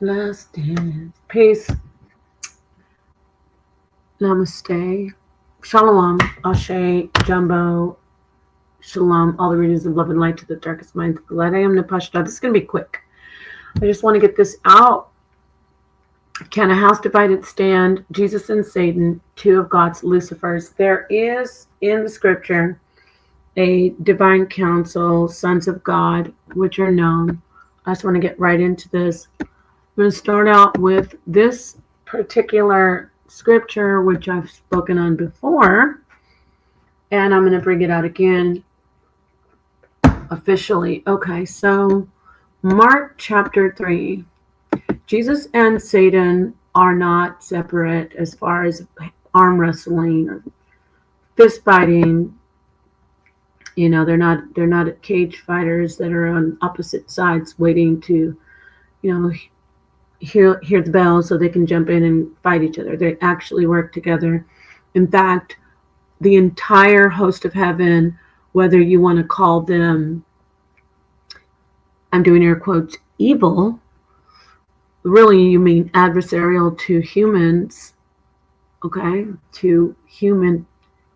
Last dance. Peace. Namaste. Shalom. Ashe. Jumbo. Shalom. All the readers of love and light to the darkest minds of the light. I am Napashta. This is going to be quick. I just want to get this out. Can a house divided stand? Jesus and Satan, two of God's Lucifers. There is in the scripture a divine council, sons of God, which are known. I just want to get right into this. I'm going to start out with this particular scripture, which I've spoken on before, and I'm going to bring it out again officially. Okay, so Mark chapter 3. Jesus and Satan are not separate as far as arm wrestling or fist fighting. You know, they're not cage fighters that are on opposite sides waiting to, hear the bell so they can jump in and fight each other. They actually work together. In fact, the entire host of heaven, whether you want to call them, I'm doing air quotes, evil, really you mean adversarial to humans, okay, to human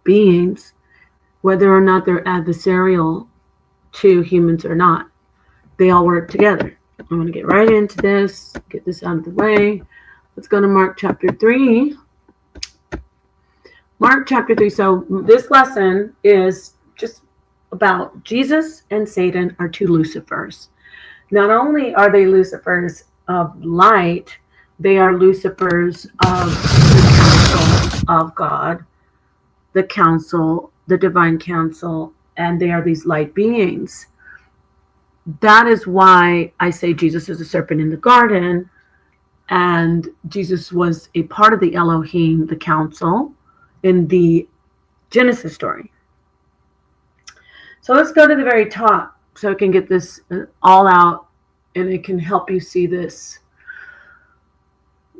beings, whether or not they're adversarial to humans or not, they all work together. I'm going to get right into this, get this out of the way. Let's go to Mark chapter 3. Mark chapter 3. So this lesson is just about Jesus and Satan are two Lucifers. Not only are they Lucifers of light, they are Lucifers of the council of God, the council, the divine council, and they are these light beings. That is why I say Jesus is a serpent in the garden, and Jesus was a part of the Elohim, the council, in the Genesis story. So let's go to the very top so I can get this all out and it can help you see this.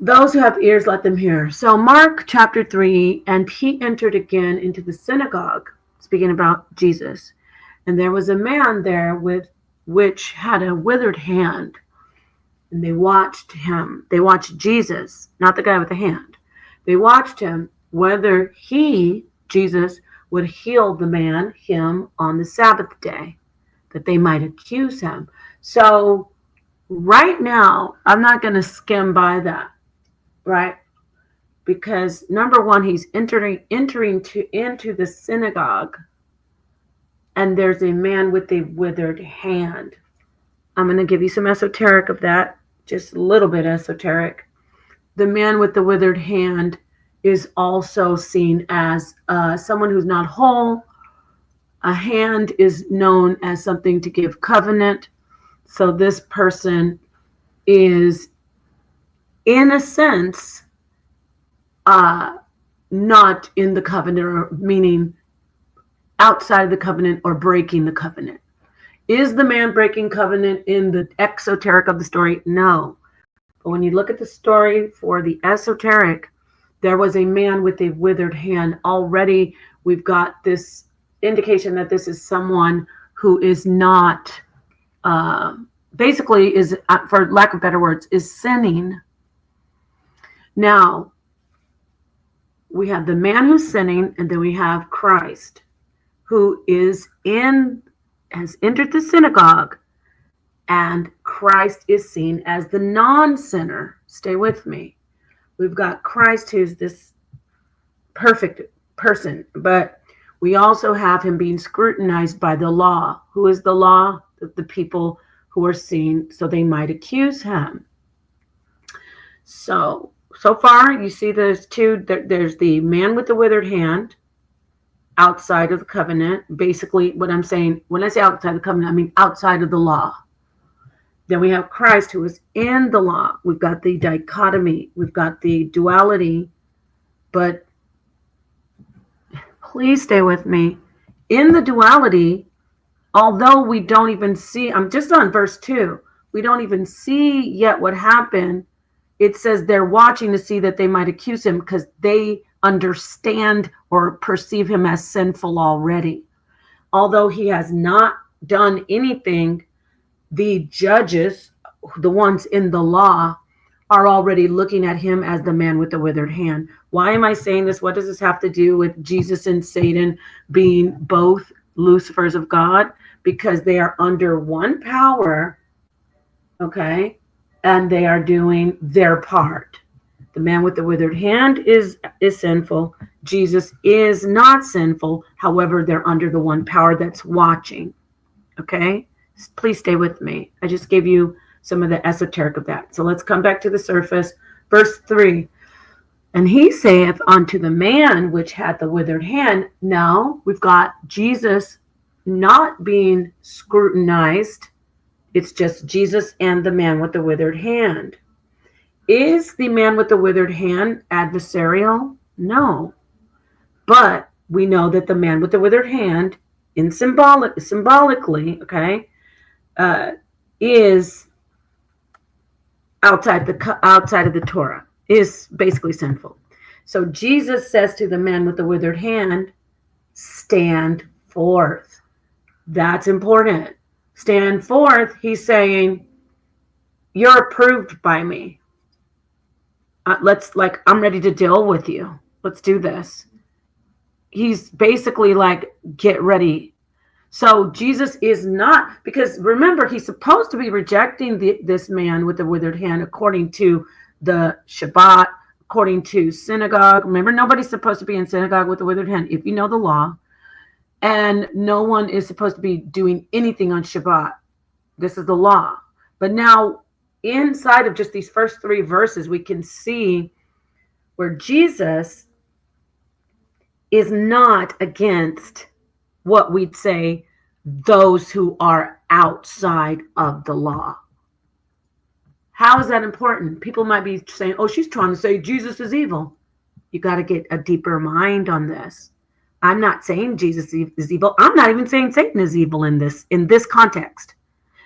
Those who have ears, let them hear. So Mark chapter 3, and he entered again into the synagogue, speaking about Jesus. And there was a man there which had a withered hand. And they watched him. They watched Jesus, not the guy with the hand. They watched him, whether he, Jesus, would heal the man, him, on the Sabbath day, that they might accuse him. So right now, I'm not going to skim by that, right? Because number one, he's entering into the synagogue, and there's a man with a withered hand. I'm going to give you some esoteric of that, just a little bit esoteric. The man with the withered hand is also seen as someone who's not whole. A hand is known as something to give covenant. So this person is, in a sense, not in the covenant, or meaning outside of the covenant or breaking the covenant. Is the man breaking covenant in the exoteric of the story? No. But when you look at the story for the esoteric, there was a man with a withered hand. Already we've got this indication that this is someone who is not, basically is, for lack of better words, is sinning. Now, we have the man who's sinning, and then we have Christ, who has entered the synagogue, and Christ is seen as the non-sinner. Stay with me. We've got Christ, who's this perfect person, but we also have him being scrutinized by the law. Who is the law? The people who are seen, so they might accuse him. So far, you see there's two. There's the man with the withered hand, outside of the covenant. Basically, what I'm saying, when I say outside the covenant, I mean outside of the law. Then we have Christ, who is in the law. We've got the dichotomy. We've got the duality. But please stay with me. In the duality, although we don't even see, I'm just on verse 2, we don't even see yet what happened. It says they're watching to see that they might accuse him because they understand or perceive him as sinful already. Although he has not done anything, the judges, the ones in the law, are already looking at him as the man with the withered hand. Why am I saying this? What does this have to do with Jesus and Satan being both Lucifers of God? Because they are under one power, okay? And they are doing their part. The man with the withered hand is sinful. Jesus is not sinful. However, they're under the one power that's watching. Okay? Please stay with me. I just gave you some of the esoteric of that. So let's come back to the surface. Verse 3. And he saith unto the man which had the withered hand. Now we've got Jesus not being scrutinized. It's just Jesus and the man with the withered hand. Is the man with the withered hand adversarial? No. But we know that the man with the withered hand, symbolically, okay, is outside of the Torah, is basically sinful. So Jesus says to the man with the withered hand, stand forth. That's important. Stand forth. He's saying, you're approved by me. I'm ready to deal with you. Let's do this. He's basically like, get ready. So Jesus is not, because remember, he's supposed to be rejecting this man with the withered hand according to the Shabbat, according to synagogue. Remember, nobody's supposed to be in synagogue with the withered hand if you know the law. And no one is supposed to be doing anything on Shabbat. This is the law. But now, inside of just these first 3 verses, we can see where Jesus is not against what we'd say those who are outside of the law. How is that important? People might be saying, oh, she's trying to say Jesus is evil. You got to get a deeper mind on this. I'm not saying Jesus is evil. I'm not even saying Satan is evil in this context.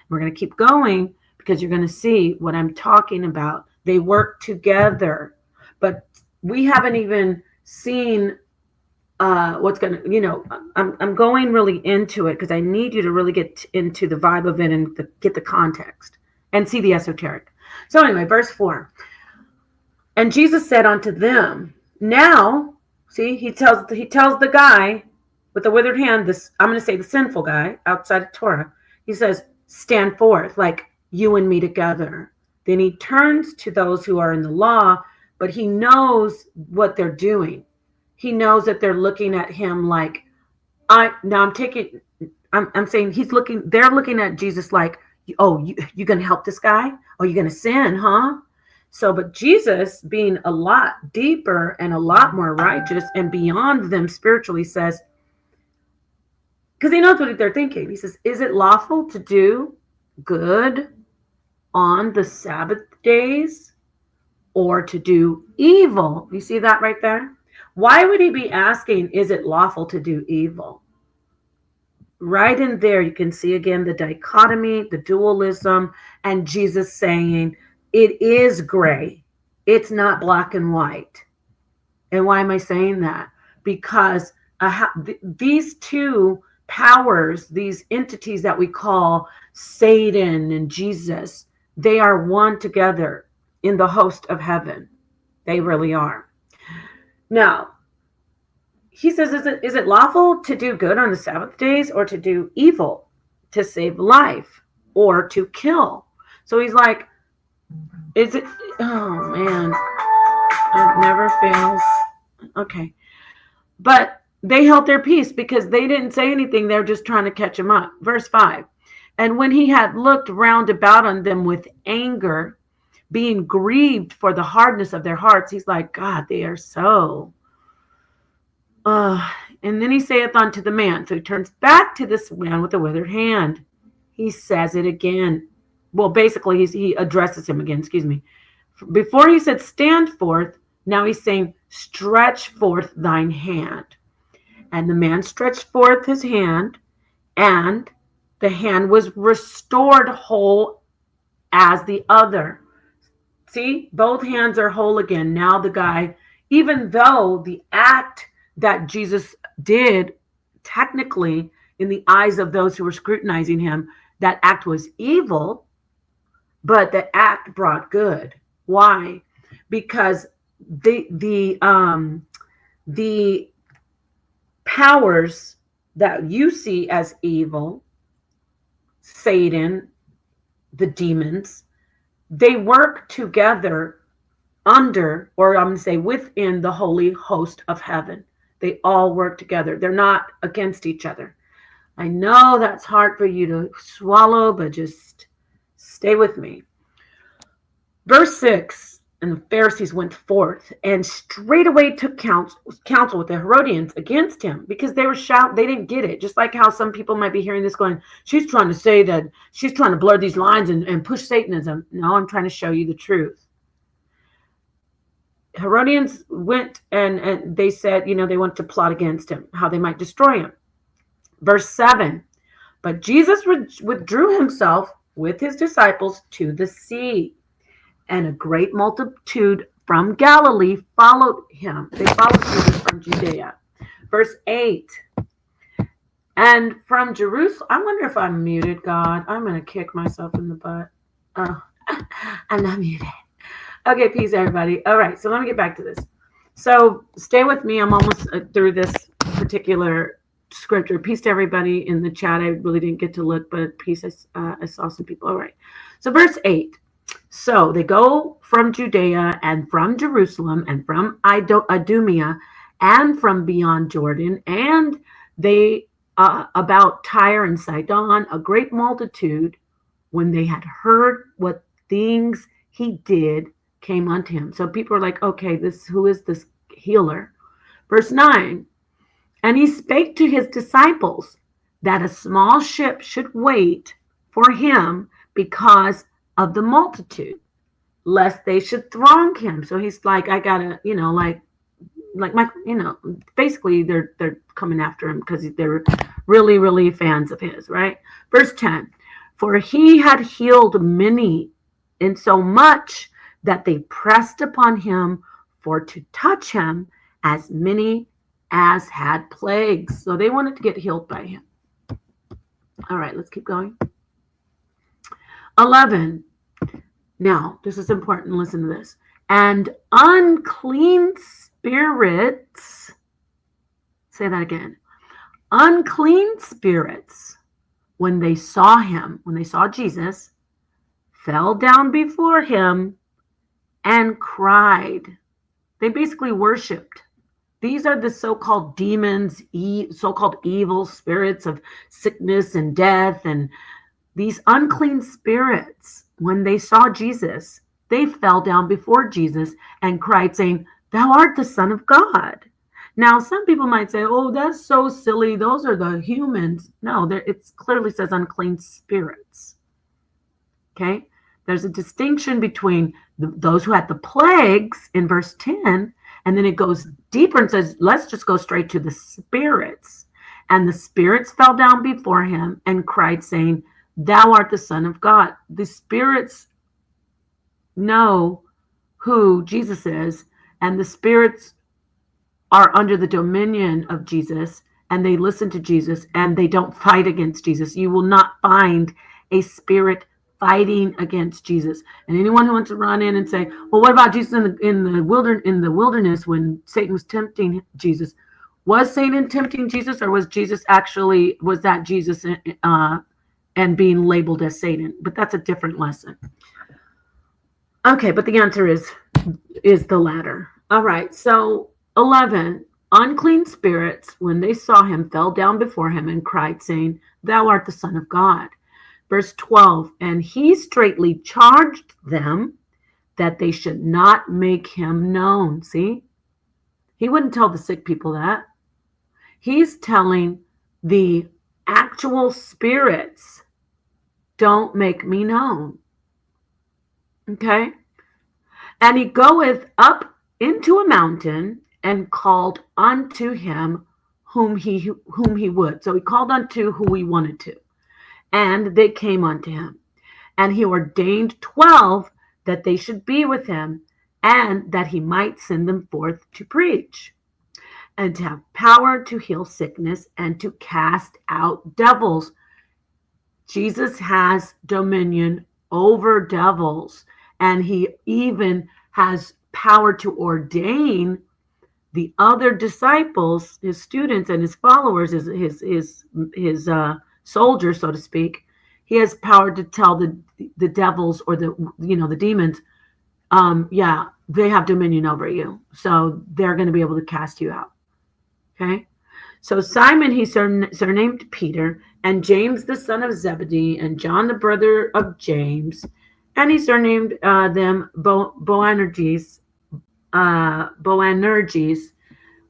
We're going to keep going because you're going to see what I'm talking about. They work together, but we haven't even seen what's going to, I'm going really into it because I need you to really get into the vibe of it and get the context and see the esoteric. So anyway, verse 4. And Jesus said unto them, now, see, he tells the guy with the withered hand, this, I'm going to say the sinful guy outside of Torah. He says, stand forth, like you and me together. Then he turns to those who are in the law, but he knows what they're doing. He knows that they're looking at him like, I'm saying they're looking at Jesus like, oh, you going to help this guy? Oh, you're going to sin, huh? So, but Jesus, being a lot deeper and a lot more righteous and beyond them spiritually, says, because he knows what they're thinking. He says, is it lawful to do good on the Sabbath days or to do evil? You see that right there? Why would he be asking, is it lawful to do evil? Right in there, you can see again the dichotomy, the dualism, and Jesus saying, it is gray. It's not black and white. And why am I saying that? Because these two powers, these entities that we call Satan and Jesus, they are one together in the host of heaven. They really are. Now, he says, is it lawful to do good on the Sabbath days or to do evil, to save life or to kill? So he's like, is it, oh man, it never fails. Okay. But they held their peace because they didn't say anything. They're just trying to catch him up. Verse 5. And when he had looked round about on them with anger, being grieved for the hardness of their hearts, he's like, God, they are so. And then he saith unto the man. So he turns back to this man with the withered hand. He says it again. Well, basically, he addresses him again. Excuse me. Before he said, stand forth. Now he's saying, stretch forth thine hand. And the man stretched forth his hand, and the hand was restored whole as the other. See, both hands are whole again. Now the guy, even though the act that Jesus did, technically, in the eyes of those who were scrutinizing him, that act was evil, but the act brought good. Why? Because the powers that you see as evil, Satan, the demons, they work together under, or I'm going to say within, the holy host of heaven. They all work together. They're not against each other. I know that's hard for you to swallow, but just stay with me. Verse 6, and the Pharisees went forth and straightway took counsel with the Herodians against him, because they were shouting. They didn't get it. Just like how some people might be hearing this going, she's trying to say that she's trying to blur these lines and push Satanism. No, I'm trying to show you the truth. Herodians went and they said, they want to plot against him, how they might destroy him. Verse 7, but Jesus withdrew himself with his disciples to the sea, and a great multitude from Galilee followed him. They followed Jesus from Judea. Verse 8, and from Jerusalem. I wonder if I'm muted, God. I'm going to kick myself in the butt. Oh, I'm not muted. Okay, peace, everybody. All right, so let me get back to this. So stay with me. I'm almost through this particular scripture. Peace to everybody in the chat. I really didn't get to look, but peace. I saw some people. All right. So verse 8. So they go from Judea and from Jerusalem and from Idumea and from beyond Jordan, and they about Tyre and Sidon, a great multitude, when they had heard what things he did, came unto him. So people are like, okay, who is this healer? Verse 9, and he spake to his disciples that a small ship should wait for him because of the multitude, lest they should throng him. So he's like, I gotta, basically they're coming after him because they're really, really fans of his, right? Verse 10, for he had healed many, in so much that they pressed upon him for to touch him, as many as had plagues. So they wanted to get healed by him. All right, let's keep going. 11. Now, this is important. Listen to this. And unclean spirits, say that again. Unclean spirits, when they saw him, when they saw Jesus, fell down before him and cried. They basically worshiped. These are the so-called demons, so-called evil spirits of sickness and death. And these unclean spirits, when they saw Jesus, they fell down before Jesus and cried, saying, thou art the Son of God. Now, some people might say, oh, that's so silly. Those are the humans. No, it clearly says unclean spirits. Okay? There's a distinction between those who had the plagues in verse 10, and then it goes deeper and says, let's just go straight to the spirits. And the spirits fell down before him and cried, saying, thou art the Son of God. The spirits know who Jesus is, and the spirits are under the dominion of Jesus, and they listen to Jesus, and they don't fight against Jesus. You will not find a spirit fighting against Jesus. And anyone who wants to run in and say, well, what about Jesus in the wilderness when Satan was tempting Jesus? Was Satan tempting Jesus, or was that Jesus and being labeled as Satan? But that's a different lesson. Okay, but the answer is the latter. All right, so 11, unclean spirits, when they saw him, fell down before him and cried, saying, thou art the Son of God. Verse 12, and he straitly charged them that they should not make him known. See? He wouldn't tell the sick people that. He's telling the actual spirits, don't make me known. Okay? And he goeth up into a mountain and called unto him whom he would. So he called unto who he wanted to. And they came unto him. And he ordained 12 that they should be with him, and that he might send them forth to preach, and to have power to heal sickness and to cast out devils. Jesus has dominion over devils. And he even has power to ordain the other disciples, his students and his followers, his soldiers, so to speak. He has power to tell the devils or the demons, yeah, they have dominion over you, so they're going to be able to cast you out. Okay, so Simon, he surnamed Peter, and James the son of Zebedee, and John the brother of James, and he surnamed them Boanerges,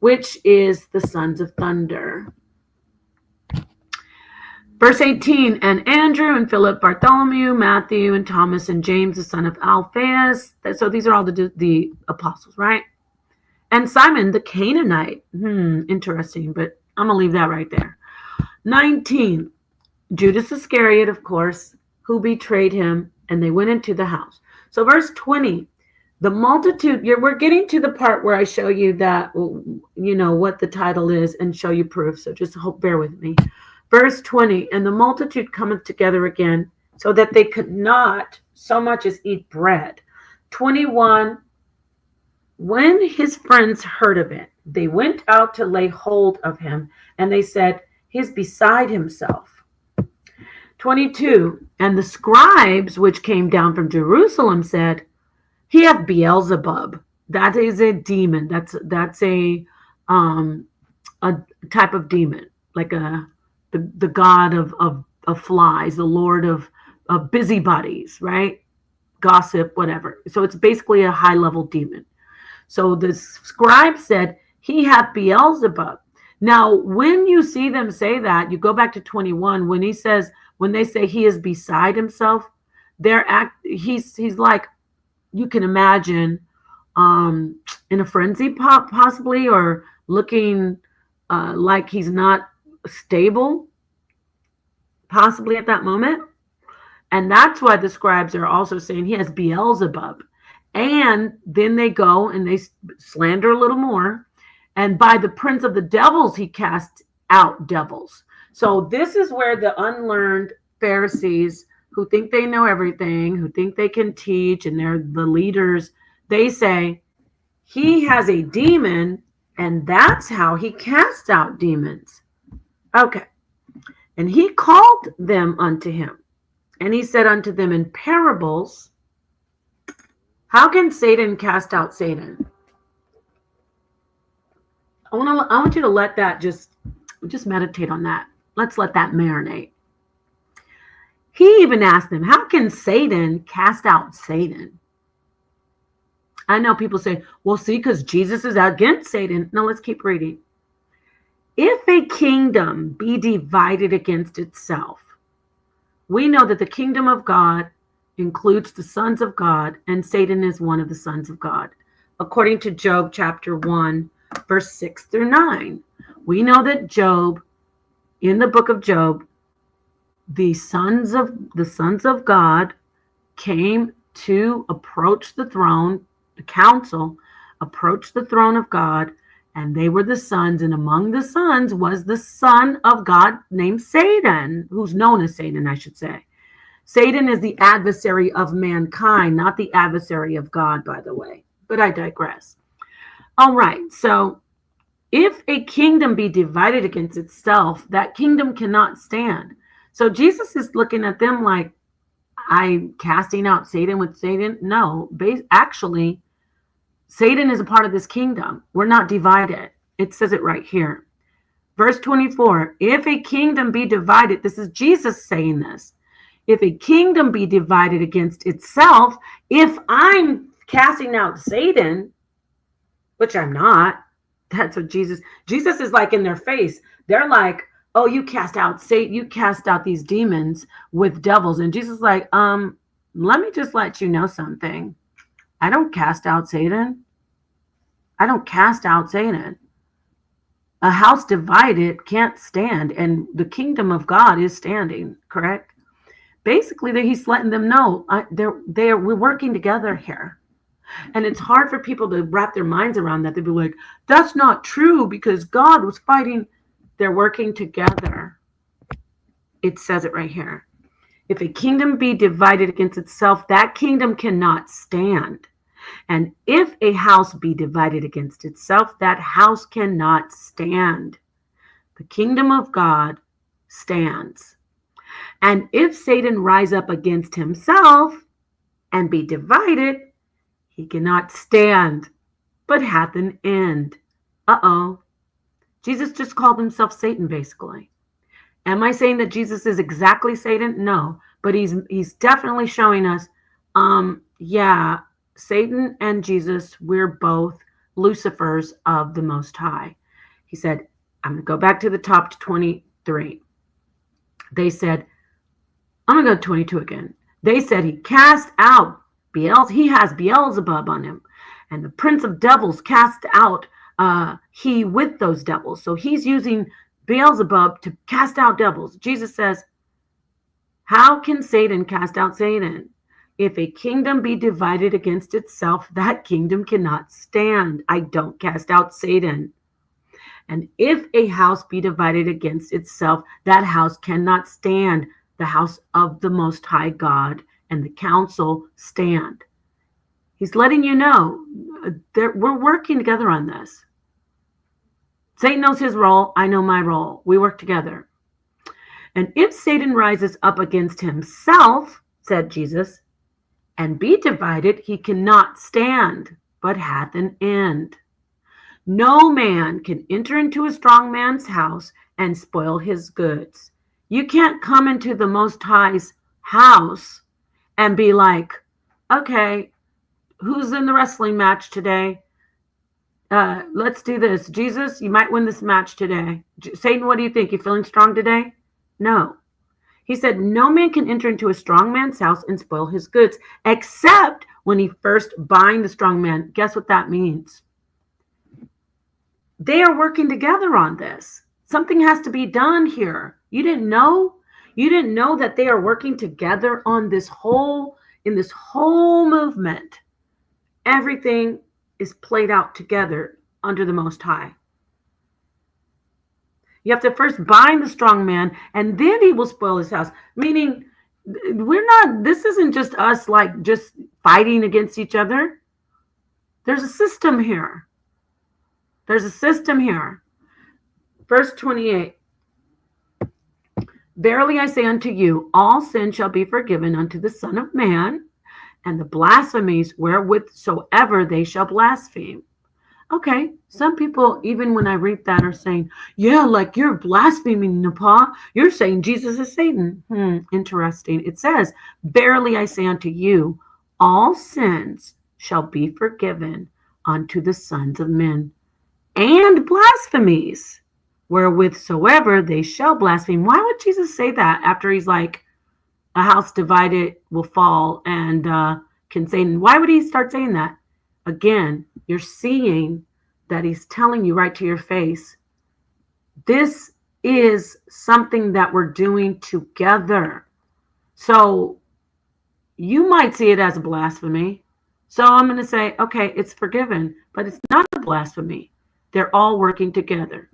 which is the sons of thunder. Verse 18, and Andrew and Philip, Bartholomew, Matthew, and Thomas, and James, the son of Alphaeus. So these are all the apostles, right? And Simon the Canaanite. Interesting, but I'm going to leave that right there. 19, Judas Iscariot, of course, who betrayed him, and they went into the house. So verse 20, the multitude, we're getting to the part where I show you that, what the title is and show you proof. So just bear with me. Verse 20, and the multitude cometh together again, so that they could not so much as eat bread. 21, when his friends heard of it, they went out to lay hold of him, and they said, he is beside himself. 22, and the scribes which came down from Jerusalem said, he hath Beelzebub. That is a demon. That's a type of demon, like the god of flies, the lord of busybodies, right? Gossip, whatever. So it's basically a high level demon. So the scribe said, he hath Beelzebub. Now, when you see them say that, you go back to 21, when they say he is beside himself, he's like, you can imagine, in a frenzy possibly, or looking like he's not stable, possibly at that moment. And that's why the scribes are also saying he has Beelzebub. And then they go and they slander a little more. And by the prince of the devils, he cast out devils. So this is where the unlearned Pharisees, who think they know everything, who think they can teach, and they're the leaders, they say, he has a demon, and that's how he casts out demons. Okay. And he called them unto him, and he said unto them in parables, how can Satan cast out Satan? I want you to let that just meditate on that. Let's let that marinate. He even asked them, how can Satan cast out Satan? I know people say, well, see, because Jesus is against Satan. No, let's keep reading. If a kingdom be divided against itself, we know that the kingdom of God includes the sons of God, and Satan is one of the sons of God. According to Job chapter 1, verse 6 through 9, we know that Job, in the book of Job, the sons of God came to approach the throne, the council approached the throne of God, and they were the sons, and among the sons was the son of God named Satan, who's known as Satan, I should say. Satan is the adversary of mankind, not the adversary of God, by the way. But I digress. All right, so if a kingdom be divided against itself, that kingdom cannot stand. So Jesus is looking at them like, I'm casting out Satan with Satan. No, actually, Satan is a part of this kingdom. We're not divided. It says it right here. Verse 24, if a kingdom be divided, this is Jesus saying this. If a kingdom be divided against itself, if I'm casting out Satan, which I'm not, that's what Jesus is like in their face. They're like, oh, you cast out Satan, you cast out these demons with devils. And Jesus is like, let me just let you know something. I don't cast out Satan. I don't cast out Satan. A house divided can't stand, and the kingdom of God is standing, correct? Basically, he's letting them know we're working together here. And it's hard for people to wrap their minds around that. They'd be like, that's not true because God was fighting. They're working together. It says it right here. If a kingdom be divided against itself, that kingdom cannot stand. And if a house be divided against itself, that house cannot stand. The kingdom of God stands. And if Satan rise up against himself and be divided, he cannot stand, but hath an end. Uh-oh. Jesus just called himself Satan, basically. Am I saying that Jesus is exactly Satan? No, but he's definitely showing us, yeah, Satan and Jesus, we're both Lucifers of the Most High. He said, I'm going to go back to the top to 23. They said, I'm going to go to 22 again. They said he cast out he has Beelzebub on him, and the prince of devils cast out he with those devils. So he's using Beelzebub to cast out devils. Jesus says, how can Satan cast out Satan? If a kingdom be divided against itself, that kingdom cannot stand. I don't cast out Satan. And if a house be divided against itself, that house cannot stand. The house of the Most High God and the council stand. He's letting you know that we're working together on this. Satan knows his role. I know my role. We work together. And if Satan rises up against himself, said Jesus, and be divided, he cannot stand, but hath an end. No man can enter into a strong man's house and spoil his goods. You can't come into the Most High's house and be like, okay, who's in the wrestling match today? Let's do this. Jesus, you might win this match today. Satan, what do you think? You feeling strong today? No. He said, no man can enter into a strong man's house and spoil his goods, except when he first bind the strong man. Guess what that means? They are working together on this. Something has to be done here. You didn't know? You didn't know that they are working together on this whole movement. Everything is played out together under the Most High. You have to first bind the strong man, and then he will spoil his house. Meaning, this isn't just us like just fighting against each other. There's a system here. There's a system here. Verse 28. Verily I say unto you, all sin shall be forgiven unto the Son of Man, and the blasphemies wherewithsoever they shall blaspheme. Okay, some people, even when I read that, are saying, yeah, like you're blaspheming, Nepal. You're saying Jesus is Satan. Interesting. It says, verily I say unto you, all sins shall be forgiven unto the sons of men, and blasphemies wherewithsoever they shall blaspheme. Why would Jesus say that after he's like, a house divided will fall and can Satan? Why would he start saying that? Again, you're seeing that he's telling you right to your face, this is something that we're doing together. So you might see it as a blasphemy. So I'm going to say, okay, it's forgiven, but it's not a blasphemy. They're all working together.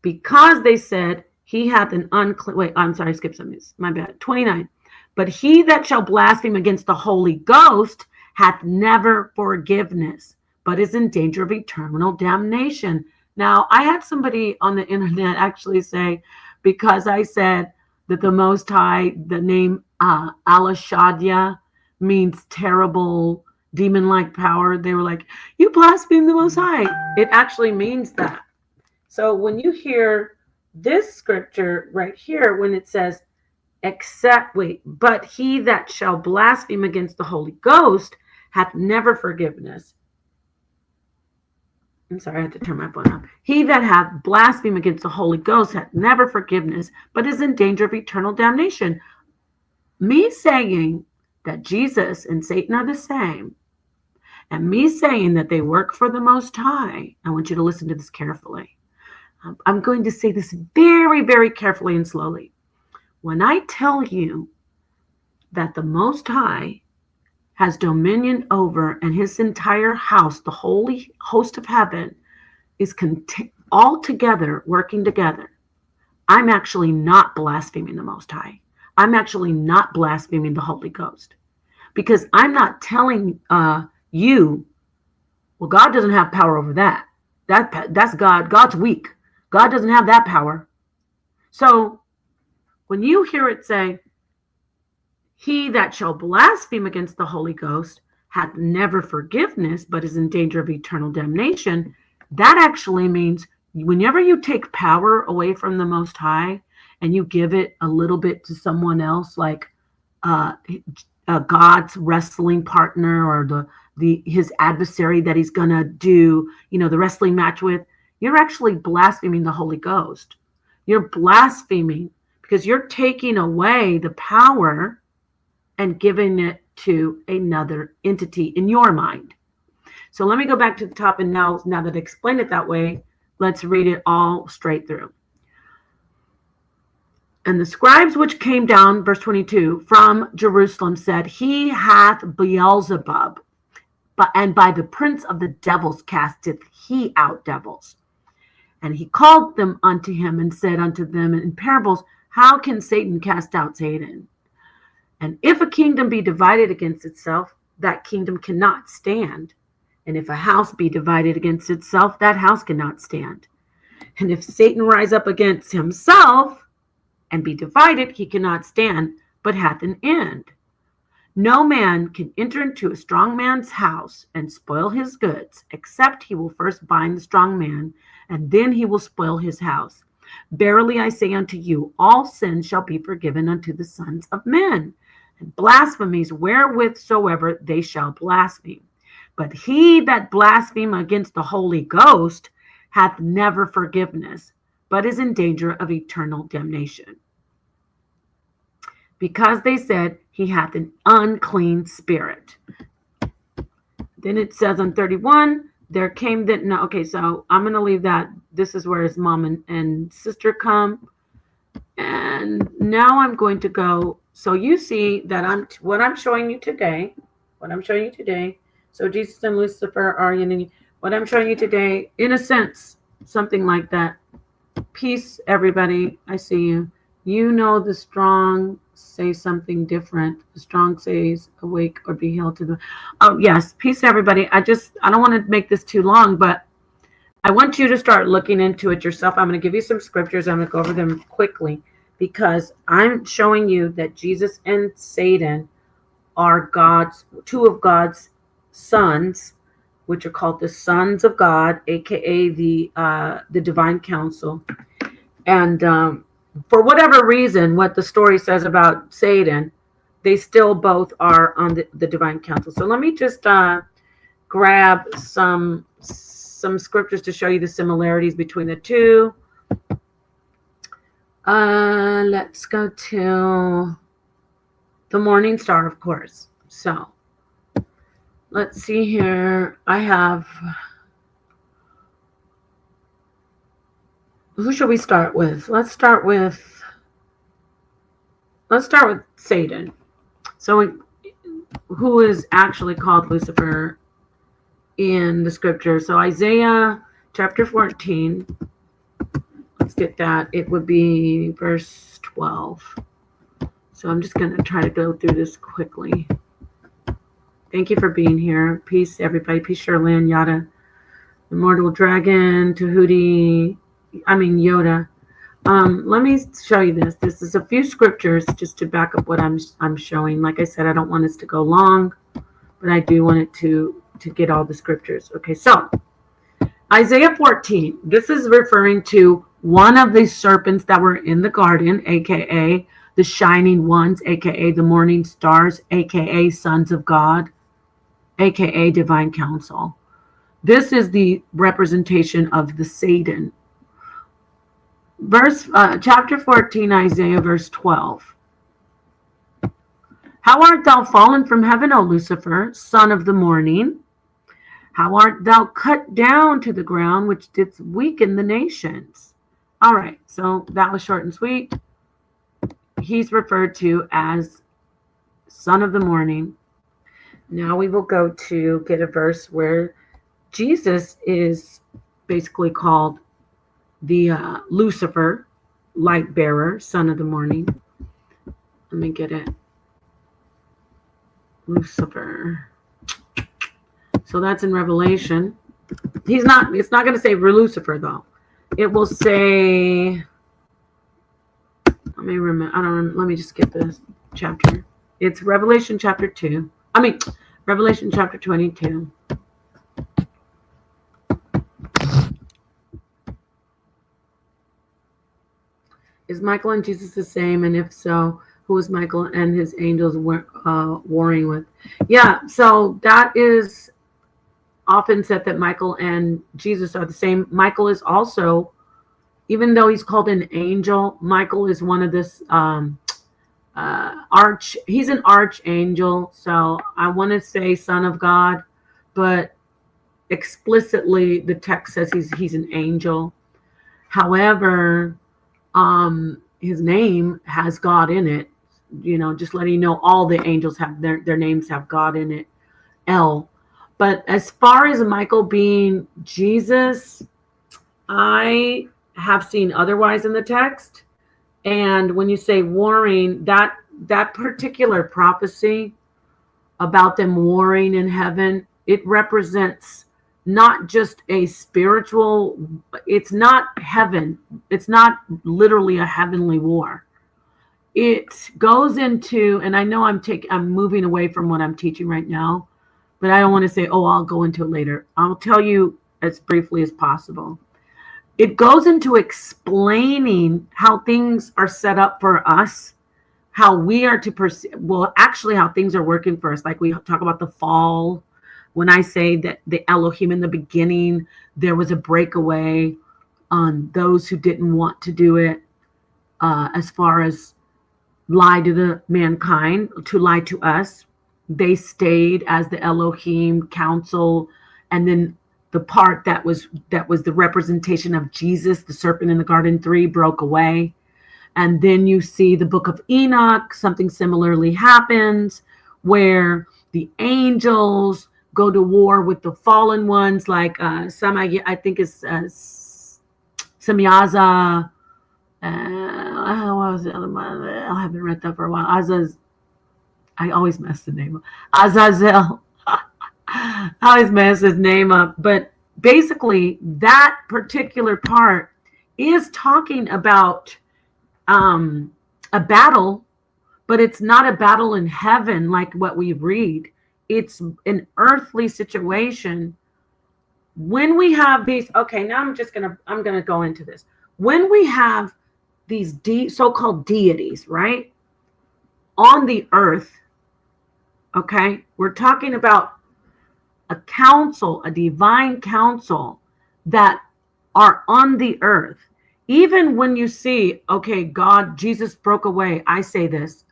Because they said, he hath an unclean, wait, I'm sorry, I skipped some, my bad, 29. But he that shall blaspheme against the Holy Ghost hath never forgiveness, but is in danger of eternal damnation. Now, I had somebody on the internet actually say, because I said that the Most High, the name Al-Shadia means terrible demon-like power, they were like, you blaspheme the Most High. It actually means that. So when you hear this scripture right here, when it says, but he that shall blaspheme against the Holy Ghost hath never forgiveness. I'm sorry, I had to turn my phone off. He that hath blasphemed against the Holy Ghost hath never forgiveness, but is in danger of eternal damnation. Me saying that Jesus and Satan are the same, and me saying that they work for the Most High, I want you to listen to this carefully. I'm going to say this very, very carefully and slowly. When I tell you that the Most High has dominion over, and his entire house, the holy host of heaven, is all together, working together, I'm actually not blaspheming the Most High. I'm actually not blaspheming the Holy Ghost, because I'm not telling you, well, God doesn't have power over that. That's God. God's weak. God doesn't have that power. So when you hear it say, he that shall blaspheme against the Holy Ghost hath never forgiveness, but is in danger of eternal damnation, that actually means whenever you take power away from the Most High and you give it a little bit to someone else, like uh, God's wrestling partner, or his adversary that he's gonna do, the wrestling match with, you're actually blaspheming the Holy Ghost. You're blaspheming because you're taking away the power and giving it to another entity in your mind. So let me go back to the top, and now that I explained it that way, let's read it all straight through. And the scribes which came down, verse 22, from Jerusalem said, he hath Beelzebub, and by the prince of the devils casteth he out devils. And he called them unto him and said unto them in parables, how can Satan cast out Satan? And if a kingdom be divided against itself, that kingdom cannot stand. And if a house be divided against itself, that house cannot stand. And if Satan rise up against himself and be divided, he cannot stand, but hath an end. No man can enter into a strong man's house and spoil his goods, except he will first bind the strong man, and then he will spoil his house. Verily I say unto you, all sins shall be forgiven unto the sons of men, and blasphemies wherewith soever they shall blaspheme. But he that blaspheme against the Holy Ghost hath never forgiveness, but is in danger of eternal damnation. Because they said, he hath an unclean spirit. Then it says on 31, there came that, no, okay, so I'm going to leave that. This is where his mom and sister come. And now I'm going to go. So you see that what I'm showing you today. So Jesus and Lucifer are in, what I'm showing you today, in a sense, something like that. Peace, everybody. I see you. You know the strong say something different. The strong says, awake or be healed to the. Oh, yes. Peace, everybody. I don't want to make this too long, but I want you to start looking into it yourself. I'm going to give you some scriptures. I'm going to go over them quickly because I'm showing you that Jesus and Satan are two of God's sons, which are called the sons of God, aka the divine council. And for whatever reason, what the story says about Satan, they still both are on the divine council. So let me just grab some scriptures to show you the similarities between the two. Let's go to the morning star, of course. So let's see here. I have, who should we start with? Let's start with Satan. So who is actually called Lucifer in the scripture? So Isaiah chapter 14. Let's get that. It would be verse 12. So I'm just going to try to go through this quickly. Thank you for being here. Peace, everybody. Peace, Sherlyn, Yada, Immortal Dragon, Tahuti, Yoda. Let me show you this. This is a few scriptures just to back up what I'm showing. Like I said, I don't want this to go long, but I do want it to get all the scriptures. Okay, so Isaiah 14. This is referring to one of the serpents that were in the garden, aka the shining ones, aka the morning stars, aka sons of God, aka divine council. This is the representation of the Satan. Chapter 14, Isaiah, verse 12. How art thou fallen from heaven, O Lucifer, son of the morning? How art thou cut down to the ground, which didst weaken the nations? All right, so that was short and sweet. He's referred to as son of the morning. Now we will go to get a verse where Jesus is basically called the Lucifer, light bearer, son of the morning. Let me get it. Lucifer. So that's in Revelation. It's not going to say Lucifer though. It will say, let me remember. I don't remember. Let me just get this chapter. It's Revelation chapter 2. Revelation chapter 22. Is Michael and Jesus the same? And if so, who is Michael and his angels warring with? Yeah, so that is often said that Michael and Jesus are the same. Michael is also, even though he's called an angel, Michael is one of this he's an archangel. So I want to say son of God, but explicitly the text says he's an angel. However, his name has God in it. Just letting you know, all the angels have their names have God in it. L. But as far as Michael being Jesus, I have seen otherwise in the text. And when you say warring, that particular prophecy about them warring in heaven, it represents not just a spiritual, it's not heaven. It's not literally a heavenly war. It goes into, and I know I'm moving away from what I'm teaching right now, but I don't want to say, I'll go into it later. I'll tell you as briefly as possible. It goes into explaining how things are set up for us, how we are to perceive, actually how things are working for us. Like we talk about the fall. When I say that the Elohim in the beginning, there was a breakaway on those who didn't want to do it, as far as lie to the mankind, to lie to us. They stayed as the Elohim council, and then the part that was the representation of Jesus, the serpent in the garden 3, broke away. And then you see the book of Enoch, something similarly happens where the angels go to war with the fallen ones, like I think it's Samyaza. What was the other one? I haven't read that for a while. I always mess the name up. Azazel. I always mess his name up. But basically, that particular part is talking about a battle, but it's not a battle in heaven like what we read. It's an earthly situation. When we have these, okay, now I'm gonna go into this. When we have these so-called deities, right, on the earth, okay, we're talking about a council, a divine council that are on the earth. Even when you see, okay, God, Jesus broke away. I say this.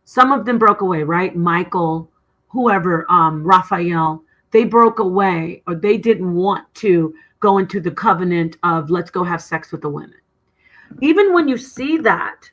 Some of them broke away, right? Michael, whoever, Raphael, they broke away, or they didn't want to go into the covenant of let's go have sex with the women. Even when you see that,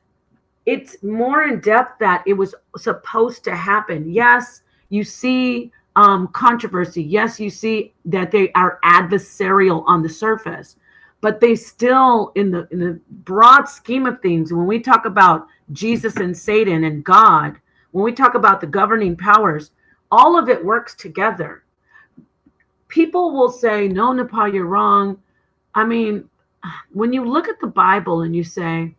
it's more in depth that it was supposed to happen. Yes, you see controversy. Yes, you see that they are adversarial on the surface, but they still, in the broad scheme of things, when we talk about Jesus and Satan and God, when we talk about the governing powers, all of it works together. People will say, no, Nepal, you're wrong. I mean, when you look at the Bible and you say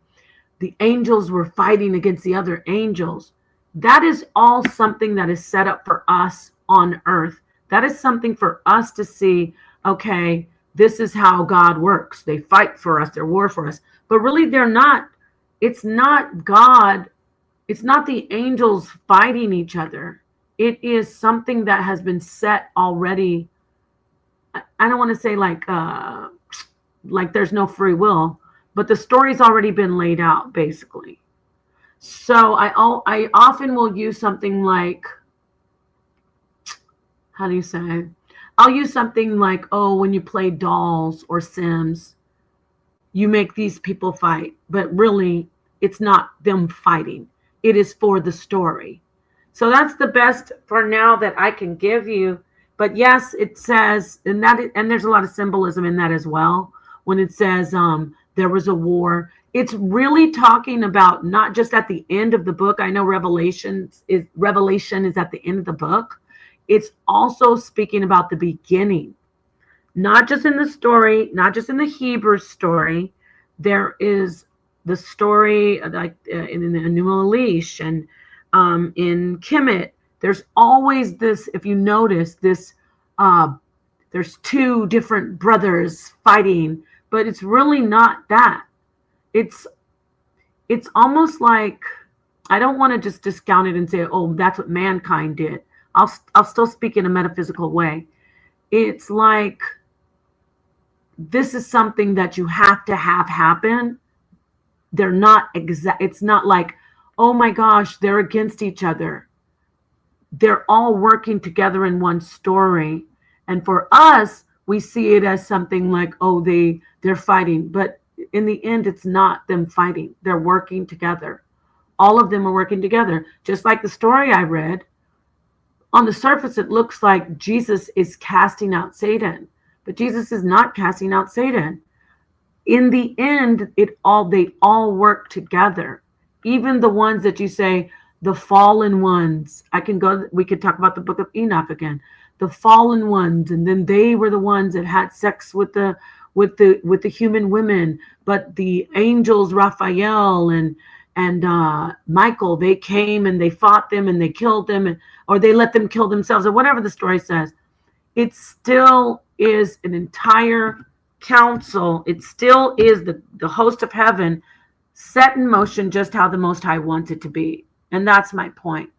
the angels were fighting against the other angels, that is all something that is set up for us on earth. That is something for us to see, okay, this is how God works. They fight for us, they war for us. But really, they're not. It's not God. It's not the angels fighting each other. It is something that has been set already. I don't want to say like there's no free will, but the story's already been laid out, basically. So I often will use something like, how do you say? I'll use something like, when you play dolls or Sims, you make these people fight, but really it's not them fighting. It is for the story. So that's the best for now that I can give you. But yes, it says, and there's a lot of symbolism in that as well. When it says there was a war, It's really talking about not just at the end of the book. I know Revelation is at the end of the book. It's also speaking about the beginning, not just in the story, not just in the Hebrew story. There is the story like in the Enuma Elish and in Kemet. There's always this, if you notice, this there's two different brothers fighting, but it's really not that. It's almost like, I don't want to just discount it and say, oh, that's what mankind did. I'll still speak in a metaphysical way. It's like this is something that you have to have happen. They're not exact. It's not like, oh my gosh, they're against each other. They're all working together in one story. And for us, we see it as something like, oh, they're fighting. But in the end, it's not them fighting. They're working together. All of them are working together. Just like the story I read, on the surface, it looks like Jesus is casting out Satan. But Jesus is not casting out Satan. In the end, they all work together. Even the ones that you say, the fallen ones. We could talk about the book of Enoch again. The fallen ones, and then they were the ones that had sex with the human women. But the angels, Raphael and Michael, they came and they fought them and they killed them, or they let them kill themselves, or whatever the story says. It still is an entire council. It still is the host of heaven set in motion just how the Most High wants it to be. And that's my point.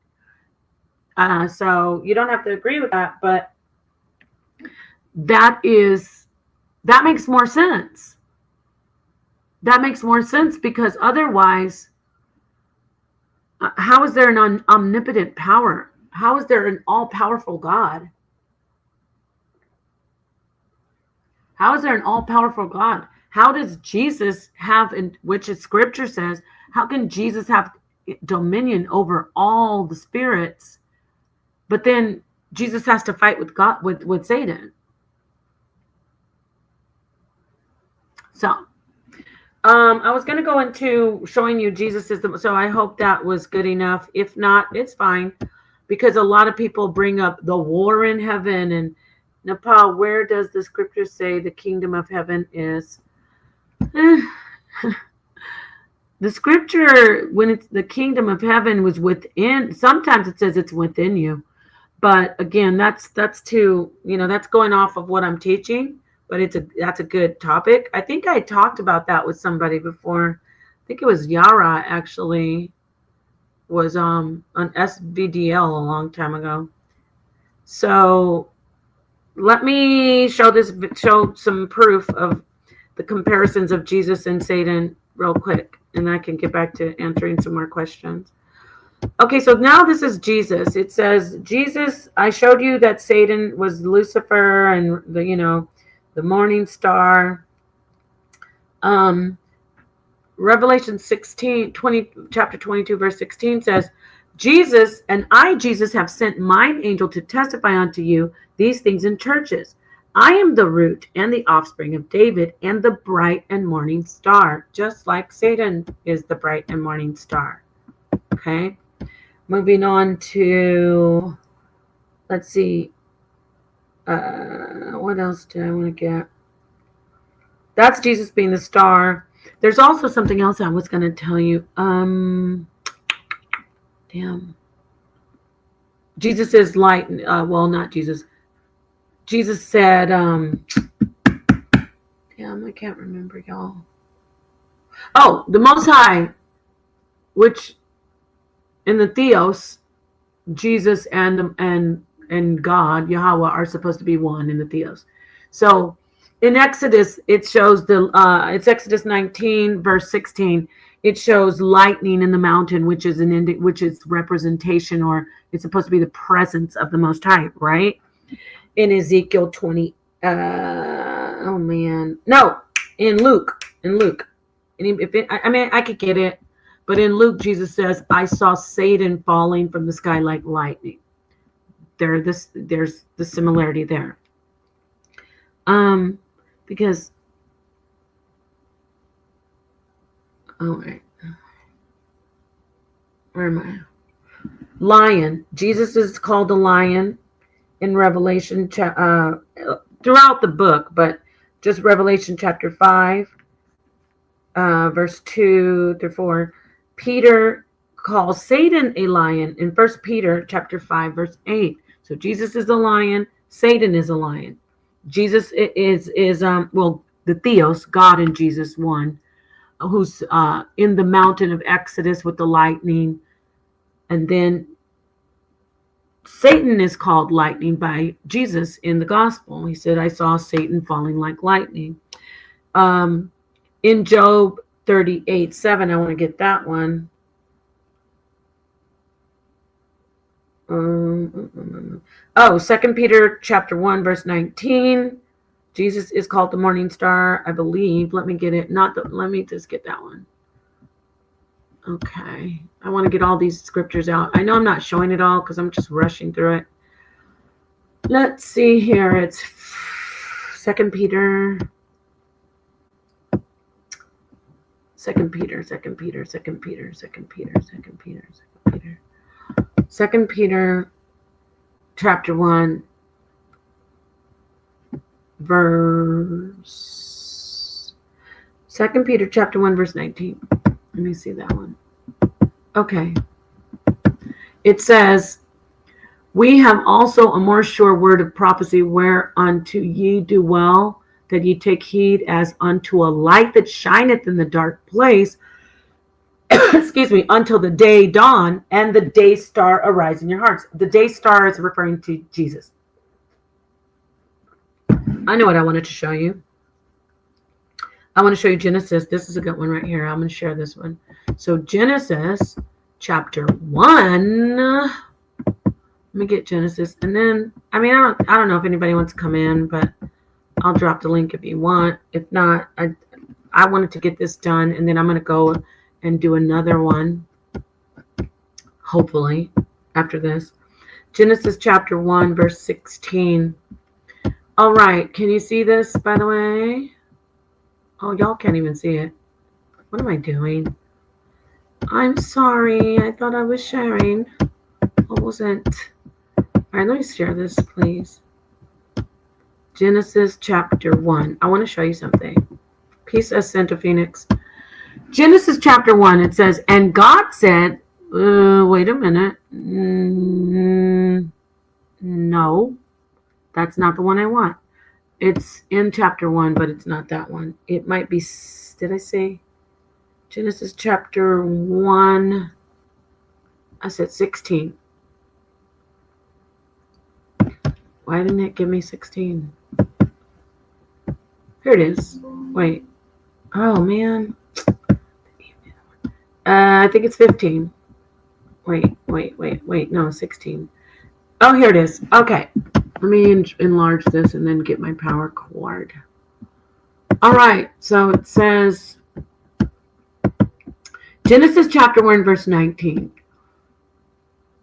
So you don't have to agree with that, but that makes more sense. That makes more sense, because otherwise, how is there an omnipotent power? How is there an all-powerful God? How is there an all-powerful God? How does Jesus have, which is scripture says, how can Jesus have dominion over all the spirits, but then Jesus has to fight with God, with Satan? So I was going to go into showing you Jesus is so I hope that was good enough. If not, it's fine, because a lot of people bring up the war in heaven. And Nepal, where does the scripture say the kingdom of heaven is? The scripture, when it's the kingdom of heaven was within, sometimes it says it's within you. But again, that's too, that's going off of what I'm teaching. But that's a good topic. I think I talked about that with somebody before. I think it was Yara, actually, was on SVDL a long time ago. So let me show some proof of the comparisons of Jesus and Satan real quick, and I can get back to answering some more questions. Okay, so now this is Jesus. It says, Jesus, I showed you that Satan was Lucifer and the morning star. Revelation 16:20, chapter 22, verse 16 says, Jesus and I, Jesus, have sent mine angel to testify unto you these things in churches. I am the root and the offspring of David and the bright and morning star, just like Satan is the bright and morning star. Okay, moving on to, let's see, what else do I want to get? That's Jesus being the star. There's also something else I was going to tell you. Jesus is light. Well, not Jesus. Jesus said, I can't remember, y'all. Oh, the Most High, which in the Theos, Jesus and God, Yahweh, are supposed to be one in the Theos. So in Exodus, it shows it's Exodus 19, verse 16. It shows lightning in the mountain, which is which is representation, or it's supposed to be the presence of the Most High, right? In Ezekiel 20, in Luke. I could get it, but in Luke, Jesus says, "I saw Satan falling from the sky like lightning." There's the similarity there. Because All right. Where am I? Lion. Jesus is called a lion in Revelation, throughout the book, but just Revelation chapter 5, verse 2 through 4. Peter calls Satan a lion in 1 Peter chapter 5, verse 8. So Jesus is a lion, Satan is a lion. Jesus is the Theos, God in Jesus one, who's in the mountain of Exodus with the lightning. And then Satan is called lightning by Jesus in the gospel. He said, I saw Satan falling like lightning. In Job 38:7, I want to get that one. Oh, 2 Peter chapter 1, verse 19. Jesus is called the morning star, I believe. Let me get it. Let me just get that one. Okay. I want to get all these scriptures out. I know I'm not showing it all because I'm just rushing through it. Let's see here. It's 2 Peter. 2 Peter. 2 Peter chapter 1 verse 2 Peter chapter 1 verse 19. Let me see that one. Okay. It says, we have also a more sure word of prophecy, whereunto ye do well that ye take heed, as unto a light that shineth in the dark place, excuse me, until the day dawn and the day star arise in your hearts. The day star is referring to Jesus. I know what I wanted to show you. I want to show you Genesis. This is a good one right here. I'm going to share this one. So Genesis chapter 1. Let me get Genesis. And then, I don't know if anybody wants to come in, but I'll drop the link if you want. If not, I wanted to get this done, and then I'm going to go and do another one, hopefully, after this. Genesis chapter 1, verse 16. All right. Can you see this, by the way? Oh, y'all can't even see it. What am I doing? I'm sorry. I thought I was sharing. I wasn't. All right, let me share this, please. Genesis chapter 1. I want to show you something. Peace as Santa Phoenix. Genesis chapter 1, it says, and God said, wait a minute. No, that's not the one I want. It's in chapter 1, but it's not that one. It might be, did I say? Genesis chapter 1. I said 16. Why didn't it give me 16? Here it is. Wait. Oh, man. I think it's 15. Wait. No, 16. Oh, here it is. Okay. Let me enlarge this and then get my power cord. All right. So it says Genesis chapter 1, verse 19.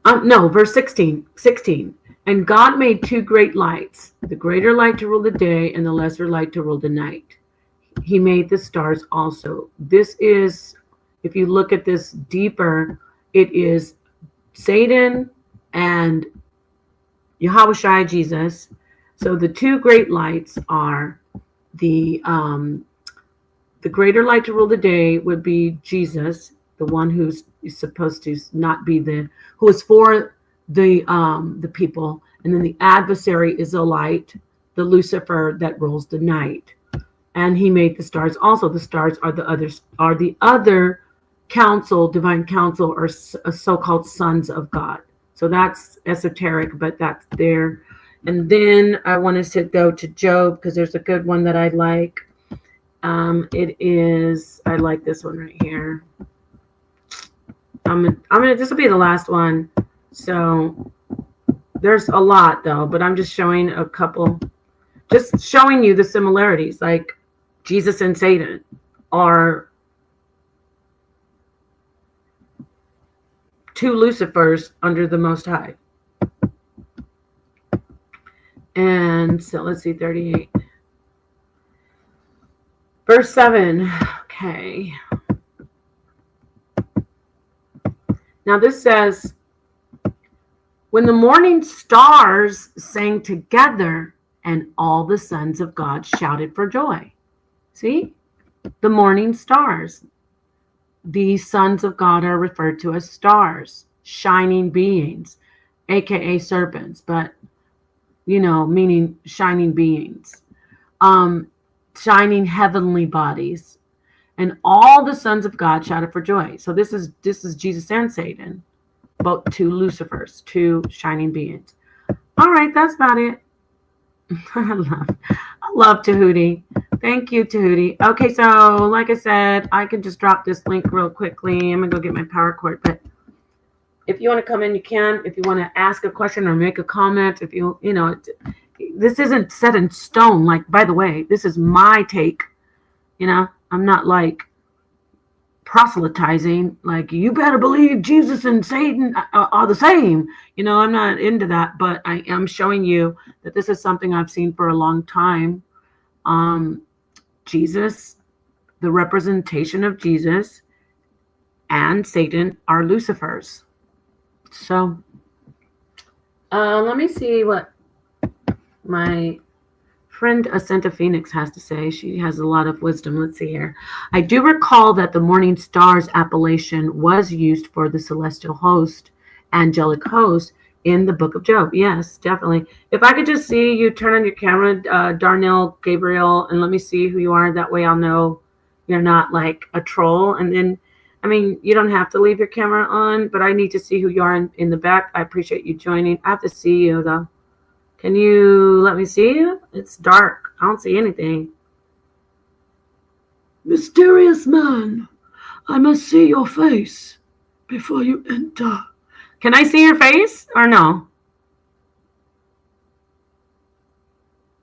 No, verse 16. 16. And God made two great lights, the greater light to rule the day and the lesser light to rule the night. He made the stars also. This is, if you look at this deeper, it is Satan and Yahushua Jesus. So the two great lights are the greater light to rule the day would be Jesus, the one who's supposed to not be who is for the people, and then the adversary is a light, the Lucifer that rules the night. And he made the stars also. The stars are the other council, divine council, or so-called sons of God. So that's esoteric, but that's there. And then I wanted to go to Job because there's a good one that I like. I like this one right here. This will be the last one. So there's a lot though, but I'm just showing a couple, just showing you the similarities. Like Jesus and Satan are two Lucifers under the Most High. And so let's see, 38. Verse 7. Okay. Now this says, when the morning stars sang together and all the sons of God shouted for joy. See? The morning stars. These sons of God are referred to as stars, shining beings, aka serpents, but meaning shining beings, shining heavenly bodies, and all the sons of God shouted for joy. So this is Jesus and Satan, both two Lucifers, two shining beings. All right, that's about it. I love Tahuti. Thank you, Tahuti. Okay, so like I said, I can just drop this link real quickly. I'm gonna go get my power cord, but if you want to come in, you can. If you want to ask a question or make a comment, if this isn't set in stone. Like, by the way, this is my take. I'm not like proselytizing, like you better believe Jesus and Satan are the same. I'm not into that, but I am showing you that this is something I've seen for a long time. Jesus, the representation of Jesus, and Satan are Lucifers. So let me see what my friend Ascenta Phoenix has to say. She has a lot of wisdom. Let's see here. I do recall that the morning stars appellation was used for the celestial host, angelic host, in the book of Job. Yes, definitely. If I could just see you turn on your camera, Darnell, Gabriel, and let me see who you are. That way I'll know you're not like a troll. And then, you don't have to leave your camera on, but I need to see who you are in the back. I appreciate you joining. I have to see you, though. Can you let me see you? It's dark. I don't see anything. Mysterious man, I must see your face before you enter. Can I see your face or no?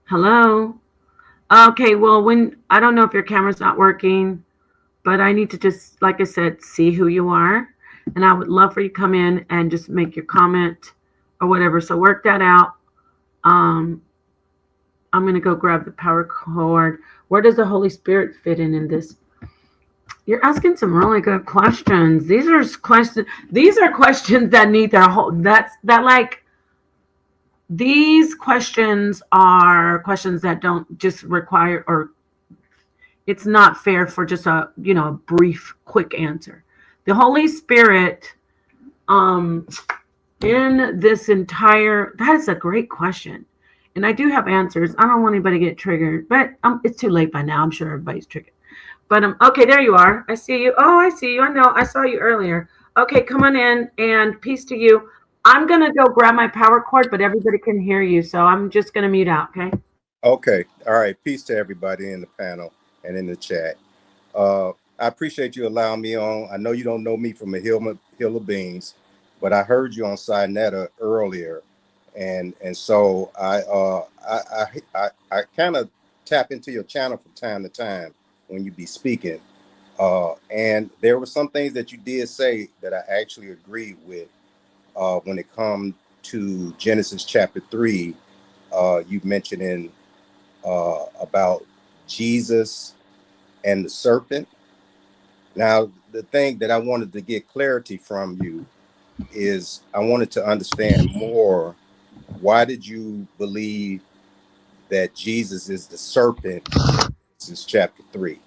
Hello? Okay, well, I don't know if your camera's not working, but I need to just, like I said, see who you are. And I would love for you to come in and just make your comment or whatever. So work that out. I'm going to go grab the power cord. Where does the Holy Spirit fit in this? You're asking some really good questions. These are questions that need their whole, these questions are questions that don't just require, or it's not fair for just a brief, quick answer. The Holy Spirit, in this entire, that is a great question. And I do have answers. I don't want anybody to get triggered, but it's too late by now. I'm sure everybody's triggered. But okay, there you are. I see you. Oh, I see you. I know. I saw you earlier. Okay, come on in, and peace to you. I'm going to go grab my power cord, but everybody can hear you, so I'm just going to mute out, okay? Okay. All right. Peace to everybody in the panel and in the chat. I appreciate you allowing me on. I know you don't know me from a hill of beans, but I heard you on Sinetta earlier. And so I kind of tap into your channel from time to time when you be speaking. And there were some things that you did say that I actually agreed with when it comes to Genesis chapter 3. You mentioning about Jesus and the serpent. Now, the thing that I wanted to get clarity from you is I wanted to understand more. Why did you believe that Jesus is the serpent since chapter 3?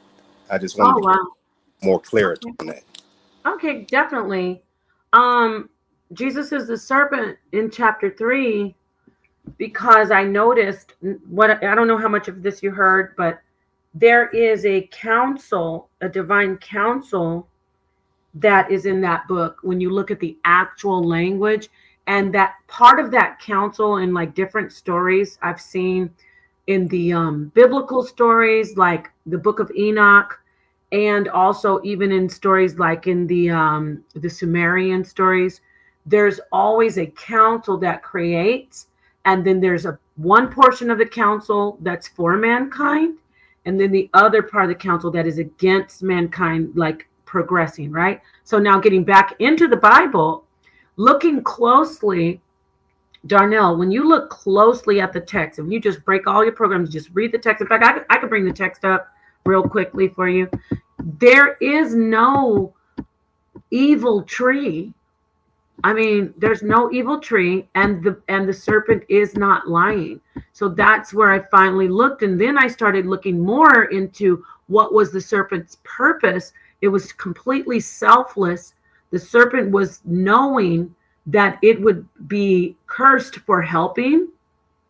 I just wanted to get more clarity on that. Okay, definitely. Jesus is the serpent in chapter 3 because I noticed I don't know how much of this you heard, but there is a council, a divine council that is in that book when you look at the actual language. And that part of that council in like different stories I've seen in the biblical stories, like the book of Enoch, and also even in stories like in the Sumerian stories, there's always a council that creates, and then there's one portion of the council that's for mankind, and then the other part of the council that is against mankind, like progressing, right? So now getting back into the Bible, looking closely, Darnell, when you look closely at the text, and you just break all your programs, just read the text. In fact, I could bring the text up real quickly for you. There is no evil tree I mean, there's no evil tree, and the serpent is not lying. So that's where I finally looked, and then I started looking more into what was the serpent's purpose. It was completely selfless. The serpent was knowing that it would be cursed for helping.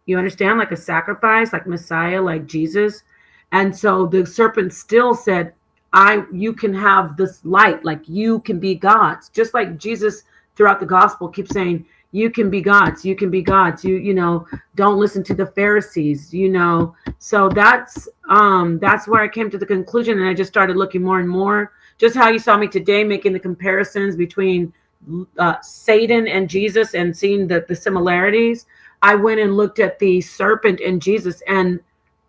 You understand, like a sacrifice, like Messiah, like Jesus. And so the serpent still said, you can have this light, like you can be gods. Just like Jesus throughout the gospel keeps saying, you can be gods, you can be gods. Don't listen to the Pharisees. So that's where I came to the conclusion, and I just started looking more and more. Just how you saw me today making the comparisons between Satan and Jesus and seeing the similarities. I went and looked at the serpent and Jesus, and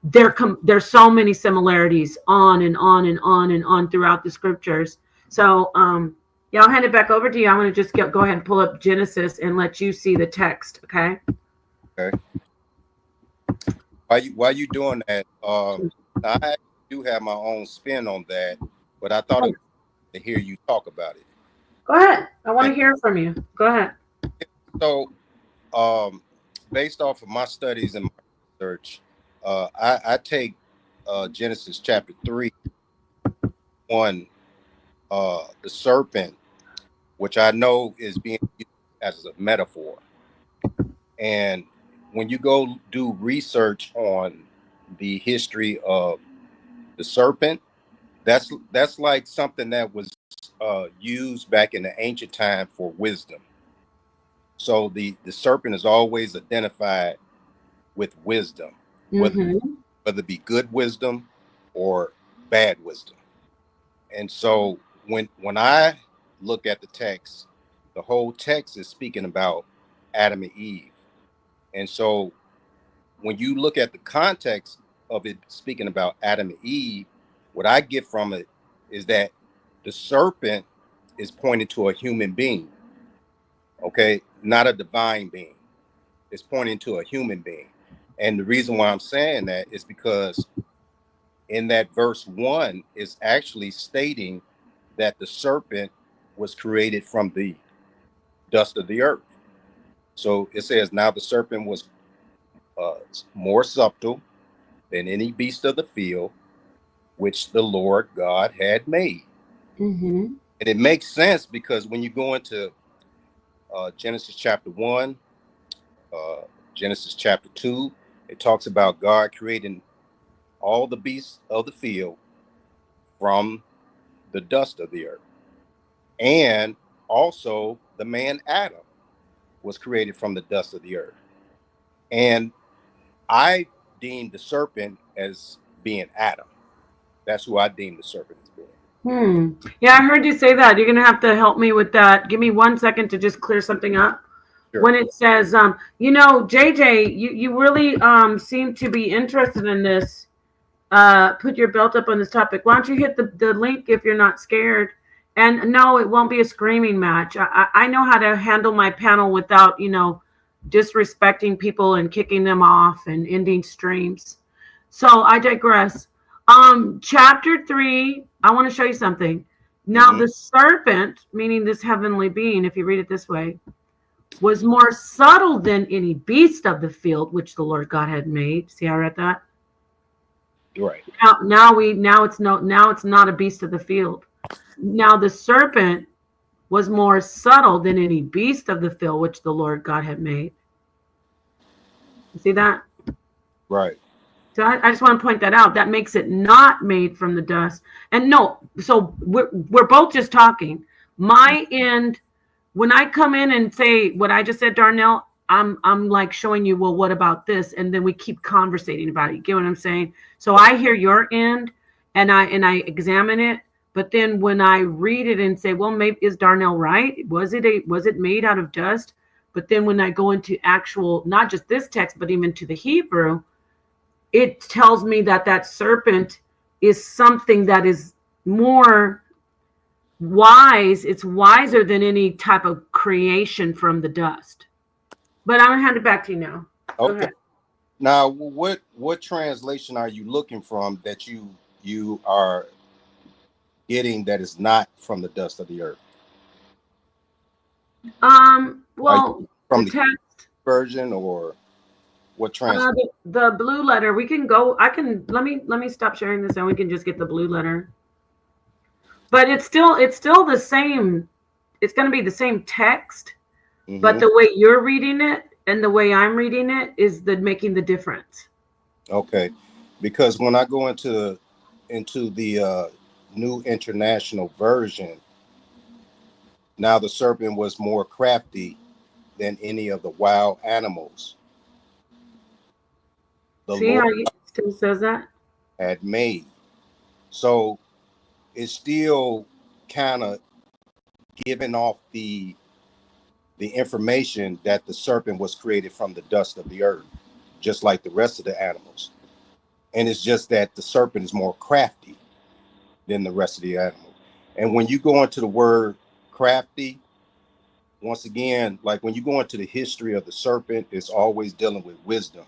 there's so many similarities on and on and on and on throughout the scriptures. So yeah, I'll hand it back over to you. I'm going to just go ahead and pull up Genesis and let you see the text. Okay. Okay. While you doing that, I do have my own spin on that, but I thought it was to hear you talk about it. Go ahead. I want And to hear from you. Go ahead. so, based off of my studies and my research, I take Genesis chapter 3:1, the serpent, which I know is being used as a metaphor. And when you go do research on the history of the serpent, that's like something that was used back in the ancient time for wisdom. So the serpent is always identified with wisdom, whether Mm-hmm. whether it be good wisdom or bad wisdom. And so when I look at the text, the whole text is speaking about Adam and Eve. And so when you look at the context of it speaking about Adam and Eve, what I get from it is that the serpent is pointing to a human being, okay, not a divine being. It's pointing to a human being. And the reason why I'm saying that is because in that verse 1 is actually stating that the serpent was created from the dust of the earth. So it says, now the serpent was uh, more subtle than any beast of the field which the Lord God had made. Mm-hmm. And it makes sense because when you go into Genesis chapter 1, uh, Genesis chapter 2, it talks about God creating all the beasts of the field from the dust of the earth. And also, the man Adam was created from the dust of the earth. And I deem the serpent as being Adam. That's who I deem the serpent as being. Yeah, I heard you say that. You're gonna have to help me with that. Give me 1 second to just clear something up. Sure. When it says, JJ, you really seem to be interested in this. Put your belt up on this topic. Why don't you hit the link if you're not scared? And no, it won't be a screaming match. I know how to handle my panel without, disrespecting people and kicking them off and ending streams. So I digress. Chapter 3, I want to show you something. Now, Mm-hmm. the serpent, meaning this heavenly being, if you read it this way, was more subtle than any beast of the field which the Lord God had made. See how I read that? Right. Now it's not a beast of the field. Now the serpent was more subtle than any beast of the field which the Lord God had made. You see that? Right. So I just want to point that out. That makes it not made from the dust. And no, so we're both just talking. My end, when I come in and say what I just said, Darnell, I'm like showing you, well, what about this? And then we keep conversating about it. You get what I'm saying? So I hear your end and I examine it. But then when I read it and say, well, maybe is Darnell right? Was it made out of dust? But then when I go into actual, not just this text, but even to the Hebrew, it tells me that serpent is something that is more wise. It's wiser than any type of creation from the dust. But I'm gonna hand it back to you now. Go Okay. ahead. Now, what translation are you looking from that you are getting that is not from the dust of the earth? Are you Well, the from the text, version or what trans? the blue letter. We can go. I can. Let me stop sharing this, and we can just get the blue letter. But it's still the same. It's going to be the same text, but Mm-hmm. the way you're reading it and the way I'm reading it is the making the difference. Okay, because when I go into the New International Version, now the serpent was more crafty than any of the wild animals the See Lord how you still says that? had made. So it's still kind of giving off the information that the serpent was created from the dust of the earth, just like the rest of the animals. And it's just that the serpent is more crafty than the rest of the animal. And when you go into the word crafty, once again, like when you go into the history of the serpent, it's always dealing with wisdom.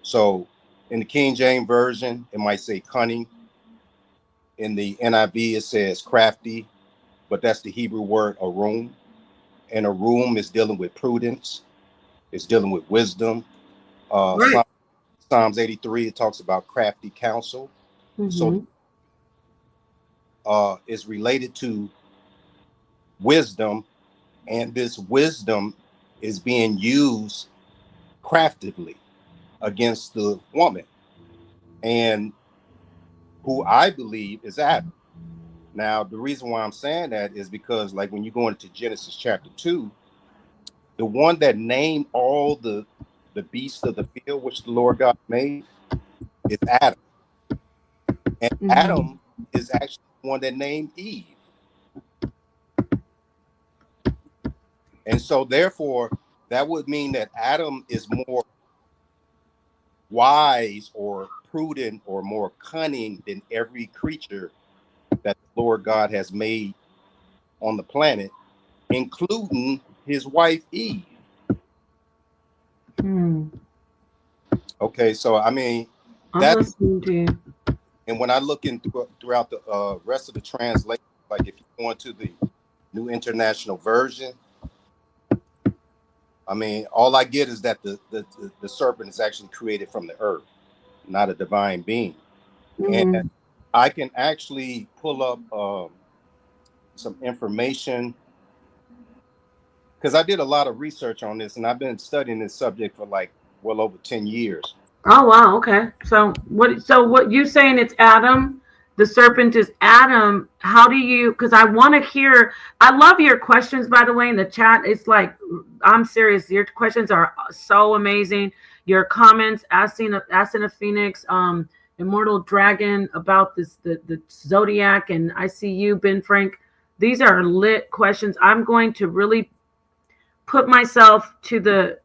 So in the King James Version, it might say cunning. In the NIV, it says crafty, but that's the Hebrew word arum. And arum is dealing with prudence, it's dealing with wisdom. Right. Psalms 83, it talks about crafty counsel. So Mm-hmm. is related to wisdom, and this wisdom is being used craftily against the woman, and who I believe is Adam. Now, the reason why I'm saying that is because, like, when you go into Genesis chapter 2, the one that named all the beasts of the field which the Lord God made is Adam. And Mm-hmm. Adam is actually the one that named Eve. And so, therefore, that would mean that Adam is more wise or prudent or more cunning than every creature that the Lord God has made on the planet, including his wife Eve. Hmm. Okay, so I mean, I'm that, listening to you. and when I look in throughout the rest of the translation, like if you go into the New International Version, I mean, all I get is that the serpent is actually created from the earth, not a divine being. And Mm-hmm. I can actually pull up some information because I did a lot of research on this, and I've been studying this subject for like well over 10 years. Oh wow, okay. So what you saying it's Adam? The serpent is Adam. How do you because I want to hear I love your questions by the way in the chat. It's like I'm serious. Your questions are so amazing. Your comments, asking a Phoenix, Immortal Dragon about the Zodiac, and I see you, Ben Frank. These are lit questions. I'm going to really put myself to the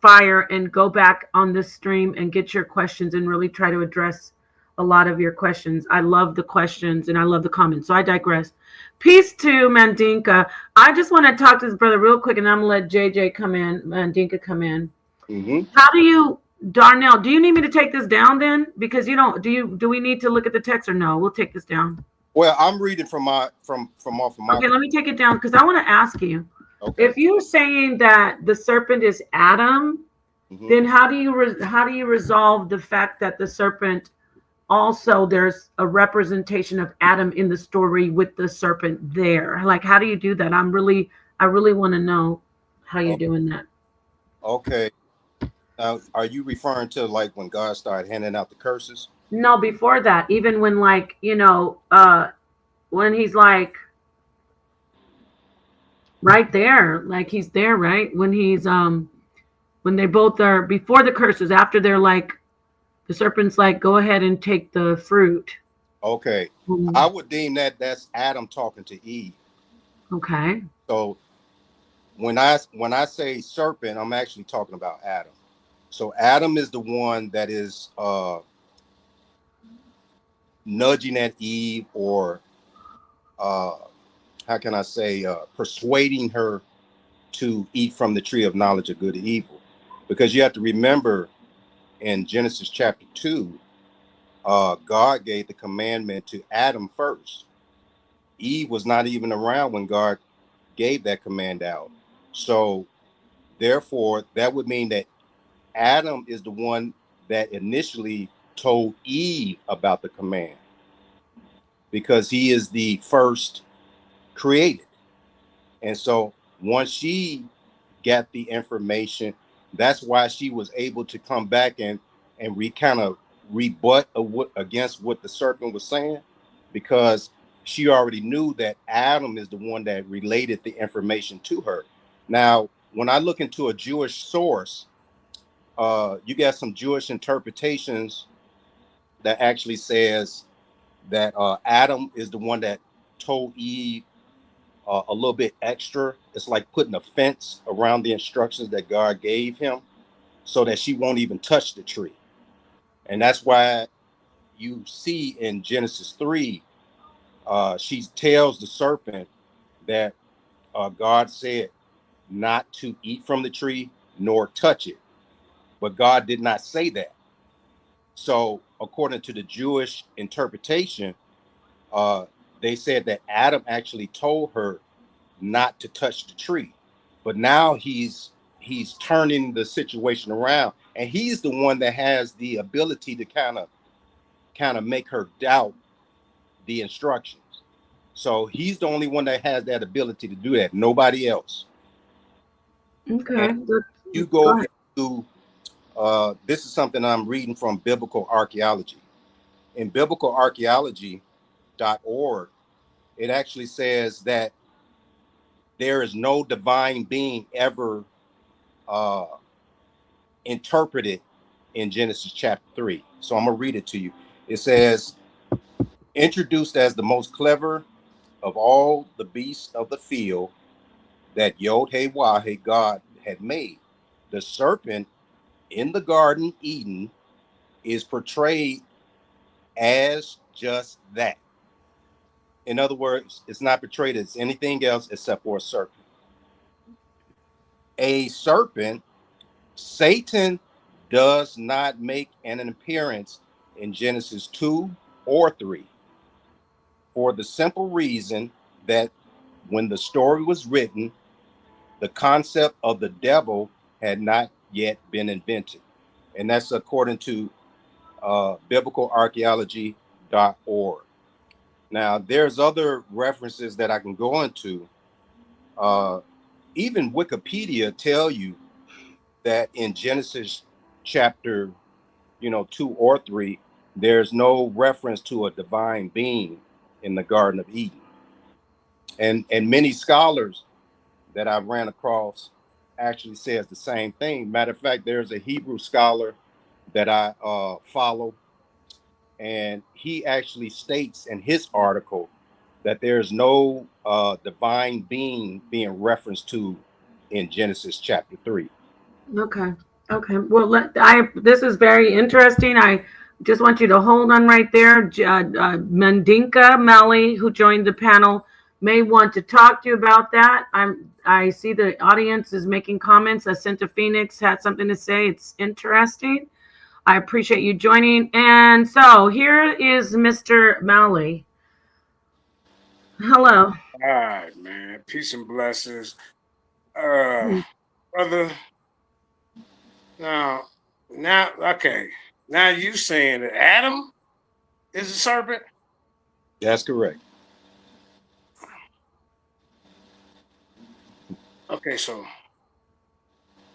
fire and go back on this stream and get your questions and really try to address a lot of your questions. I love the questions and I love the comments. So I digress. Peace to Mandinka. I just want to talk to this brother real quick and I'm gonna let JJ come in, Mandinka come in. Mm-hmm. How do you Darnell, do you need me to take this down then? Because you don't do we need to look at the text or no? We'll take this down. Well, I'm reading from my from off of my. Okay, let me take it down because I want to ask you. Okay. If you're saying that the serpent is Adam, Mm-hmm. then how do you resolve the fact that the serpent also there's a representation of Adam in the story with the serpent there? Like how do you do that? I really want to know how you're doing that. Okay. Now, are you referring to like when God started handing out the curses? No, before that, even when like, when he's like right there, like he's there, right? When they both are before the curses, after they're like the serpent's like, go ahead and take the fruit. Okay. I Mm, would deem that that's Adam talking to Eve. okay. So when I say serpent, I'm actually talking about Adam. So Adam is the one that is nudging at Eve, or uh, how can I say, persuading her to eat from the tree of knowledge of good and evil. Because you have to remember in Genesis chapter 2, God gave the commandment to Adam first. Eve was not even around when God gave that command out. So therefore, that would mean that Adam is the one that initially told Eve about the command because he is the first created. And so once she got the information, that's why she was able to come back and kind of rebut against what the serpent was saying, because she already knew that Adam is the one that related the information to her. Now, when I look into a Jewish source, you got some Jewish interpretations that actually says that Adam is the one that told Eve a little bit extra. It's like putting a fence around the instructions that God gave him so that she won't even touch the tree. And that's why you see in Genesis 3, she tells the serpent that God said not to eat from the tree nor touch it. But God did not say that. So, according to the Jewish interpretation, uh, they said that Adam actually told her not to touch the tree. But now he's turning the situation around, and he's the one that has the ability to kind of make her doubt the instructions. So he's the only one that has that ability to do that. Nobody else. And Okay. you Go go ahead. into this is something I'm reading from biblical archaeology. In biblicalarchaeology.org, it actually says that there is no divine being ever uh, interpreted in Genesis chapter 3. So I'm going to read it to you. It says, introduced as the most clever of all the beasts of the field that Yod He Wahe God had made, the serpent in the garden Eden is portrayed as just that. In other words, it's not portrayed as anything else except for a serpent. A serpent, Satan does not make an appearance in Genesis 2 or 3 for the simple reason that when the story was written, the concept of the devil had not yet been invented. And that's according to biblicalarchaeology.org. Now, there's other references that I can go into. Uh, Even Wikipedia tell you that in Genesis chapter, 2 or 3, there's no reference to a divine being in the Garden of Eden. And many scholars that I've ran across actually says the same thing. Matter of fact, there's a Hebrew scholar that I follow, and he actually states in his article that there's no divine being being referenced to in Genesis chapter 3. Okay. Okay. Well, this is very interesting. I just want you to hold on right there. Mandinka Melly, who joined the panel, may want to talk to you about that. I see the audience is making comments. Ascenta Phoenix had something to say. It's interesting. I appreciate you joining. And so here is Mr. Malley. Hello. All right, man. Peace and blessings. Uh brother, now okay. Now you saying that Adam is a serpent? That's correct. Okay, so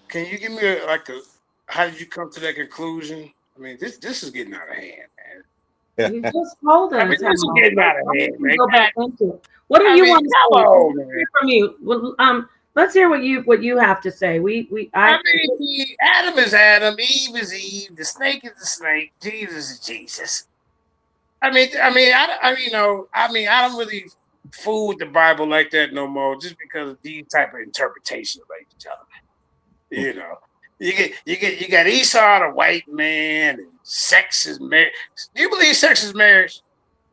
can you give me a how did you come to that conclusion? I mean, this is getting out of hand, man. You just told I mean, us how. this is getting out of We hand, can man. go back into it. What do I you mean, want to come say? on, Let's man. hear from you. Well, let's hear what you have to say. I mean, Adam is Adam, Eve is Eve, the snake is the snake, Jesus is Jesus. I don't really fool with the Bible like that no more, just because of these type of interpretations, ladies and gentlemen. You know, you got Esau, the white man, and sex is marriage. Do you believe sex is marriage?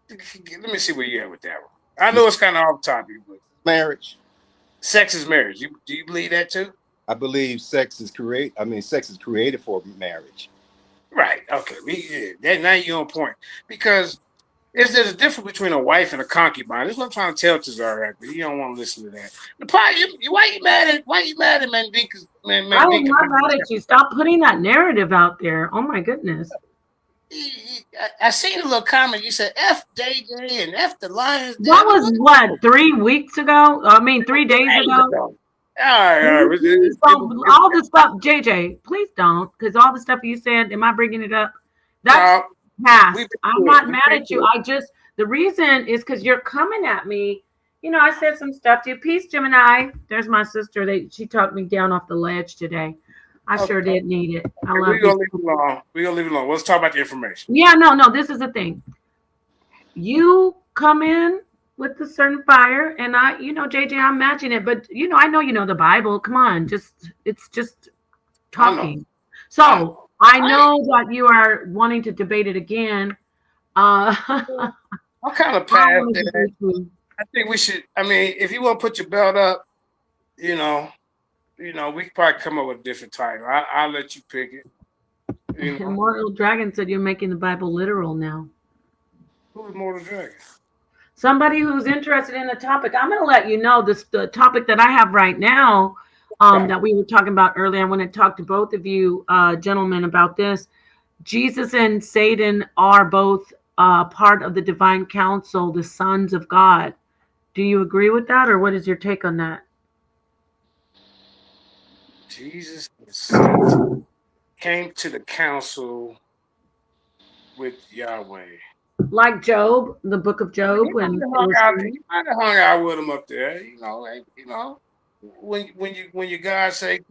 Let me see where you at with that one. I know it's kind of off topic, but Marriage. sex is marriage. Do you believe that too? I believe sex is created for marriage. Right. Okay. Now you're on point because there's a difference between a wife and a concubine. That's what I'm trying to tell Tazar, but you don't want to listen to that. Why you mad at Mandinka's I am Mandinka? not mad at you. Stop putting that narrative out there. Oh my goodness. I seen a little comment. You said F JJ and F the Lions. That was what, 3 weeks ago? I mean, 3 days ago? All right. Please don't, all the stuff, JJ, please don't, because all the stuff you said, am I bringing it up? That's past. I'm not mad at you. The reason is because you're coming at me. You know, I said some stuff to you. Peace, Gemini. There's my sister. She talked me down off the ledge today. I sure did need it. I love We're gonna leave it alone. We're gonna leave it alone. Let's talk about the information. Yeah, no. This is the thing. You come in with a certain fire, and JJ, I'm matching it. But I know you know the Bible. Come on, it's just talking. So I know that you are wanting to debate it again. I'm kind of past that. I think we should. I mean, if you want to put your belt up, we could probably come up with a different title. I'll let you pick it. Immortal Dragon said you're making the Bible literal now. Who is Immortal Dragon? Somebody who's interested in the topic. I'm going to let you know the topic that I have right now that we were talking about earlier. I want to talk to both of you gentlemen about this. Jesus and Satan are both part of the divine council, the sons of God. Do you agree with that, or what is your take on that? Jesus and Satan came to the council with Yahweh. Like Job, the book of Job. He might have hung out with him up there. When your God say,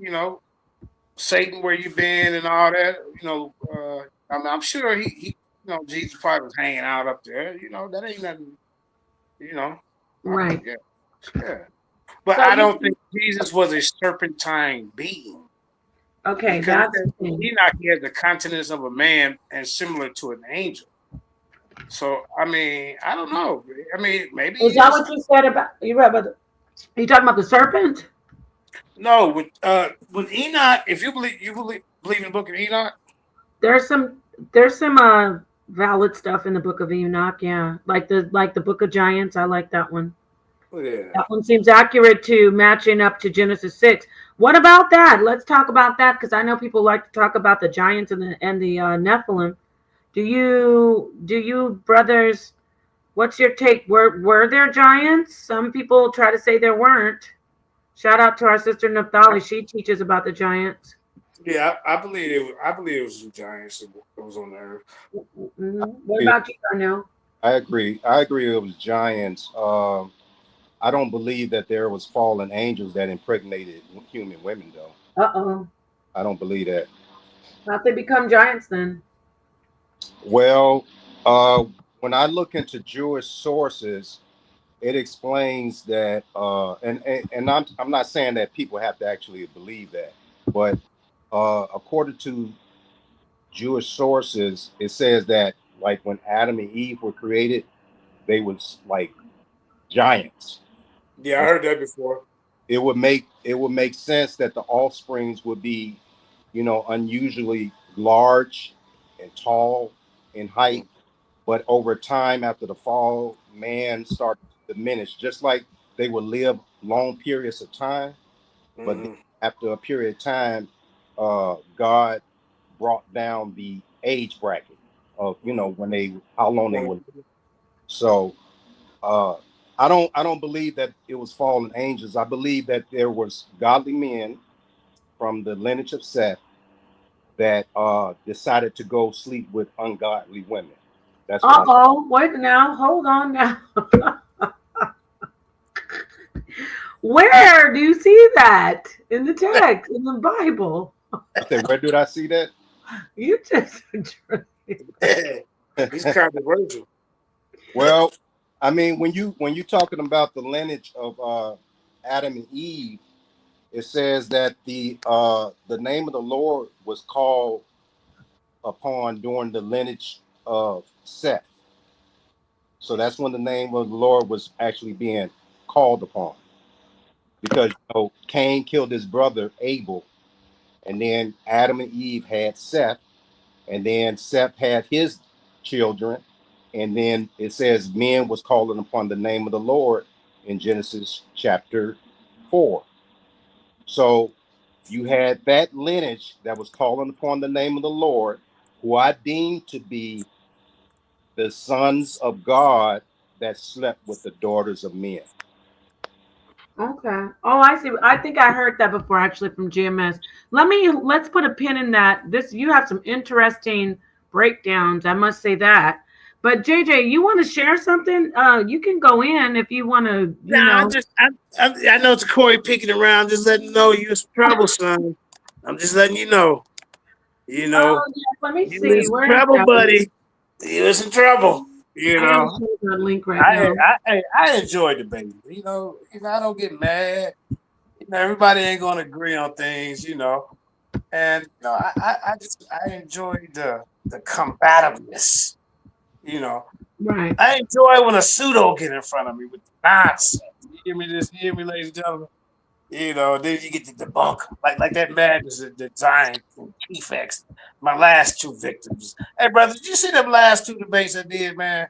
Satan, where you been and all that, I'm sure he Jesus probably was hanging out up there. That ain't nothing, Right. Yeah. But so I don't think Jesus was a serpentine being. Okay, because Enoch, he has the countenance of a man and similar to an angel. So I mean, I don't know. I mean, maybe is that what you said about you talking about the serpent? No, with Enoch, if you believe in the book of Enoch, there's some valid stuff in the book of Enoch. Yeah, like the book of Giants. I like that one. Yeah. That one seems accurate to matching up to Genesis 6. What about that? Let's talk about that, because I know people like to talk about the giants and the Nephilim. Do you brothers? What's your take? Were there giants? Some people try to say there weren't. Shout out to our sister Naphtali. She teaches about the giants. Yeah, I believe it was some giants that was on the earth. What about you, Darnell? I agree. It was giants. I don't believe that there was fallen angels that impregnated human women, though. I don't believe that. How'd they become giants then? Well, when I look into Jewish sources, it explains that, and I'm not saying that people have to actually believe that, but according to Jewish sources, it says that like when Adam and Eve were created, they was like giants. Yeah, I heard that before. It would make sense that the offsprings would be, unusually large and tall in height, but over time after the fall, man started to diminish. Just like they would live long periods of time, but after a period of time, God brought down the age bracket of how long they would. So I don't believe that it was fallen angels. I believe that there was godly men from the lineage of Seth that decided to go sleep with ungodly women. That's wait now, hold on now. Where do you see that in the text in the Bible? I said, where did I see that? You just he's controversial. Well, I mean, when you're talking about the lineage of Adam and Eve, it says that the name of the Lord was called upon during the lineage of Seth. So that's when the name of the Lord was actually being called upon. Because Cain killed his brother Abel, and then Adam and Eve had Seth, and then Seth had his children, And then it says men was calling upon the name of the Lord in Genesis chapter 4. So you had that lineage that was calling upon the name of the Lord, who I deemed to be the sons of God that slept with the daughters of men. Okay. Oh, I see. I think I heard that before actually from GMS. Let's put a pin in that. This you have some interesting breakdowns. I must say that. But JJ, you want to share something? You can go in if you want to. Nah, I know it's Corey picking around, just letting you know you're some trouble, son. I'm just letting you know. You know, Oh yes. Let me you in see. some Where is trouble, that link? buddy. You in some trouble. You I gotta know. change that link right now. I enjoy debating. I don't get mad. Everybody ain't gonna agree on things, And I enjoy the combativeness. You know, Right. I enjoy when a pseudo get in front of me with the nonsense. You hear me, ladies and gentlemen. Then you get the debunk, like that madness that Zion and Defects, my last two victims. Hey, brother, did you see them last two debates I did, man?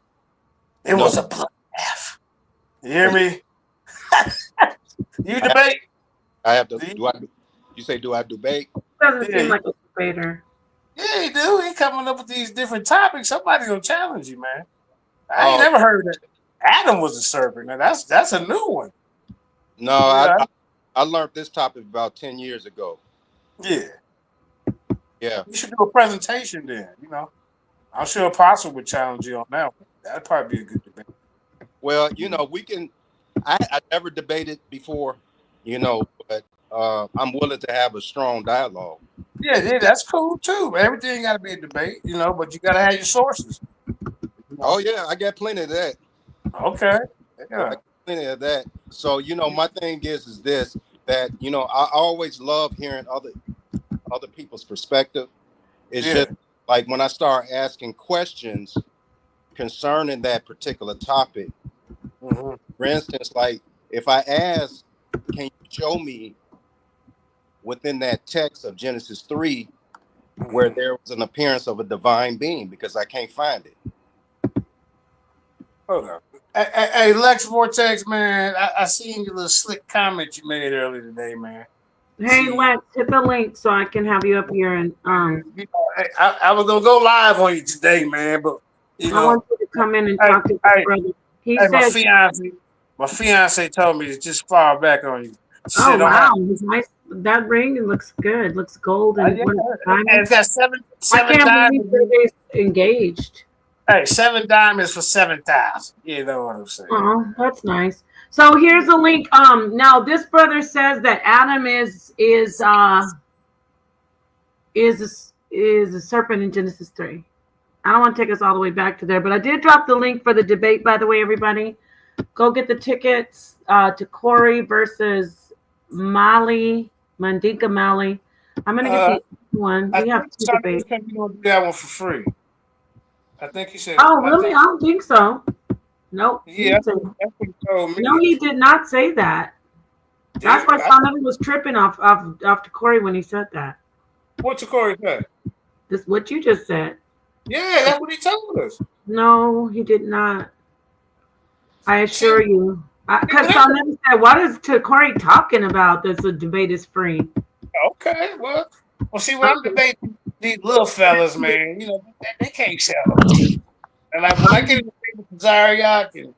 It No, was a bloodbath. You hear me? You I have, debate? I have to. Do you- Do I? You say do I debate? Doesn't Yeah, seem like a debater. yeah, he do. He coming up with these different topics. Somebody gonna challenge you, man. I ain't Oh never heard that Adam was a serpent. Now that's a new one. no, You know, I learned this topic about 10 years ago. yeah. Yeah. You should do a presentation then. I'm sure Apostle would challenge you on that one. That'd probably be a good debate. Well, we can. I never debated before, but I'm willing to have a strong dialogue. Yeah, yeah, that's cool too. Everything got to be a debate, but you got to have your sources. You Oh know? yeah, I got plenty of that. Okay. Yeah, I Yeah. got plenty of that. So my thing is this that I always love hearing other people's perspective. It's Yeah. just like when I start asking questions concerning that particular topic. Hmm. For instance, like if I ask, can you show me within that text of Genesis 3 where Hmm. there was an appearance of a divine being, because I can't find it. Hold up. Hey, Lex Vortex, man. I seen your little slick comment you made earlier today, man. Hey See, Lex, hit the link so I can have you up here and I was gonna go live on you today, man, but you I know, want you to come in and hey, talk to this hey, brother. He hey, said, my fiance told me to just fall back on you. She "Oh said, "Don't have." wow, nice. That ring looks good. Looks golden. Yeah, What and diamond? it's got I seven can't believe diamonds. they're engaged. Hey, 7 diamonds for 7,000. You know what I'm saying? Oh, that's nice. So here's a link. Now this brother says that Adam is a serpent in Genesis 3. I don't want to take us all the way back to there, but I did drop the link for the debate, by the way, everybody. Go get the tickets to Corey versus Mandinka Mali. I'm going to get Uh, the one. I We have think two Sunday debates. you gonna do that one for free. I think he said. Oh, I really? think. I don't think so. Nope. He Yeah, didn't say that. that's what he told No, me. he did not say that. That's why Did Sean was tripping off to Corey when he said that. what Corey said? This what you just said. Yeah, that's what he told us. No, he did not. I See, assure you. Because listen, Sean never said, what is Corey talking about? This the debate is free. okay, well, see, when I'm Okay. debating these little fellas, man, they can't sell no ticket. And like when I get in the thing with the Zariak and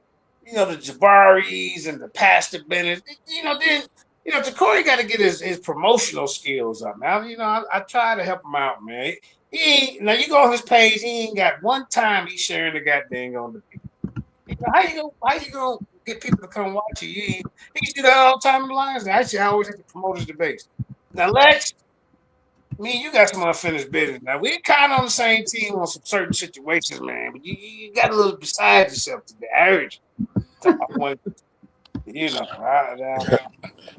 the Jabaris and the Pastor Bennett, then Corey got to get his promotional skills up. Now, I try to help him out, man. He ain't now you go on his page, he ain't got one time he's sharing the goddamn on the how you gonna get people to come watch you? He do that all the time in the lines. Actually, I always have to promote his debates. Now, Lex, me, you got some unfinished business. Now we're kind of on the same team on some certain situations, man. But you got a little beside yourself today. I heard you. I want, don't get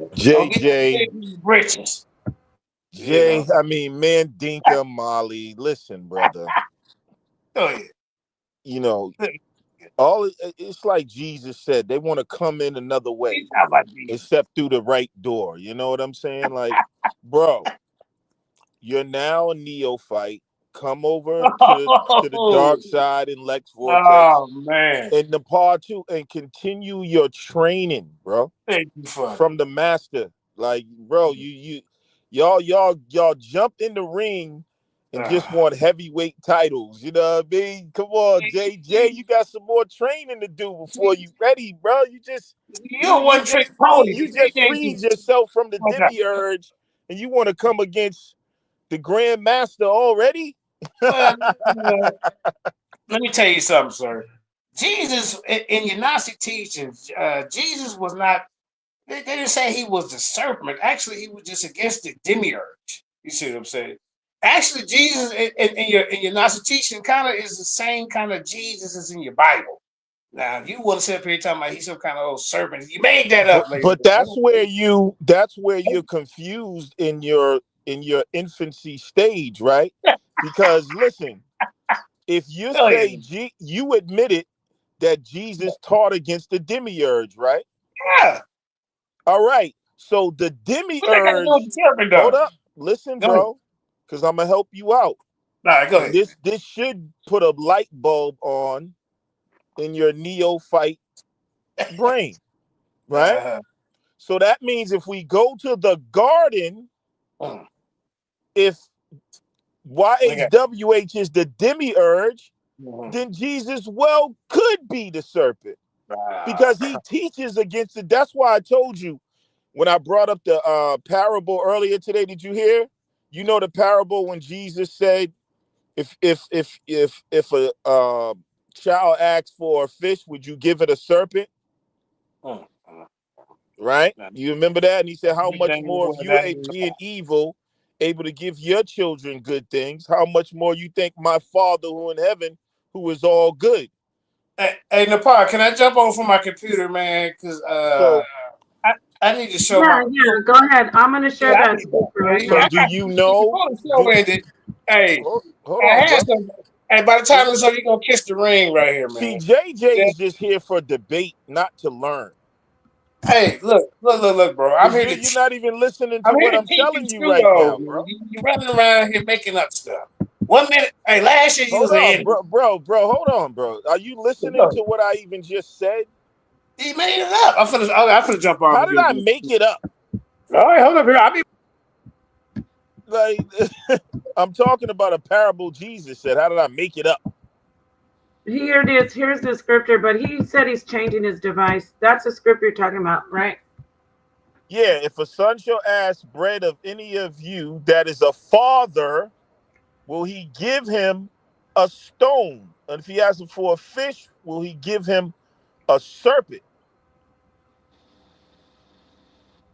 too JJ, big in your britches. You know. I mean, Mandinka, Molly. Listen, brother. Go ahead. You know, Look, it's like Jesus said. They want to come in another we way, talk about Jesus. except through the right door. You know what I'm saying? Like, bro, you're now a neophyte. come over to the dark side in Lex Vortex Oh man. and Nepal too, and continue your training, bro, Thank you for from the master. Like, bro, y'all jumped in the ring and just want heavyweight titles. You know what I mean? Come on, JJ, you got some more training to do before you ready, bro. You just You're one trick pony. you just freed yourself from the demiurge, and you want to come against the Grand Master already? Well, let me tell you something, sir. Jesus, in your Gnostic teachings, Jesus was not. They didn't say he was the serpent. Actually, he was just against the demiurge. You see what I'm saying? Actually, Jesus in your Gnostic teaching kind of is the same kind of Jesus as in your Bible. Now, you want to sit up here talking about he's some kind of old serpent. You made that up, ladies. But that's where you're confused in your infancy stage, right? Because listen, if you say you admitted that Jesus taught against the demiurge, right? Yeah. All right. So the demiurge. Hold up. Listen, bro, because I'm gonna help you out. All right, go ahead. This should put a light bulb on in your neophyte brain, right? So that means if we go to the garden, if YHWH is the demiurge, then Jesus could be the serpent because he teaches against it. That's why I told you when I brought up the parable earlier today. Did you hear? You know the parable when Jesus said, if a child asks for a fish, would you give it a serpent? Right? You remember that? And he said, how much more if you're being evil, able to give your children good things, how much more you think my Father who in heaven, who is all good? Hey, Nepal, can I jump on from my computer, man? Because I need to show Yeah, go ahead. I'm going to share that. So do you know? Hey, hold on, bro. Hey, by the time it's over, you're going to kiss the ring right here, man. See, JJ is just here for debate, not to learn. Hey, look, bro. I'm here you're not even listening to what I'm telling you right now, bro. You're running around here making up stuff. 1 minute. Hey, last year you was in. Bro, hold on, bro. Are you listening to what I even just said? He made it up. I'm finna jump on. How did I make it up? All right, hold up here. I'll be like, I'm talking about a parable Jesus said. How did I make it up? Here it is. Here's the scripture, but he said he's changing his device. That's the script you're talking about, right? Yeah, if a son shall ask bread of any of you that is a father, will he give him a stone? And if he asks him for a fish, will he give him a serpent?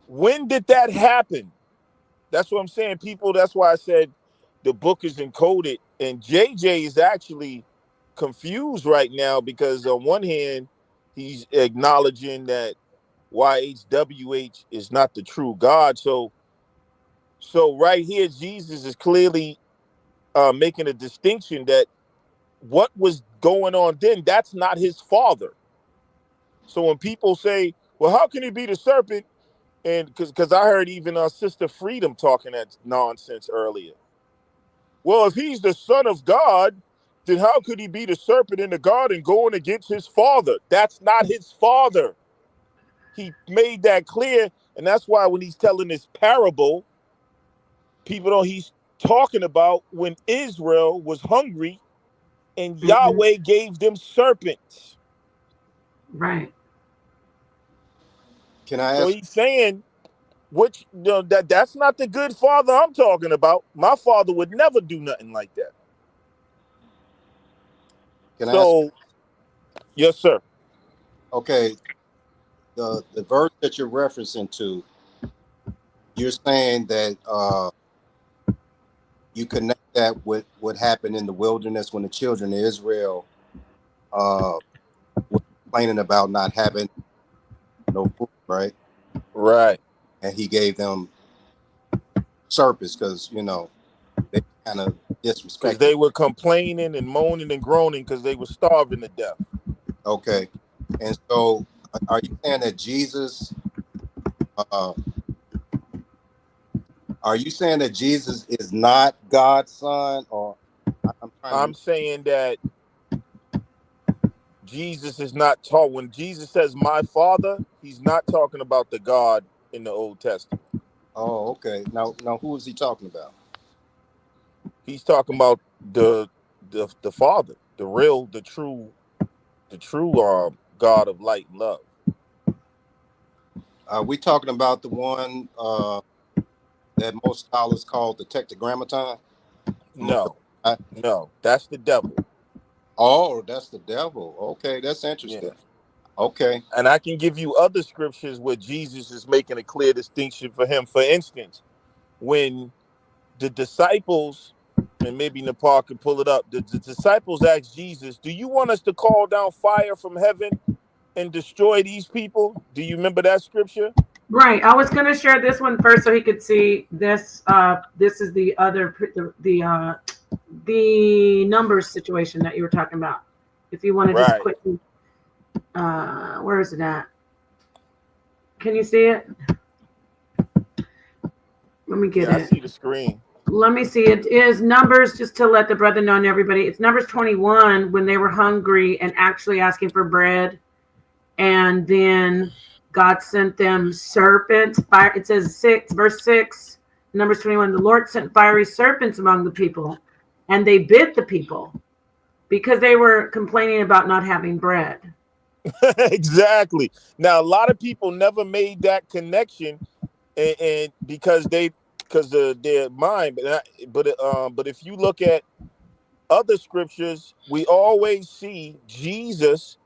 When did that happen? That's what I'm saying, people. That's why I said the book is encoded. And JJ is actually confused right now because on one hand, he's acknowledging that YHWH is not the true God. So right here, Jesus is clearly making a distinction that what was going on then, that's not his father. So when people say, well, how can he be the serpent? And because I heard even Sister Freedom talking that nonsense earlier. Well, if he's the son of God, then how could he be the serpent in the garden going against his father? That's not his father. He made that clear. And that's why when he's telling this parable, he's talking about when Israel was hungry and Yahweh gave them serpents. Right. Can I ask? So he's saying, that's not the good father I'm talking about. My father would never do nothing like that. Can I ask? Yes, sir. Okay, the verse that you're referencing to, you're saying that you connect that with what happened in the wilderness when the children of Israel were complaining about not having no food, right? Right. And he gave them serpents because they kind of disrespected. Because they were complaining and moaning and groaning because they were starving to death. Okay, and so are you saying that Jesus? Are you saying that Jesus is not God's son, or I'm saying that Jesus is not taught. When Jesus says my Father, he's not talking about the God in the Old Testament. Oh, okay. Now who is he talking about? He's talking about the Father, the true God of light and love. Are we talking about the one that most scholars call the Tetragrammaton? No, that's the devil. Oh, that's the devil. Okay, that's Yeah. interesting. Okay. And I can give you other scriptures where Jesus is making a clear distinction for him. For instance, when the disciples, and maybe Nepal can pull it up, the disciples asked Jesus, do you want us to call down fire from heaven and destroy these people? Do you remember that scripture? Right. I was going to share this one first so he could see this. This is the other the numbers situation that you were talking about. If you want to just Right. quickly, where is it at? Can you see it? Let me get Yeah, I it. see the screen. Let me see. It is Numbers, just to let the brother know and everybody. It's Numbers 21 when they were hungry and actually asking for bread. And then God sent them serpents. Fire. It says verse 6, Numbers 21. The Lord sent fiery serpents among the people, and they bit the people because they were complaining about not having bread. Exactly. Now, a lot of people never made that connection, and because of their mind. But if you look at other scriptures, we always see Jesus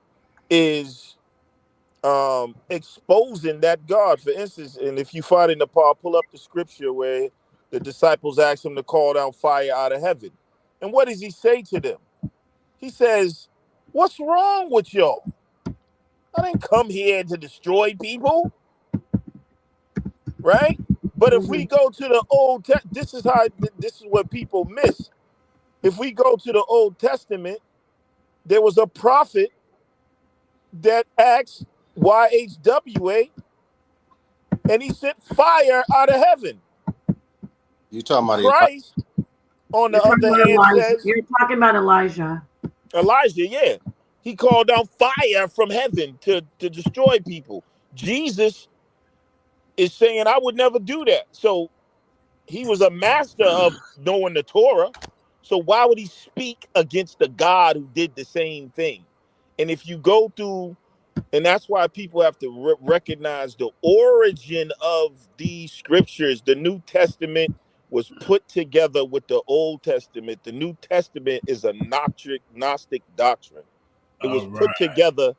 is exposing that God. For instance, and if you find in the Paul, pull up the scripture where the disciples asked him to call down fire out of heaven. And what does he say to them? He says, what's wrong with y'all? I didn't come here to destroy people, right? But if we go to the Old Testament, this is what people miss. If we go to the Old Testament, there was a prophet that asked YHWH, and he sent fire out of heaven. You talking about Christ, on the other hand, says, You're talking about Elijah. Elijah, yeah. He called down fire from heaven to destroy people. Jesus is saying, I would never do that. So he was a master of knowing the Torah. So why would he speak against the God who did the same thing? And if you go through, and that's why people have to recognize the origin of these scriptures. The New Testament was put together with the Old Testament. The New Testament is a Gnostic doctrine. It was put together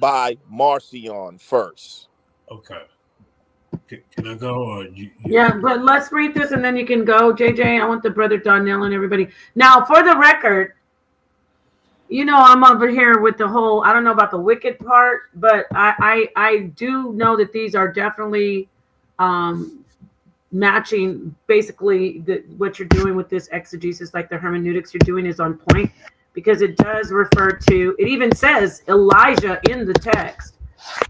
by Marcion first. Okay. Can I go? Or Yeah, but let's read this and then you can go, JJ. I want the brother Darnell and everybody. Now, for the record, you know, I'm over here with the whole, I don't know about the wicked part, but I do know that these are definitely matching basically what you're doing with this exegesis, like the hermeneutics you're doing is on point because it does refer to, it even says Elijah in the text.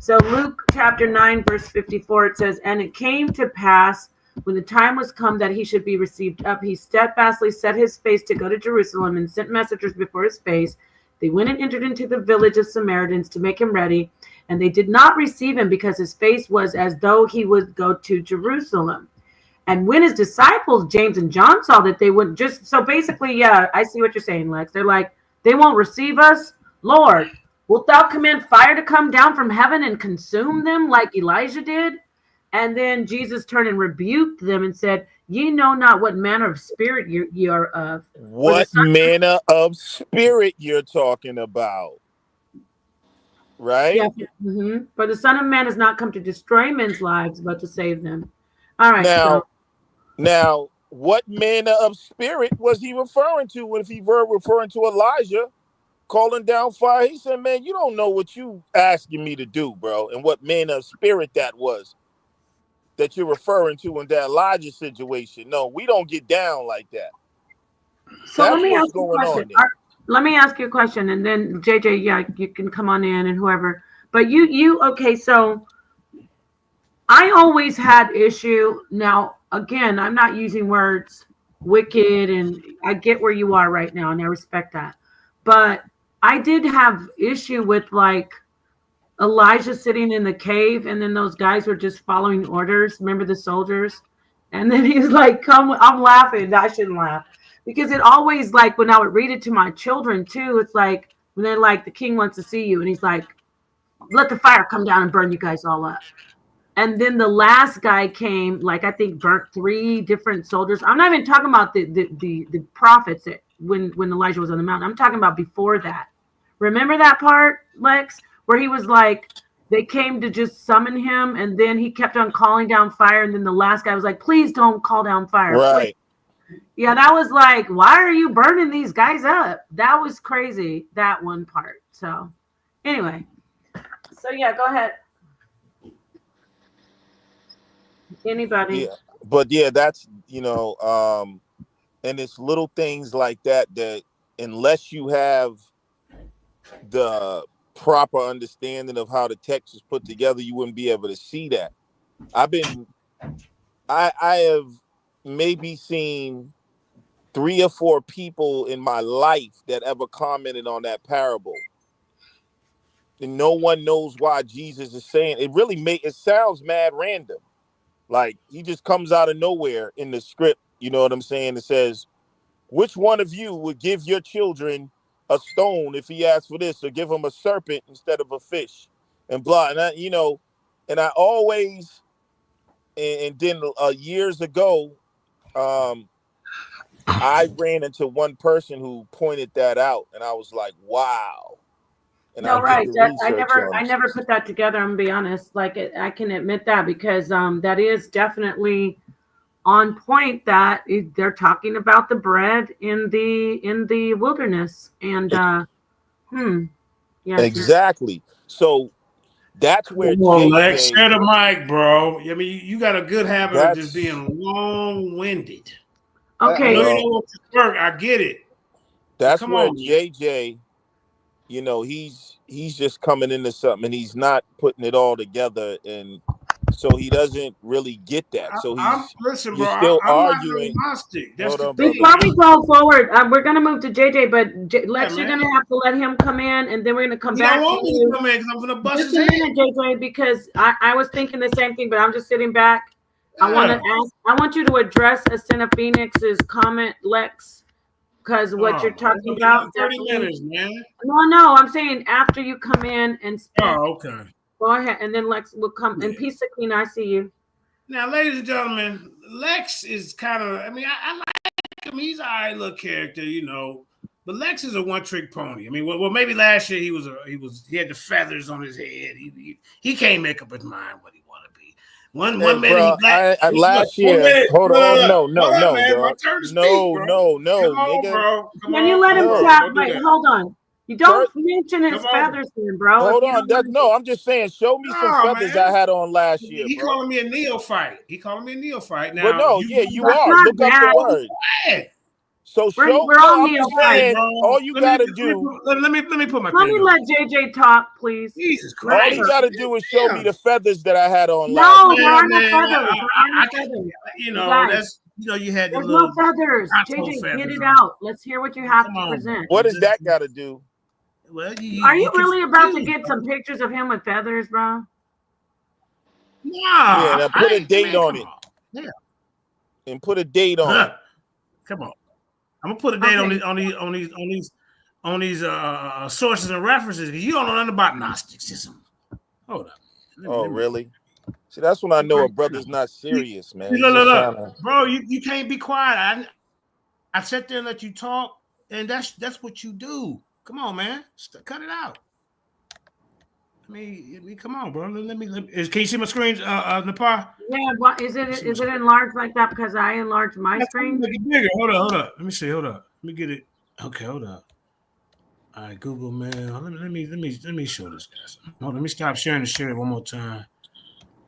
So Luke chapter 9, verse 54, it says, and it came to pass when the time was come that he should be received up, he steadfastly set his face to go to Jerusalem and sent messengers before his face. They went and entered into the village of Samaritans to make him ready, and they did not receive him because his face was as though he would go to Jerusalem. And when his disciples, James and John, saw that they wouldn't just, so basically, yeah, I see what you're saying, Lex. They're like, they won't receive us. Lord, wilt thou command fire to come down from heaven and consume them like Elijah did? And then Jesus turned and rebuked them and said, ye know not what manner of spirit ye are of. What manner of spirit you're talking about, right? Yeah. Mm-hmm. For the Son of Man has not come to destroy men's lives, but to save them. All right. Now, what manner of spirit was he referring to? If he were referring to Elijah calling down fire, he said, man, you don't know what you asking me to do, bro, and what manner of spirit that was that you're referring to in that Elijah situation. No, we don't get down like that. So That's let me what's ask you a going question. on there. Let me ask you a question, and then JJ, yeah, you can come on in and whoever. But you okay? So I always had issue. Now, again, I'm not using words wicked, and I get where you are right now, and I respect that. But I did have issue with like Elijah sitting in the cave, and then those guys were just following orders. Remember the soldiers? And then he's like, "Come!" I'm laughing. I shouldn't laugh because it always like when I would read it to my children too. It's like when they're like, "The king wants to see you," and he's like, "Let the fire come down and burn you guys all up." And then the last guy came, like I think burnt 3 different soldiers. I'm not even talking about the prophets that, when Elijah was on the mountain. I'm talking about before that. Remember that part, Lex, where he was like, they came to just summon him, and then he kept on calling down fire, and then the last guy was like, "Please don't call down fire, please." Right. Yeah, that was like, why are you burning these guys up? That was crazy, that one part. So anyway, so yeah, go ahead. Anybody? Yeah. But yeah, that's, and it's little things like that that unless you have the proper understanding of how the text is put together, you wouldn't be able to see that. I have maybe seen 3 or 4 people in my life that ever commented on that parable. And no one knows why Jesus is saying it. It sounds mad random. Like he just comes out of nowhere in the script. You know what I'm saying? It says, which one of you would give your children a stone if he asked for this, or give them a serpent instead of a fish, and blah. And I always, and then years ago, I ran into one person who pointed that out, and I was like, wow. And No, I did right. the That research on I it. never put that together. I'm gonna be honest. Like I can admit that because that is definitely on point. That they're talking about the bread in the wilderness, and yes, Exactly. So that's where Come on, Lex, JJ, share the mic, bro. I mean, you got a good habit of just that's, being long-winded. I okay. know you well, don't want to work. I get it. But that's come where on, man. JJ, he's just coming into something and he's not putting it all together, and so he doesn't really get that. So Listen, you're bro. still I'm not no arguing. Gnostic. That's Hold the on, thing. brother. Before we go forward, we're gonna move to JJ, but Yeah, Lex, you're man. gonna have to let him come in, and then we're gonna come You don't back to want me to you. come in because I'm gonna bust Just his a head. minute, JJ, because I was thinking the same thing, but I'm just sitting back. Yeah. I want you to address Ascena Phoenix's comment, Lex, because what you're Man, it's talking gonna be about. like 30 minutes, man. No, I'm saying after you come in and speak. Oh, okay. Go ahead, and then Lex will come. Yeah. And peace, Sakina, I see you. Now, ladies and gentlemen, Lex is kind of, I mean, I like him. He's an all right little character, But Lex is a one-trick pony. I mean, well, maybe last year he had the feathers on his head. He can't make up his mind what he want to be. One minute he Bro, black. I Look, last 1 year. minute. Hold on, no, Hold up, man. My dog. turn to speak, No, bro. no, Come on, nigga. bro. Come Can you on. let him No. chat? Don't do Wait, that. hold on. You don't First, mention his Come on. feathers, then, bro. hold If you on. don't No, I'm just saying, show me some No, feathers I man. had on last year, He bro. calling me a neophyte. But Now, no, yeah, you That's are. not Look up the bad. word. Hey, So We're show. all No, I'm just neophytes. saying. All you gotta let do. me put my Let thing me on. let JJ talk, please. Jesus Let All Christ. he her. gotta do is show me Yeah. the feathers that I had on last No, year. there are no Man, feathers. There are no I can, feathers. that's, you had the There's no little feathers. contour JJ, get feathers it on. out. Let's hear what you have Come to on, present. What does that gotta do? Well, Are you can really about to confuse, get some pictures of him with feathers, bro? Yeah, Nah, now put a date on come it. on. Yeah. And put a date on it. Come on. I'm gonna put a date Okay. on these sources and references because you don't know nothing about Gnosticism. Hold up. Oh, really? See, that's when I know a brother's not serious, man. He's just trying to. Bro, you can't be quiet. I sat there and let you talk, and that's what you do. Come on, man. Cut it out. I mean, come on, bro. Can you see my screen, Nepal? Yeah, but is it enlarged like that because I enlarged my screen? Make it bigger. Hold up. Let me see. Hold up. Let me get it. Okay, hold up. All right, Google, man. Let me show this guy something. Hold on, let me stop sharing the share one more time.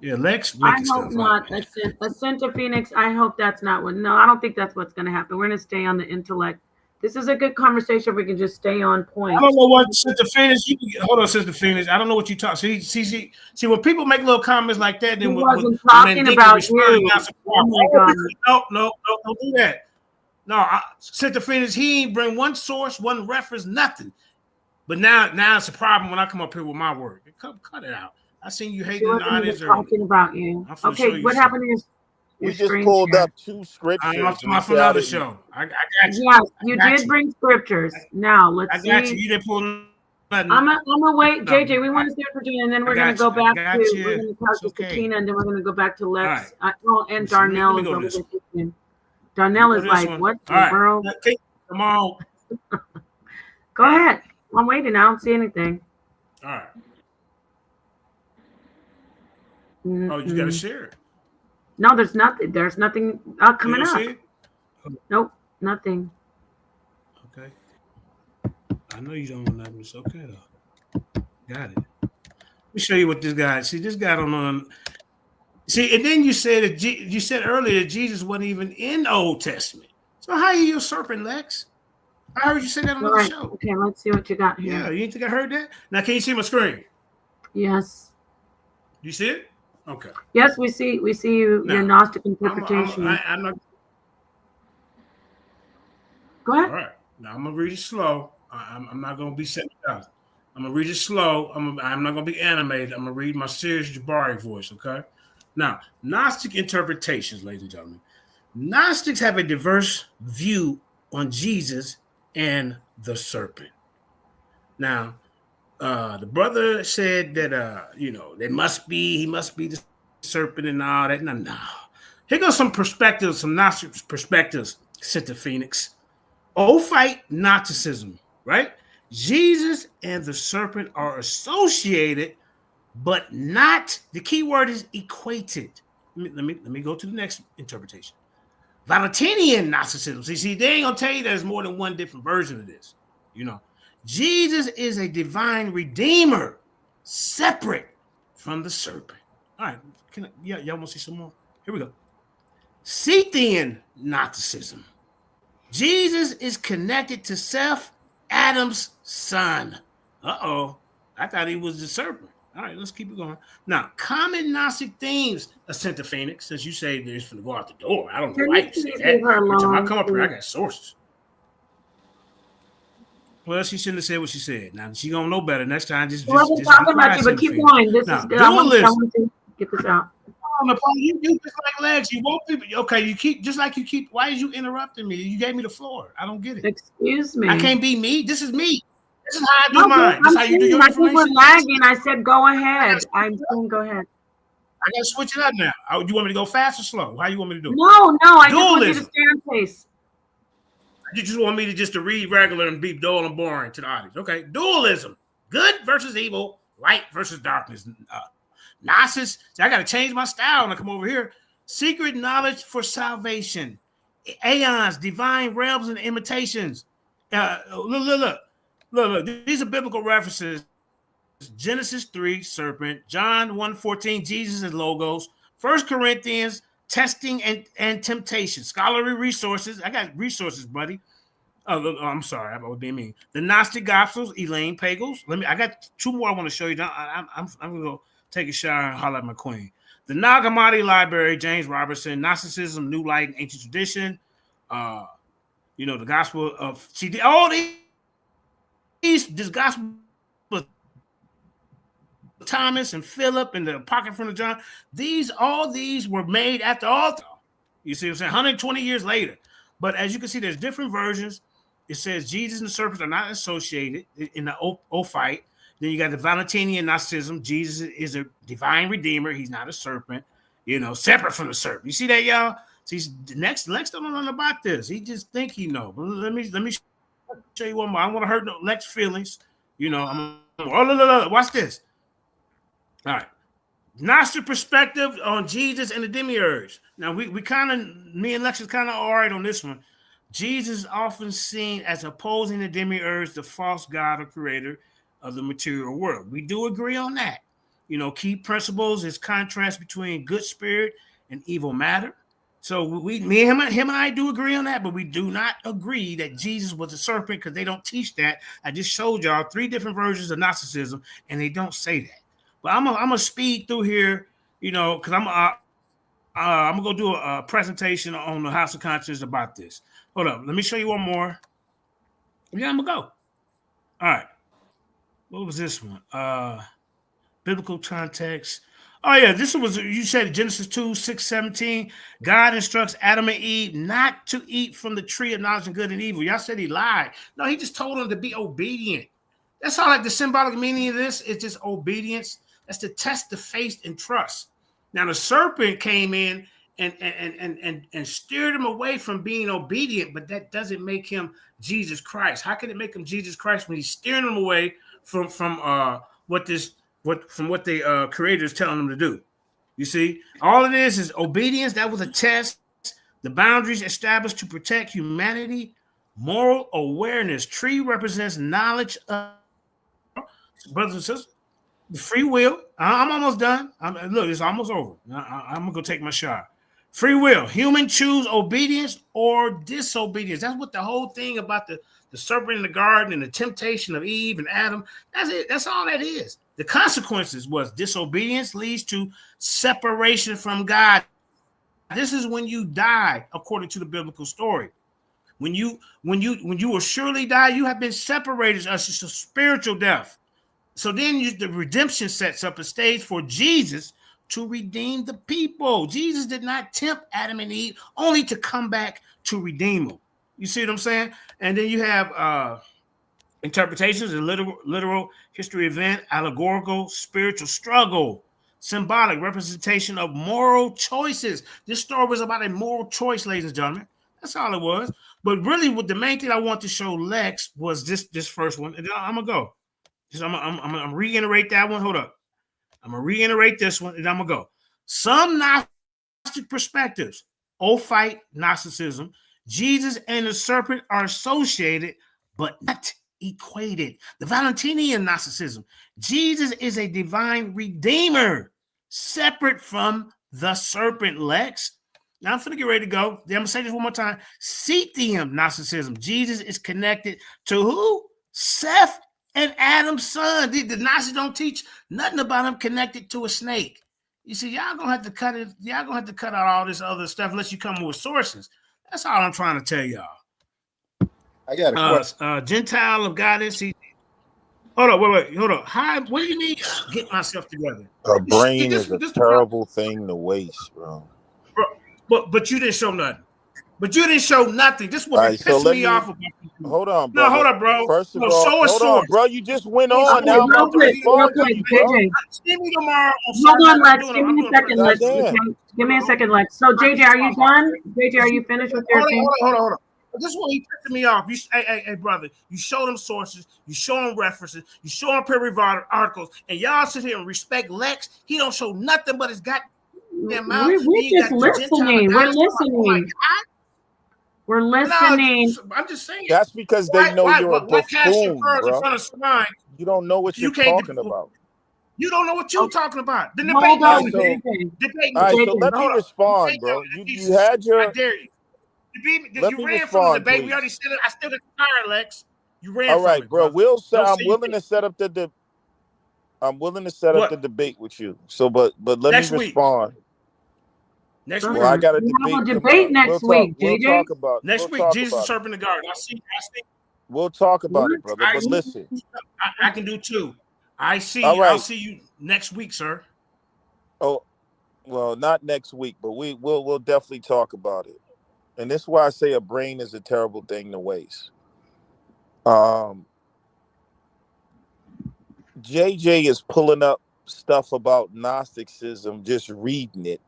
Yeah, Lex I making hope stuff not. up, man. Ascent to Phoenix. I hope that's not what. No, I don't think that's what's going to happen. We're going to stay on the intellect. This is a good conversation. We can just stay on point. I don't know what Sister Phoenix. Hold on, Sister Phoenix. I don't know what you talk. See. When people make little comments like that, He then wasn't when talking Mandinka about responding, you. I said, Oh my God. no, don't do that. No, Center Phoenix, he ain't bring one source, one reference, nothing. But now it's a problem when I come up here with my work. Cut it out. I seen you She hating in the wasn't even audience earlier. talking about you. I'm finna show Okay, you what something. happened to your We just screen pulled share? up 2 I'm scriptures. talking Let me about for see. I another didn't. show. I got you. Yes, I you got did you. bring scriptures. Now let's I got you. see. You didn't pull nothing. I'm gonna wait, No, JJ. We want to see what we're doing, and then I we're gonna got you. go I back got to you. we're gonna It's talk to okay. Sakina, and then we're gonna go back to All right. Lex. And Let me Darnell is go over this there. one. Let me Darnell go is this like, one. what All in the right. world? Come on. Go ahead. I'm waiting. I don't see anything. All right. Oh, you got to Mm-mm. share it. No, there's nothing. There's nothing You coming don't see up. it? Nope, nothing. Okay. I know you don't want nothing. It's okay though. Got it. Let me show you what this guy. See, this guy don't know. See, and then you said that you said earlier that Jesus wasn't even in the Old Testament. So how are you usurping, Lex? I heard you say that on All another right. show. Okay, let's see what you got Yeah, here. you didn't think I heard that? Now, can you see my screen? Yes. You see it? Okay. Yes, we see you your Now, Gnostic I'm interpretation. not. Go All ahead. right. Now I'm gonna read it slow. I'm not gonna be setting it out. I'm gonna read it slow. I'm not gonna be animated. I'm gonna read my serious Jabari voice. Okay. Now, Gnostic interpretations, ladies and gentlemen. Gnostics have a diverse view on Jesus and the serpent. Now, the brother said that he must be the serpent and all that. No. Here goes some perspectives, some Gnostic perspectives, said to Phoenix. Ophite Gnosticism, right? Jesus and the serpent are associated, but not, the key word is equated. Let me go to the next interpretation. Valentinian Gnosticism. See, they ain't gonna tell you there's more than one different version of this. You know, Jesus is a divine redeemer, separate from the serpent. All right, y'all want to see some more? Here we go. Scythian Gnosticism. Jesus is connected to Seth, Adam's son. Uh-oh. I thought he was the serpent. All right, let's keep it going. Now, common Gnostic themes, Ascent to Phoenix, since you say they're going to go out the door. I don't know Can why you you say please that. leave her Every time I alone, come up here, I please? got sources. Well, she shouldn't have said what she said. Now, she going to know better. Next time, She just wasn't be talking about quiet, you, but Ascent to keep Phoenix. going. This is Now, good. I dualism. want to get this out. You just like Legs. You want people. Okay, you keep just like you keep. Why is you interrupting me? You gave me the floor. I don't get it. Excuse me. I can't be me. This is me. This is how I do No, mine. This I'm is how you do saying your I think we're information. lagging. I said go ahead. I'm saying go ahead. I got to switch it up now. You want me to go fast or slow? How you want me to do it? No, I just want you to Dualism. stay on pace. You just want me to just to read regular and be dull and boring to the audience. Okay. Dualism. Good versus evil. Light versus darkness. Gnosis. See, I got to change my style when I come over here. Secret knowledge for salvation. Aeons, divine realms and imitations. Look. These are biblical references. Genesis 3, serpent. John 1:14, Jesus is logos. 1 Corinthians, testing and temptation. Scholarly resources. I got resources, buddy. I'm sorry, I was being mean. The Gnostic Gospels, Elaine Pagels. I got two more I want to show you. I'm gonna go take a shower and holler at my queen. The Nag Hammadi Library, James Robertson. Gnosticism, New Light, and Ancient Tradition. The Gospel of all this Gospel of Thomas and Philip and the Pocket from the John. All these were made after all. You see what I'm saying? 120 years later. But as you can see, there's different versions. It says Jesus and the serpents are not associated in the Ophite. Then you got the Valentinian Gnosticism. Jesus is a divine redeemer. He's not a serpent, separate from the serpent. You see that, y'all? See, Lex don't know nothing about this. He just think he know. But let me show you one more. I don't want to hurt no Lex feelings. Watch this. All right. Gnostic perspective on Jesus and the demiurge. Now we kind of, me and Lex is kind of all right on this one. Jesus is often seen as opposing the demiurge, the false god or creator of the material world. We do agree on that. Key principles is contrast between good spirit and evil matter. So me and him and I do agree on that, but we do not agree that Jesus was a serpent because they don't teach that. I just showed y'all 3 different versions of Gnosticism, and they don't say that. But I'm gonna speed through here, because I'm gonna go do a presentation on the House of Conscience about this. Hold up. Let me show you one more. Yeah, I'm gonna go. All right. What was this one? Biblical context. Oh yeah, this was you said Genesis 2:6-17. God instructs Adam and Eve not to eat from the tree of knowledge of good and evil. Y'all said he lied. No, he just told them to be obedient. That's all like the symbolic meaning of this is just obedience. That's to test the faith and trust. Now the serpent came in and steered him away from being obedient, but that doesn't make him Jesus Christ. How can it make him Jesus Christ when he's steering him away from what the creator is telling them to do? You see, all it is obedience. That was a test. The boundaries established to protect humanity. Moral awareness. Tree represents knowledge of brothers and sisters. The free will. I'm almost done. Look, it's almost over. I'm gonna go take my shot. Free will. Human choose obedience or disobedience. That's what the whole thing about the serpent in the garden and the temptation of Eve and Adam. That's it. That's all that is. The consequences was disobedience leads to separation from God. This is when you die, according to the biblical story. When you will surely die, you have been separated. It's a spiritual death. So then the redemption sets up a stage for Jesus to redeem the people. Jesus did not tempt Adam and Eve only to come back to redeem them. You see what I'm saying? And then you have interpretations, a literal history event, allegorical, spiritual struggle, symbolic representation of moral choices. This story was about a moral choice, ladies and gentlemen. That's all it was. But really, what the main thing I want to show Lex was this first one, and then I'm gonna go. I'm gonna reiterate that one. Hold up. I'm gonna reiterate this one, and I'm gonna go. Some Gnostic perspectives, Ophite Gnosticism, Jesus and the serpent are associated, but not equated. The Valentinian Gnosticism, Jesus is a divine redeemer, separate from the serpent. Lex. Now I'm gonna get ready to go. Then I'm gonna say this one more time. Sethium Gnosticism, Jesus is connected to who? Seth and Adam's son. The Gnostics don't teach nothing about him connected to a snake. You see, y'all gonna have to cut it. Y'all gonna have to cut out all this other stuff unless you come with sources. That's all I'm trying to tell y'all. I got a question. Gentile of goddess. Hold on, wait, hold on. What do you mean? Get myself together. A brain is a terrible thing to waste, bro. But you didn't show nothing. But you didn't show nothing. This would be pissing me off about you. Hold on, bro. No, hold on, bro. First of all, hold on, bro. You just went on. Okay, Now I'm about to respond to you, bro. See me tomorrow. Hold on, Lex. Give me a second, Lex. Give me a second, Lex. So, JJ, are you done? JJ, are you finished with your thing? Hold on. This is what he pissing me off. Hey, brother. You show them sources. You show them references. You show them peer-reviewed articles. And y'all sit here and respect Lex. He don't show nothing but his goddamn mouth. We're just listening. We're listening. We're listening. No, I'm just saying. That's because they know you're a buffoon, bro. In front of swine. You don't know what you're talking about. You don't know what you're talking about. The debate. All right, so let me respond, bro. You had your. I dare you. You ran from the debate. Please. We already said it. I still didn't fire, Lex. You ran. All right, from bro. I'm willing to set up the. I'm willing to set up the debate with you. So, but let me respond. Next week, I got a debate next week. We'll talk about next week. Jesus the serpent in the garden. I see. We'll talk about it, brother. But listen, I can do two. I see. All right. I'll see you next week, sir. Oh, well, not next week, but we'll definitely talk about it. And this is why I say a brain is a terrible thing to waste. JJ is pulling up stuff about Gnosticism, just reading it.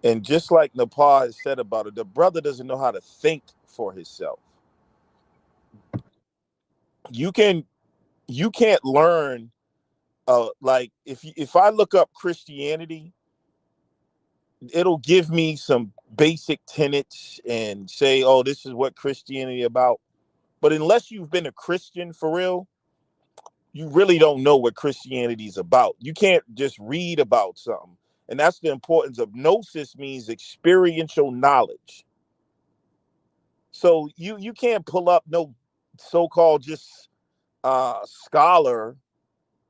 And just like Nepal has said about it, the brother doesn't know how to think for himself. You can't learn. Like if I look up Christianity, it'll give me some basic tenets and say, "Oh, this is what Christianity about." But unless you've been a Christian for real, you really don't know what Christianity is about. You can't just read about something. And that's the importance of gnosis, means experiential knowledge. So you can't pull up no so-called just scholar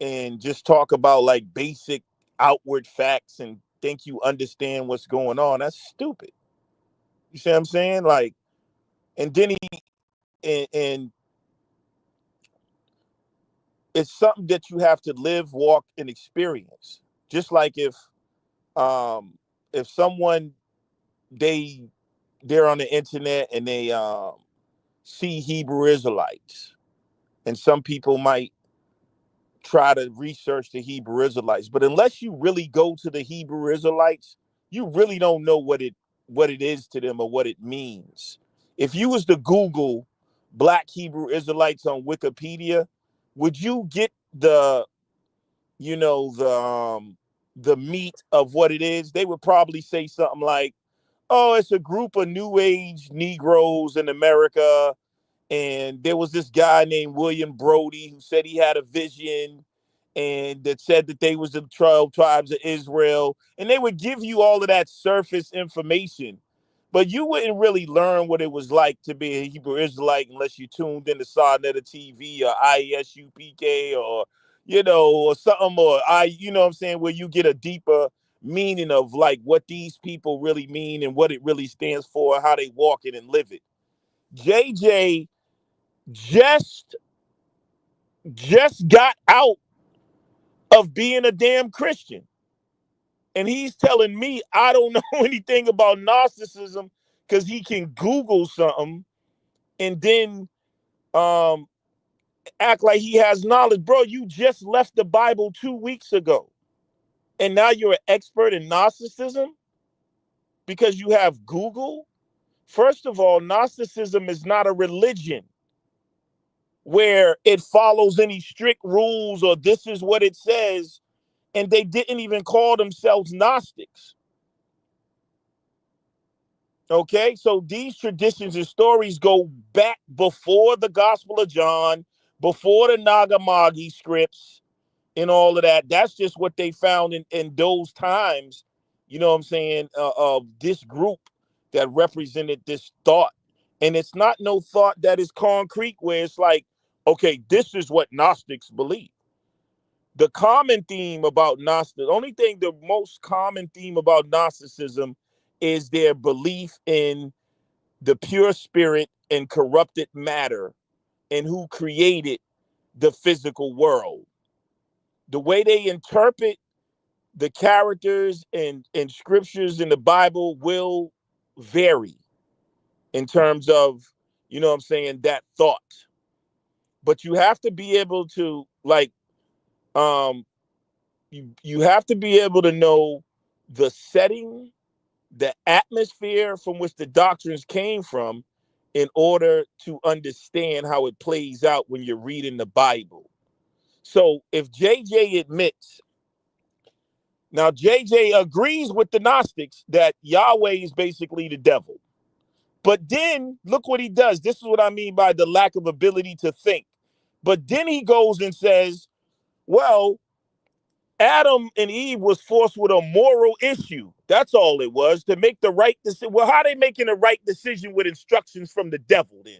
and just talk about like basic outward facts and think you understand what's going on. That's stupid. You see what I'm saying? Like, And then and it's something that you have to live, walk, and experience. Just like if someone they're on the internet and they see Hebrew Israelites, and some people might try to research the Hebrew Israelites, but unless you really go to the Hebrew Israelites, you really don't know what it is to them or what it means. If you was to Google Black Hebrew Israelites on Wikipedia, would you get the meat of what it is? They would probably say something like, "Oh, it's a group of New Age Negroes in America, and there was this guy named William Brody who said he had a vision and that said that they was the 12 tribes of Israel." And they would give you all of that surface information, but you wouldn't really learn what it was like to be a Hebrew Israelite unless you tuned into Sarnetta TV or ISUPK or something, or what I'm saying, where you get a deeper meaning of like what these people really mean and what it really stands for and how they walk it and live it. JJ just got out of being a damn Christian. And he's telling me I don't know anything about Gnosticism because he can Google something and then um, act like he has knowledge. Bro, you just left the Bible 2 weeks ago. And now you're an expert in Gnosticism because you have Google? First of all, Gnosticism is not a religion where it follows any strict rules or this is what it says. And they didn't even call themselves Gnostics. Okay, so these traditions and stories go back before the Gospel of John, before the Nag Hammadi scripts and all of that. That's just what they found in those times, you know what I'm saying, of this group that represented this thought. And it's not no thought that is concrete where it's like, okay, this is what Gnostics believe. The common theme about the most common theme about Gnosticism is their belief in the pure spirit and corrupted matter and who created the physical world. The way they interpret the characters and scriptures in the Bible will vary in terms of, you know what I'm saying, that thought. But you have to be able to um you have to be able to know the setting, the atmosphere from which the doctrines came from in order to understand how it plays out when you're reading the Bible. So if JJ admits, now JJ agrees with the Gnostics that Yahweh is basically the devil. But then look what he does. This is what I mean by the lack of ability to think. But then he goes and says, well, Adam and Eve was forced with a moral issue. That's all it was, to make the right decision. Well, how are they making the right decision with instructions from the devil then?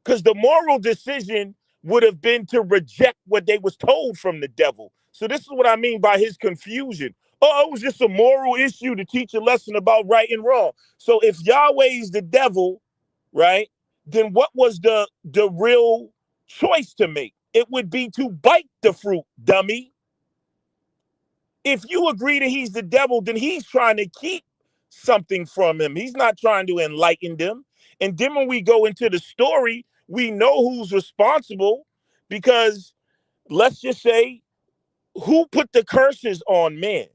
Because the moral decision would have been to reject what they was told from the devil. So this is what I mean by his confusion. Oh, it was just a moral issue to teach a lesson about right and wrong. So if Yahweh is the devil, right, then what was the real choice to make? It would be to bite the fruit, dummy. If you agree that he's the devil, then he's trying to keep something from him. He's not trying to enlighten them. And then when we go into the story, we know who's responsible because let's just say, who put the curses on man?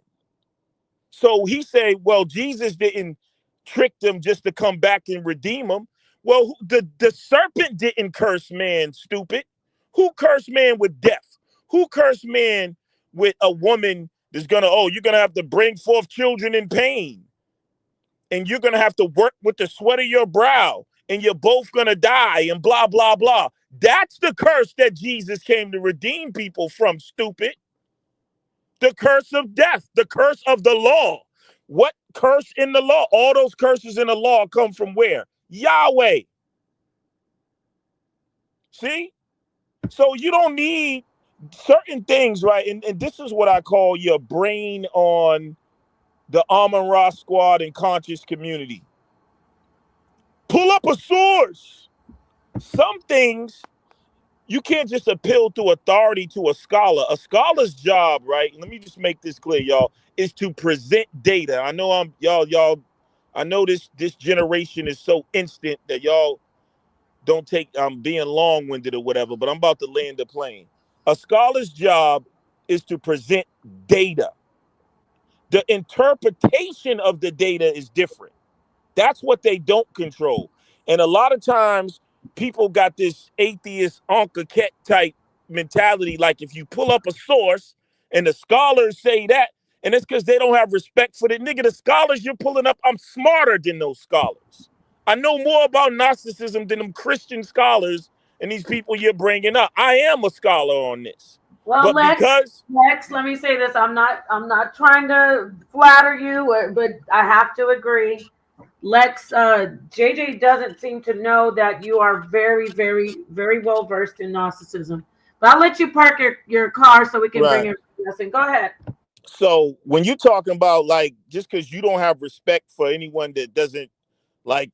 So he said, well, Jesus didn't trick them just to come back and redeem them. Well, the serpent didn't curse man, stupid. Who cursed man with death? Who cursed man with a woman that's you're gonna have to bring forth children in pain. And you're gonna have to work with the sweat of your brow, and you're both gonna die, and blah, blah, blah. That's the curse that Jesus came to redeem people from, stupid. The curse of death, the curse of the law. What curse in the law? All those curses in the law come from where? Yahweh. See? So you don't need certain things, right? And this is what I call your brain on the Amon-Ra squad and conscious community. Pull up a source. Some things you can't just appeal to authority to a scholar. A scholar's job, right? Let me just make this clear, y'all, is to present data. I know y'all. I know this generation is so instant that y'all don't take being long-winded or whatever, but I'm about to land the plane. A scholar's job is to present data. The interpretation of the data is different. That's what they don't control. And a lot of times people got this atheist Uncle Ket type mentality. Like if you pull up a source and the scholars say that, and it's because they don't have respect for the nigga. The scholars you're pulling up, I'm smarter than those scholars. I know more about Gnosticism than them Christian scholars and these people you're bringing up. I am a scholar on this. Well, But because Lex, let me say this. I'm not trying to flatter you, but I have to agree. Lex, JJ doesn't seem to know that you are very, very, very well versed in Gnosticism. But I'll let you park your car so we can bring right. your lesson. Go ahead. So when you're talking about like just because you don't have respect for anyone that doesn't like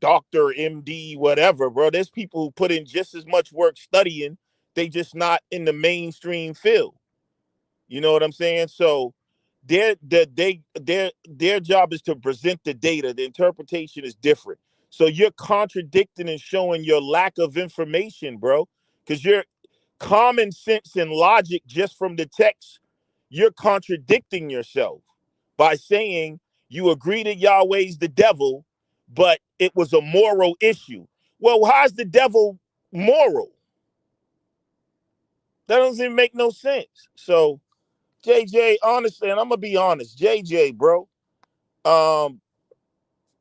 doctor, MD, whatever, bro, there's people who put in just as much work studying. They just not in the mainstream field. You know what I'm saying? So their job is to present the data. The interpretation is different. So you're contradicting and showing your lack of information, bro, because you're common sense and logic just from the text. You're contradicting yourself by saying you agree that Yahweh's the devil, but it was a moral issue. Well, how's the devil moral? That doesn't even make no sense. So JJ, honestly, and I'm gonna be honest, JJ, bro, um,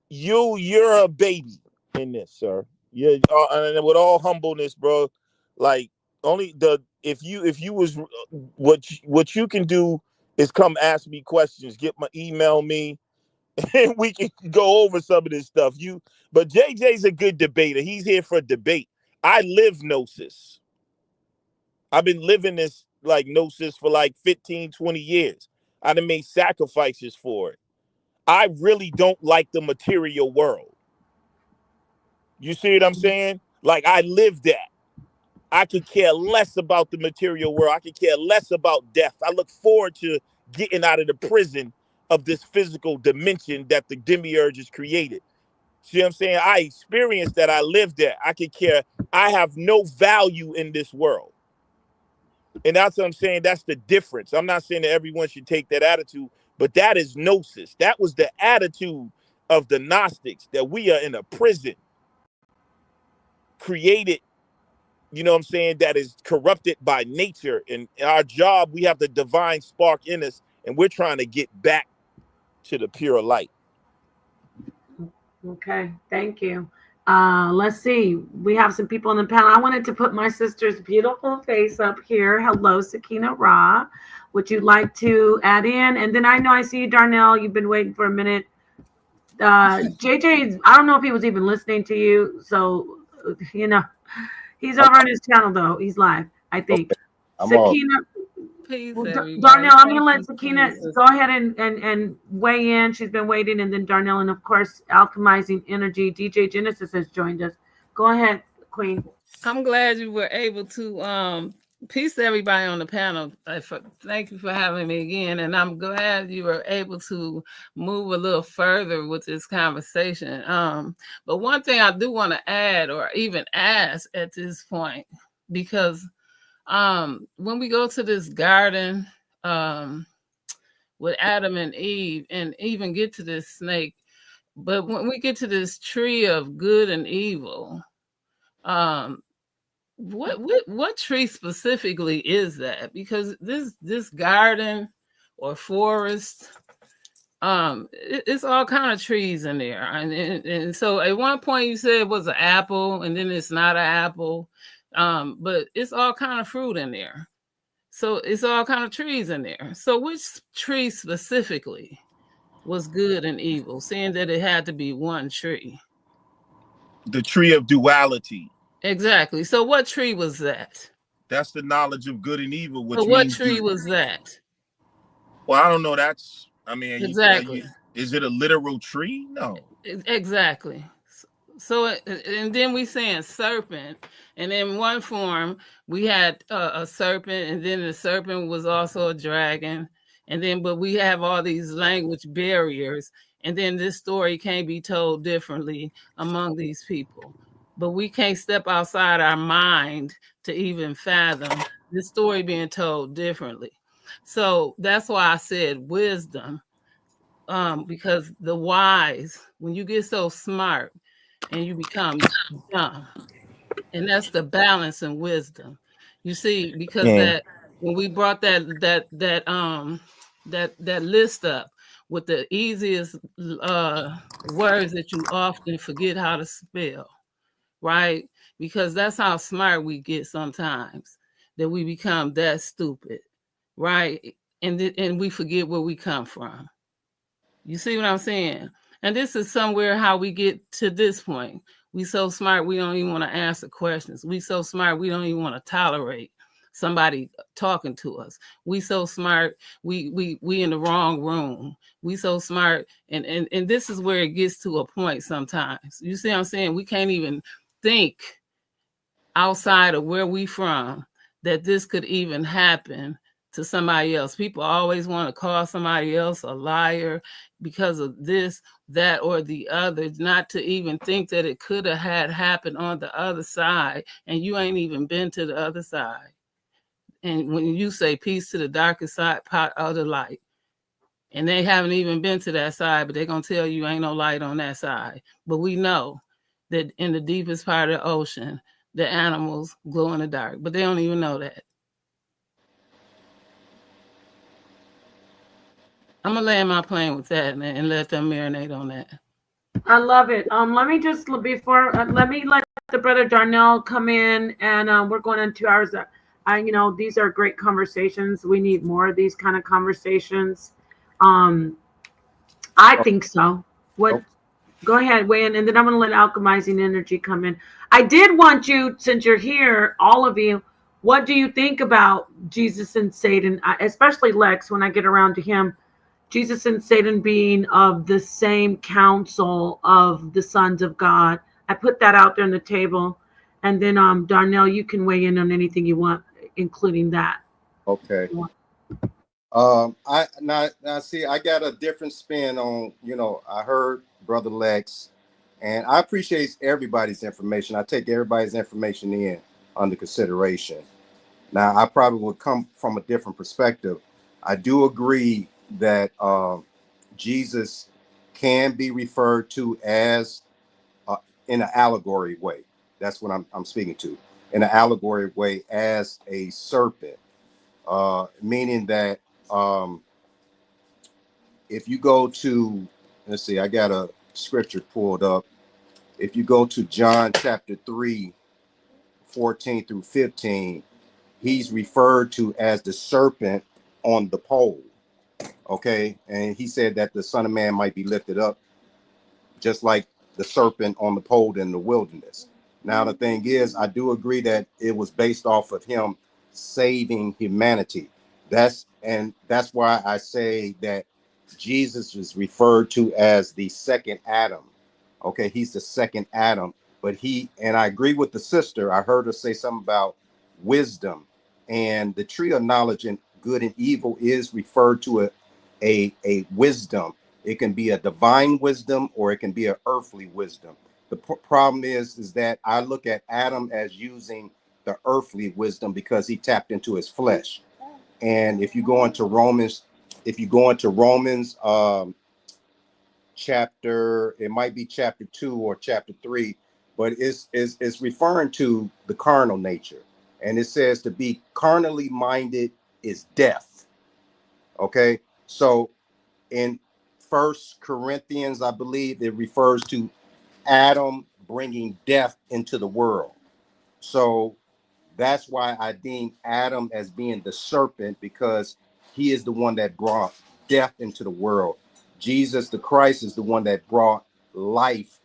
you're a baby in this, sir. Yeah, and with all humbleness, bro, like only the if you was what you can do is come ask me questions, get my email me, and we can go over some of this stuff. But JJ's a good debater. He's here for debate. I live gnosis. I've been living this like gnosis for like 15, 20 years. I done made sacrifices for it. I really don't like the material world. You see what I'm saying? Like I live that. I could care less about the material world. I could care less about death. I look forward to getting out of the prison of this physical dimension that the demiurge has created. See what I'm saying? I experienced that. I lived that. I could care. I have no value in this world. And that's what I'm saying. That's the difference. I'm not saying that everyone should take that attitude, but that is gnosis. That was the attitude of the Gnostics, that we are in a prison created, you know what I'm saying, that is corrupted by nature. And our job, we have the divine spark in us, and we're trying to get back to the pure light. Okay, thank you. Let's see. We have some people on the panel. I wanted to put my sister's beautiful face up here. Hello, Sakina Ra. Would you like to add in? And then I know I see you, Darnell. You've been waiting for a minute. JJ, I don't know if he was even listening to you. So, he's over on his channel, though. He's live, I think. I'm Sakina. Peace, Darnell, I'm going to let you, Sakina Jesus. go ahead and weigh in. She's been waiting. And then Darnell, and of course, Alchemizing Energy. DJ Genesis has joined us. Go ahead, Queen. I'm glad you were able to peace to everybody on the panel. Thank you for having me again. And I'm glad you were able to move a little further with this conversation. But one thing I do want to add or even ask at this point, because when we go to this garden with Adam and Eve and even get to this snake, but when we get to this tree of good and evil, what tree specifically is that? Because this garden or forest, it's all kind of trees in there, and so at one point you said it was an apple, and then it's not an apple, but it's all kind of fruit in there. So it's all kind of trees in there. So which tree specifically was good and evil, seeing that it had to be one tree? The tree of duality. Exactly. So what tree was that? That's the knowledge of good and evil, which So what means tree was that? well, I don't know. That's, I mean, Exactly. is it a literal tree? No. Exactly. And then we saying serpent, and in one form we had a serpent, and then the serpent was also a dragon, and then but we have all these language barriers, and then this story can't be told differently among these people. But we can't step outside our mind to even fathom this story being told differently. So that's why I said wisdom, because the wise, when you get so smart and you become dumb, and that's the balance in wisdom. You see, because Mm. that when we brought that list up with the easiest words that you often forget how to spell, right? Because that's how smart we get sometimes, that we become that stupid, right? And we forget where we come from. You see what I'm saying? And this is somewhere how we get to this point. We so smart we don't even want to answer questions. We so smart we don't even want to tolerate somebody talking to us. We so smart we in the wrong room. We so smart, and this is where it gets to a point sometimes. You see what I'm saying? We can't even think outside of where we from that this could even happen to somebody else. People always want to call somebody else a liar because of this, that, or the other, not to even think that it could have had happened on the other side, and you ain't even been to the other side. And when you say peace to the darkest side, part of the light, and they haven't even been to that side, but they're gonna tell you ain't no light on that side. But we know that in the deepest part of the ocean, the animals glow in the dark, but they don't even know that. I'm gonna land my plane with that and let them marinate on that. I love it. Let me just before let me let the brother Darnell come in, and we're going on 2 hours. These are great conversations. We need more of these kind of conversations. Um, I Oh, think so. What? oh, Go ahead, Wayne, and then I'm going to let alchemizing energy come in. I did want you, since you're here, all of you. What do you think about Jesus and Satan, especially Lex? When I get around to him, Jesus and Satan being of the same council of the sons of God. I put that out there on the table. And then Darnell, you can weigh in on anything you want, including that. okay. I now see. I got a different spin on. I heard Brother Lex, and I appreciate everybody's information. I take everybody's information in under consideration. Now, I probably would come from a different perspective. I do agree that Jesus can be referred to as in an allegory way. That's what I'm speaking to, in an allegory way, as a serpent, meaning that if you go to, let's see, I got a scripture pulled up. If you go to John chapter 3, 14 through 15, he's referred to as the serpent on the pole. Okay. And he said that the Son of Man might be lifted up just like the serpent on the pole in the wilderness. Now, the thing is, I do agree that it was based off of him saving humanity. That's why I say that Jesus is referred to as the second Adam. Okay, he's the second Adam, but and I agree with the sister. I heard her say something about wisdom, and the tree of knowledge and good and evil is referred to a wisdom. It can be a divine wisdom or it can be an earthly wisdom. The problem is that I look at Adam as using the earthly wisdom because he tapped into his flesh. And if you go into Romans, chapter, it might be chapter 2 or chapter 3, but it's referring to the carnal nature. And it says to be carnally minded is death. Okay. So in First Corinthians, I believe it refers to Adam bringing death into the world. So that's why I deem Adam as being the serpent, because he is the one that brought death into the world. Jesus the Christ is the one that brought life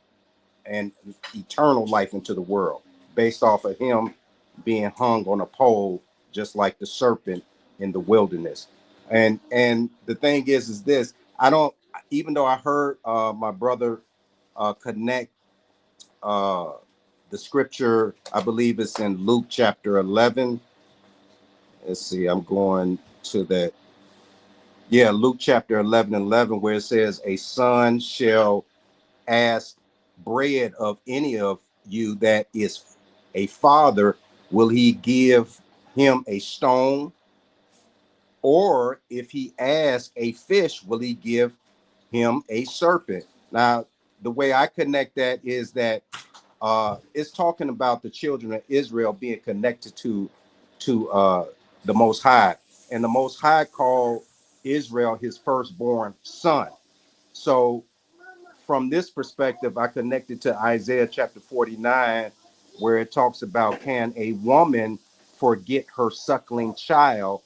and eternal life into the world, based off of him being hung on a pole, just like the serpent in the wilderness. And the thing is this: I don't, even though I heard my brother connect the scripture, I believe it's in Luke chapter 11. Let's see, I'm going to that. Yeah, Luke chapter 11, where it says, a son shall ask bread of any of you that is a father, will he give him a stone? Or if he asks a fish, will he give him a serpent? Now, the way I connect that is that it's talking about the children of Israel being connected to the Most High, and the Most High called Israel his firstborn son. So, from this perspective, I connected to Isaiah chapter 49, where it talks about, can a woman forget her suckling child,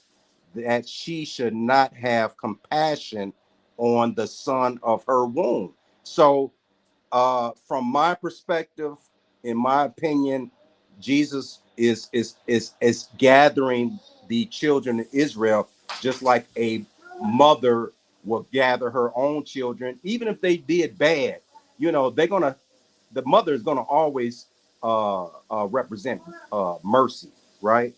that she should not have compassion on the son of her womb? So, from my perspective, in my opinion, Jesus is gathering the children of Israel, just like a mother will gather her own children, even if they did bad. You know, the mother is gonna always represent mercy, right?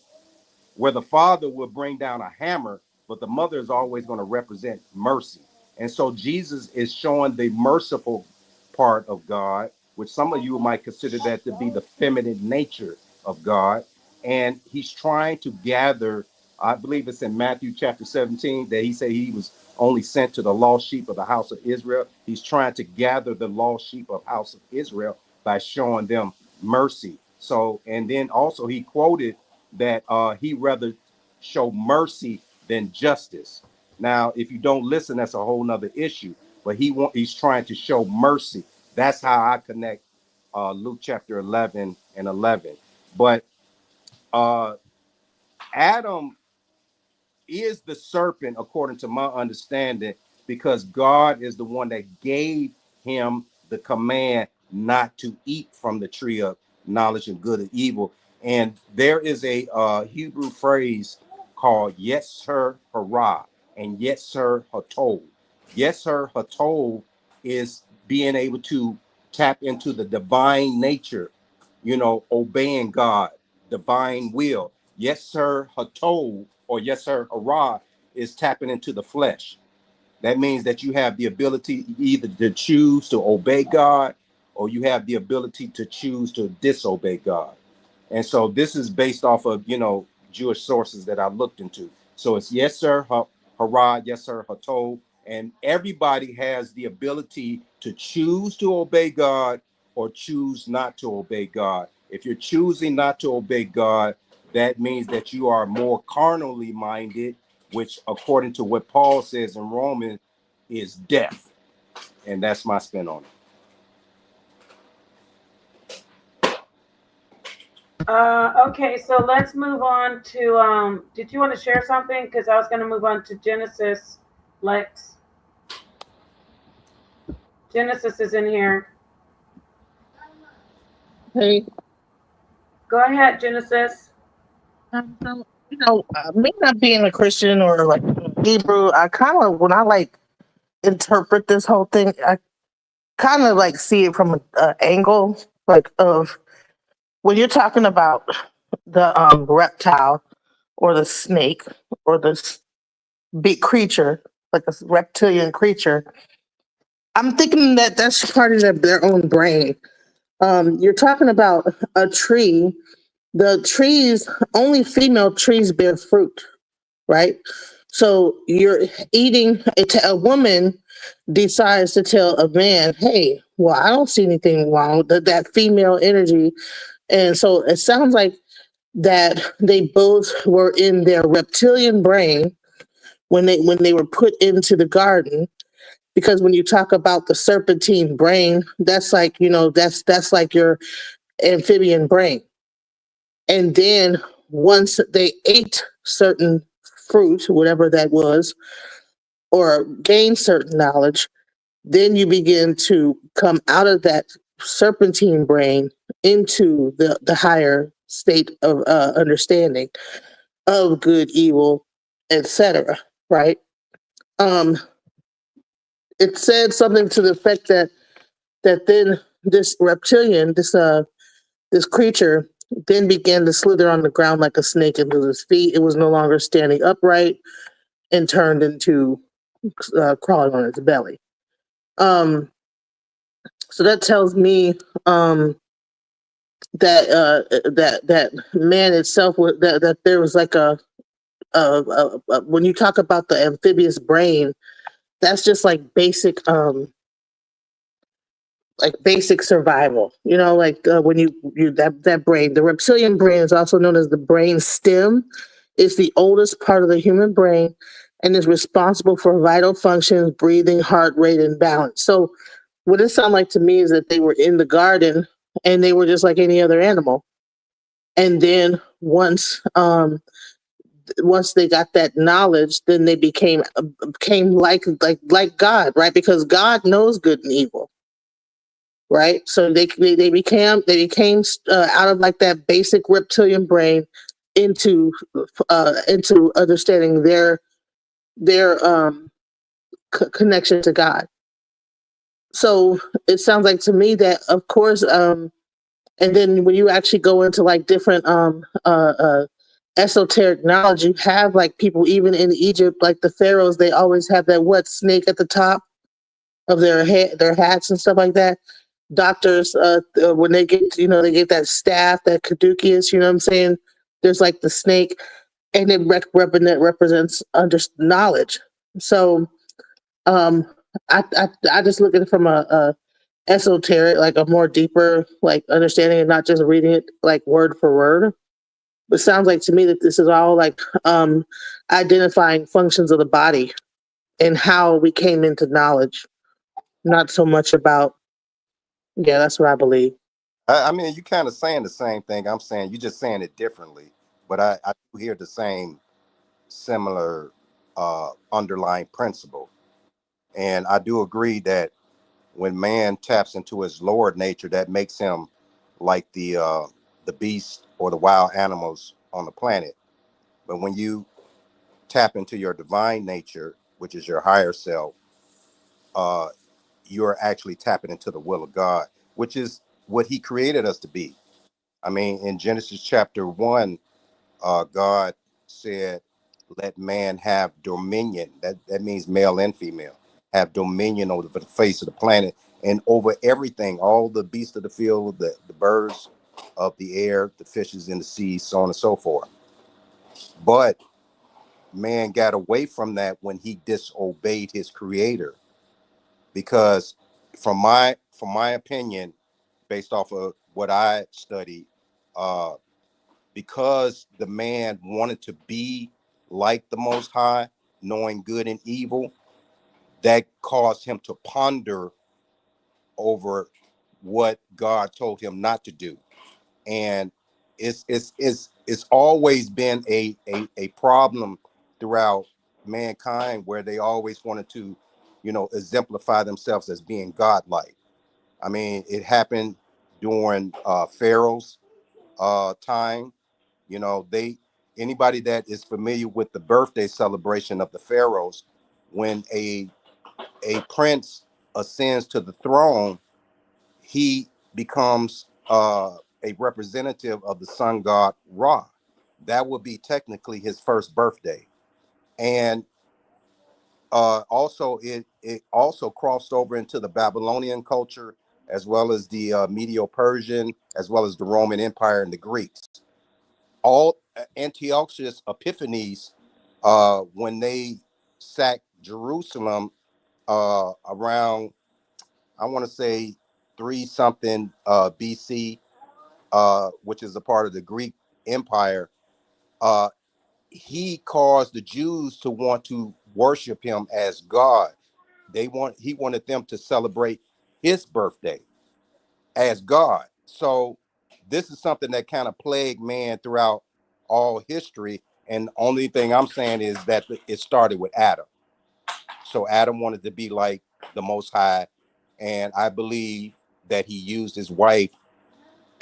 Where the father will bring down a hammer, but the mother is always going to represent mercy. And so Jesus is showing the merciful part of God, which some of you might consider that to be the feminine nature of God. And he's trying to gather, I believe it's in Matthew chapter 17, that he said he was only sent to the lost sheep of the house of Israel. He's trying to gather the lost sheep of house of Israel by showing them mercy. So, and then also he quoted that he rather show mercy than justice. Now, if you don't listen, that's a whole nother issue. But he's trying to show mercy. That's how I connect Luke chapter 11 and 11. But Adam is the serpent, according to my understanding, because God is the one that gave him the command not to eat from the tree of knowledge of good and evil. And there is a Hebrew phrase called Yetzer Hara and Yetzer Hatov. Yetzer Hatov is being able to tap into the divine nature, you know, obeying God, divine will. Yetzer Hatov or Yetzer Hara is tapping into the flesh. That means that you have the ability either to choose to obey God, or you have the ability to choose to disobey God. And so this is based off of, you know, Jewish sources that I looked into. So it's Yetzer Hara, Yetzer Hatov, and everybody has the ability to choose to obey God or choose not to obey God. If you're choosing not to obey God, that means that you are more carnally minded, which, according to what Paul says in Romans, is death. And that's my spin on it. Okay, so let's move on to did you want to share something? Because I was going to move on to Genesis. Lex. Genesis is in here. Hey, Go ahead, Genesis. me not being a Christian or like Hebrew, I kind of when I like interpret this whole thing, I kind of like see it from an angle like of when you're talking about the reptile or the snake or this big creature, like a reptilian creature. I'm thinking that that's part of their own brain. You're talking about a tree. The trees, only female trees bear fruit, right? So you're eating, a woman decides to tell a man, hey, well, I don't see anything wrong with that female energy. And so it sounds like that they both were in their reptilian brain when they were put into the garden. Because when you talk about the serpentine brain, that's like, that's like your amphibian brain. And then once they ate certain fruit, whatever that was, or gained certain knowledge, then you begin to come out of that serpentine brain into the higher state of understanding of good, evil, etc. Right? Um, it said something to the effect that then this reptilian, this creature, then began to slither on the ground like a snake into his feet. It was no longer standing upright and turned into crawling on its belly. So that tells me that man itself, that there was like when you talk about the amphibious brain, that's just like basic survival. Like when you that brain, the reptilian brain is also known as the brain stem. It's the oldest part of the human brain and is responsible for vital functions, breathing, heart rate, and balance. So what it sounds like to me is that they were in the garden and they were just like any other animal. And then once they got that knowledge, then they became like God, right? Because God knows good and evil, right? So they became out of like that basic reptilian brain into understanding their connection to God. So it sounds like to me that, of course, and then when you actually go into like different esoteric knowledge, you have like people even in Egypt, like the pharaohs, they always have that snake at the top of their head, their hats and stuff like that. Doctors, when they get, they get that staff, that caduceus, you know what I'm saying? There's like the snake, and it represents knowledge. So I just look at it from a esoteric, like a more deeper like understanding, and not just reading it like word for word. It sounds like to me that this is all like identifying functions of the body and how we came into knowledge, not so much about. Yeah, that's what I believe. I mean, you kind of saying the same thing I'm saying. You just saying it differently, but I do hear the same similar underlying principle, and I do agree that when man taps into his lower nature, that makes him like the beast or the wild animals on the planet. But when you tap into your divine nature, which is your higher self, uh, you're actually tapping into the will of God, which is what He created us to be. I mean, in Genesis chapter 1, God said, "Let man have dominion." That means male and female have dominion over the face of the planet and over everything, all the beasts of the field, the birds of the air, the fishes in the sea, so on and so forth. But man got away from that when he disobeyed his creator, because from my opinion, based off of what I studied, uh, because the man wanted to be like the Most High, knowing good and evil, that caused him to ponder over what God told him not to do. And it's always been a problem throughout mankind, where they always wanted to, exemplify themselves as being godlike. I mean, it happened during Pharaoh's time. They anybody that is familiar with the birthday celebration of the pharaohs, when a prince ascends to the throne, he becomes a representative of the sun god Ra. That would be technically his first birthday. And also it also crossed over into the Babylonian culture, as well as the Medo-Persian, as well as the Roman Empire and the Greeks. All Antiochus Epiphanes, when they sacked Jerusalem around, I want to say, 3 something BC, which is a part of the Greek Empire, uh, he caused the Jews to want to worship him as God. He wanted them to celebrate his birthday as God. So this is something that kind of plagued man throughout all history. And the only thing I'm saying is that it started with Adam. So Adam wanted to be like the Most High, and I believe that he used his wife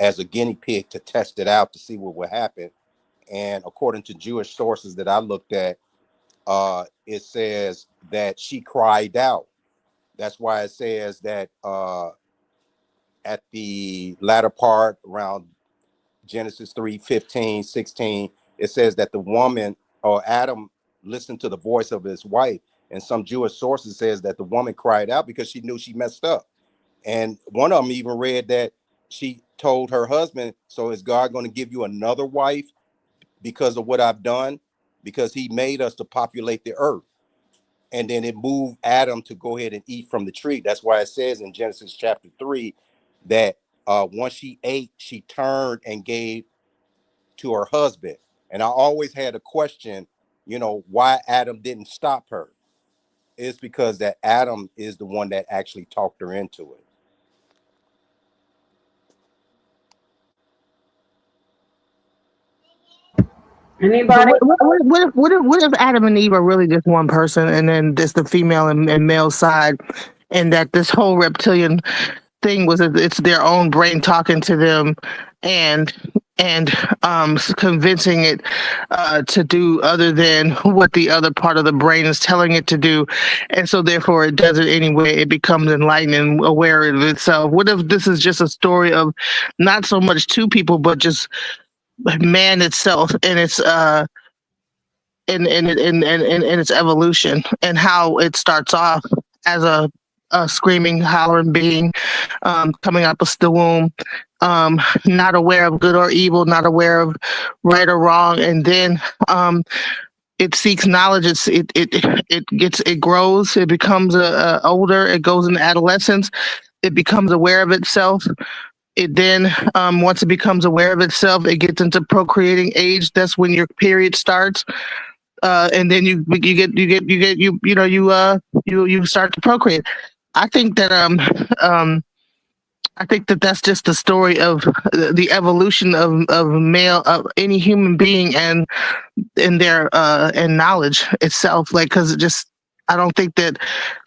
as a guinea pig to test it out to see what would happen. And according to Jewish sources that I looked at, it says that she cried out. That's why it says that at the latter part around Genesis 3:15, 16, it says that the woman or Adam listened to the voice of his wife. And some Jewish sources says that the woman cried out because she knew she messed up. And one of them even read that she told her husband, so is God going to give you another wife because of what I've done? Because he made us to populate the earth. And then it moved Adam to go ahead and eat from the tree. That's why it says in Genesis chapter 3 that once she ate, she turned and gave to her husband. And I always had a question, why Adam didn't stop her. It's because that Adam is the one that actually talked her into it. But Anybody? what if Adam and Eve are really just one person, and then there's the female and male side, and that this whole reptilian thing was it's their own brain talking to them, and convincing it to do other than what the other part of the brain is telling it to do, and so therefore it does it anyway. It becomes enlightened and aware of itself. What if this is just a story of not so much two people, but just man itself and its in its evolution, and how it starts off as a screaming, hollering being, coming out of the womb, not aware of good or evil, not aware of right or wrong, and then it seeks knowledge. It grows. It becomes older. It goes into adolescence. It becomes aware of itself. It then, once it becomes aware of itself, it gets into procreating age. That's when your period starts. And then you start to procreate. I think that that's just the story of the evolution of male of any human being and in their and knowledge itself. Like, because it just, I don't think that,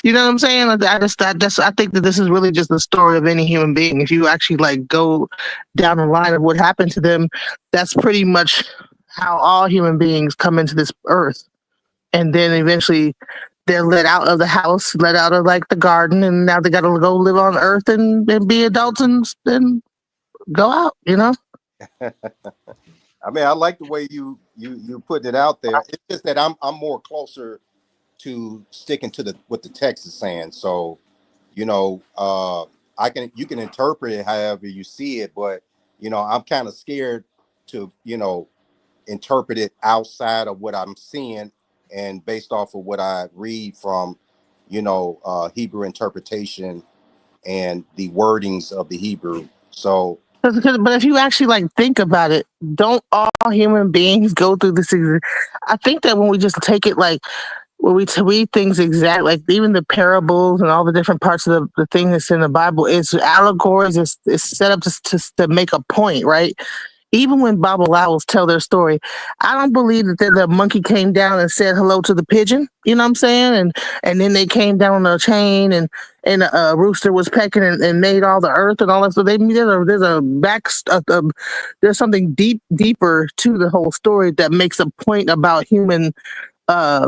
you know what I'm saying? Like, I think that this is really just the story of any human being. If you actually like go down the line of what happened to them, that's pretty much how all human beings come into this earth. And then eventually they're let out of the house, let out of like the garden, and now they got to go live on earth and be adults and go out, I mean, I like the way you put it out there. It's just that I'm more closer to sticking to what the text is saying. So, you can interpret it however you see it, but I'm kind of scared to interpret it outside of what I'm seeing and based off of what I read from Hebrew interpretation and the wordings of the Hebrew. So but if you actually like think about it, don't all human beings go through this? I think that when we just take it like, when we read things exact, like even the parables and all the different parts of the thing that's in the Bible, it's allegories. It's set up to make a point, right? Even when Bible owls tell their story, I don't believe that the monkey came down and said hello to the pigeon. You know what I'm saying? And then they came down on a chain, and a rooster was pecking and made all the earth and all that. So there's something deeper to the whole story that makes a point about uh,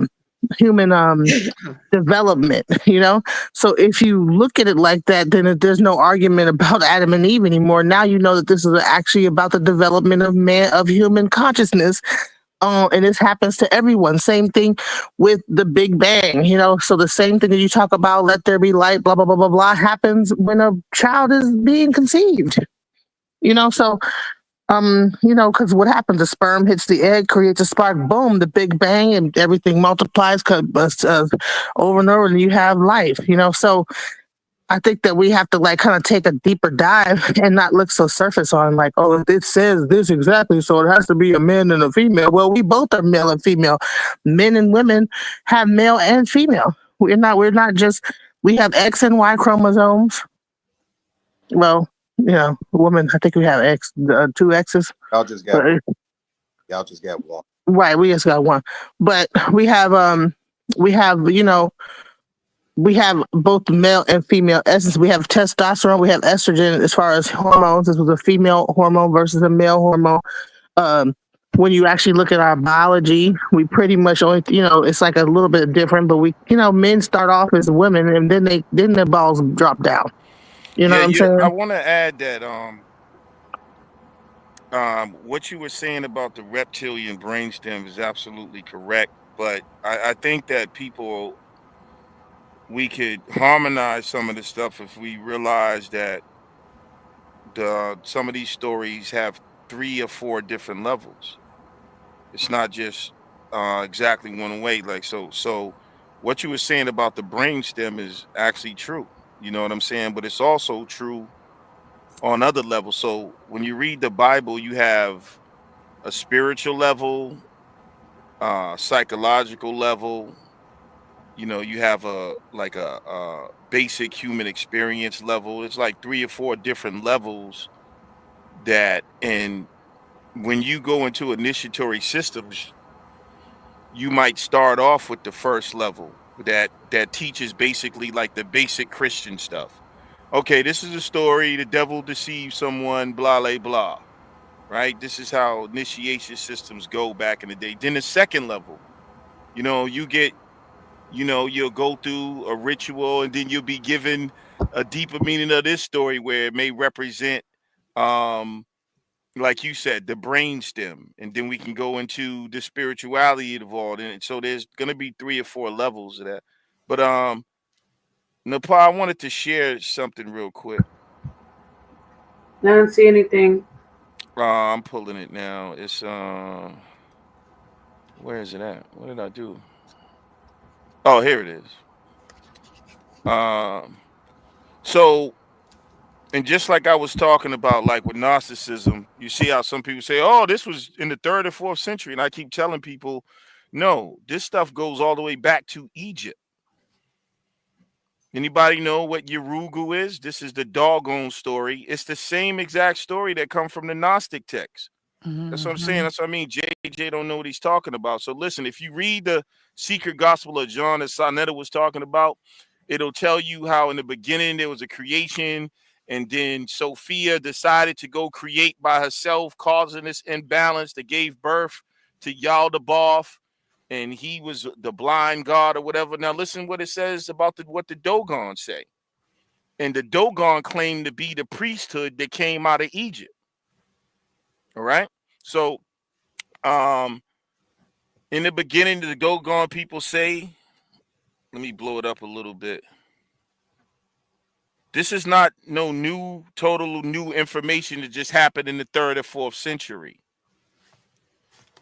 human development, so if you look at it like that, then there's no argument about Adam and Eve anymore. Now you know that this is actually about the development of human consciousness, and this happens to everyone. Same thing with the Big Bang, so the same thing that you talk about, let there be light, blah blah blah blah blah, happens when a child is being conceived, so because what happens? The sperm hits the egg, creates a spark, boom, the Big Bang, and everything multiplies over and over, and you have life. So I think that we have to like kind of take a deeper dive and not look so surface on like, oh, it says this exactly, so it has to be a man and a female. Well, we both are male and female. Men and women have male and female. We're not just, we have X and Y chromosomes. Well, women, I think we have two X's. y'all just got one. Right, we just got one. But we have we have both male and female essence. We have testosterone, we have estrogen as far as hormones. This was a female hormone versus a male hormone. When you actually look at our biology, we pretty much only, it's like a little bit different, but we, men start off as women and then their balls drop down. You know what I'm I saying? want to add that what you were saying about the reptilian brainstem is absolutely correct. But I think that we could harmonize some of the stuff if we realize that some of these stories have 3 or 4 different levels. It's not just exactly one way. Like so, what you were saying about the brainstem is actually true. You know what I'm saying? But it's also true on other levels. So when you read the Bible, you have a spiritual level, psychological level. You know, you have a basic human experience level. It's like 3 or 4 different levels that, and when you go into initiatory systems, you might start off with the first level that teaches basically like the basic Christian stuff. Okay, this is a story. The devil deceived someone. Blah blah blah. Right. This is how initiation systems go back in the day. Then the second level, you know, you'll go through a ritual, and then you'll be given a deeper meaning of this story where it may represent, um, like you said, the brainstem, and then we can go into the spirituality involved in it. So there's gonna be 3 or 4 levels of that. But Nepal, I wanted to share something real quick. I don't see anything. I'm pulling it now. It's where is it at? What did I do? Oh, here it is. Um, so, and just like I was talking about, like with Gnosticism, you see how some people say, "Oh, this was in the 3rd or 4th century," and I keep telling people, no, this stuff goes all the way back to Egypt. Anybody know what Yerugu is? This is the doggone story. It's the same exact story that come from the Gnostic text. That's what I'm saying. Mhm. That's what I mean. JJ don't know what he's talking about. So listen, if you read the secret gospel of John that Sonetta was talking about, it'll tell you how in the beginning there was a creation, and then Sophia decided to go create by herself, causing this imbalance that gave birth to Yaldabaoth, and he was the blind god or whatever. Now listen what it says about what the Dogon say. And the Dogon claimed to be the priesthood that came out of Egypt. All right. So um in the beginning, the Dogon people say, let me blow it up a little bit. This is not no total new information that just happened in the 3rd or 4th century.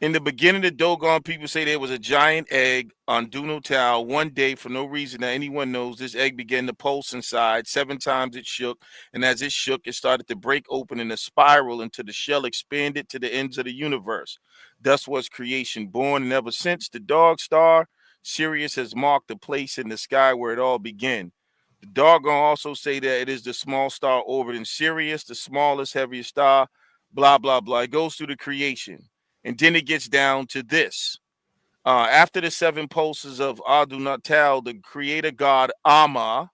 In the beginning, the Dogon people say there was a giant egg on Dunotal. One day, for no reason that anyone knows, this egg began to pulse inside. 7 times it shook, and as it shook, it started to break open in a spiral until the shell expanded to the ends of the universe. Thus was creation born, and ever since, the dog star, Sirius, has marked the place in the sky where it all began. The Dogon also say that it is the small star orbiting Sirius, the smallest, heaviest star, blah, blah, blah. It goes through the creation. And then it gets down to this. After the 7 pulses of Adu Natal, the creator god Amma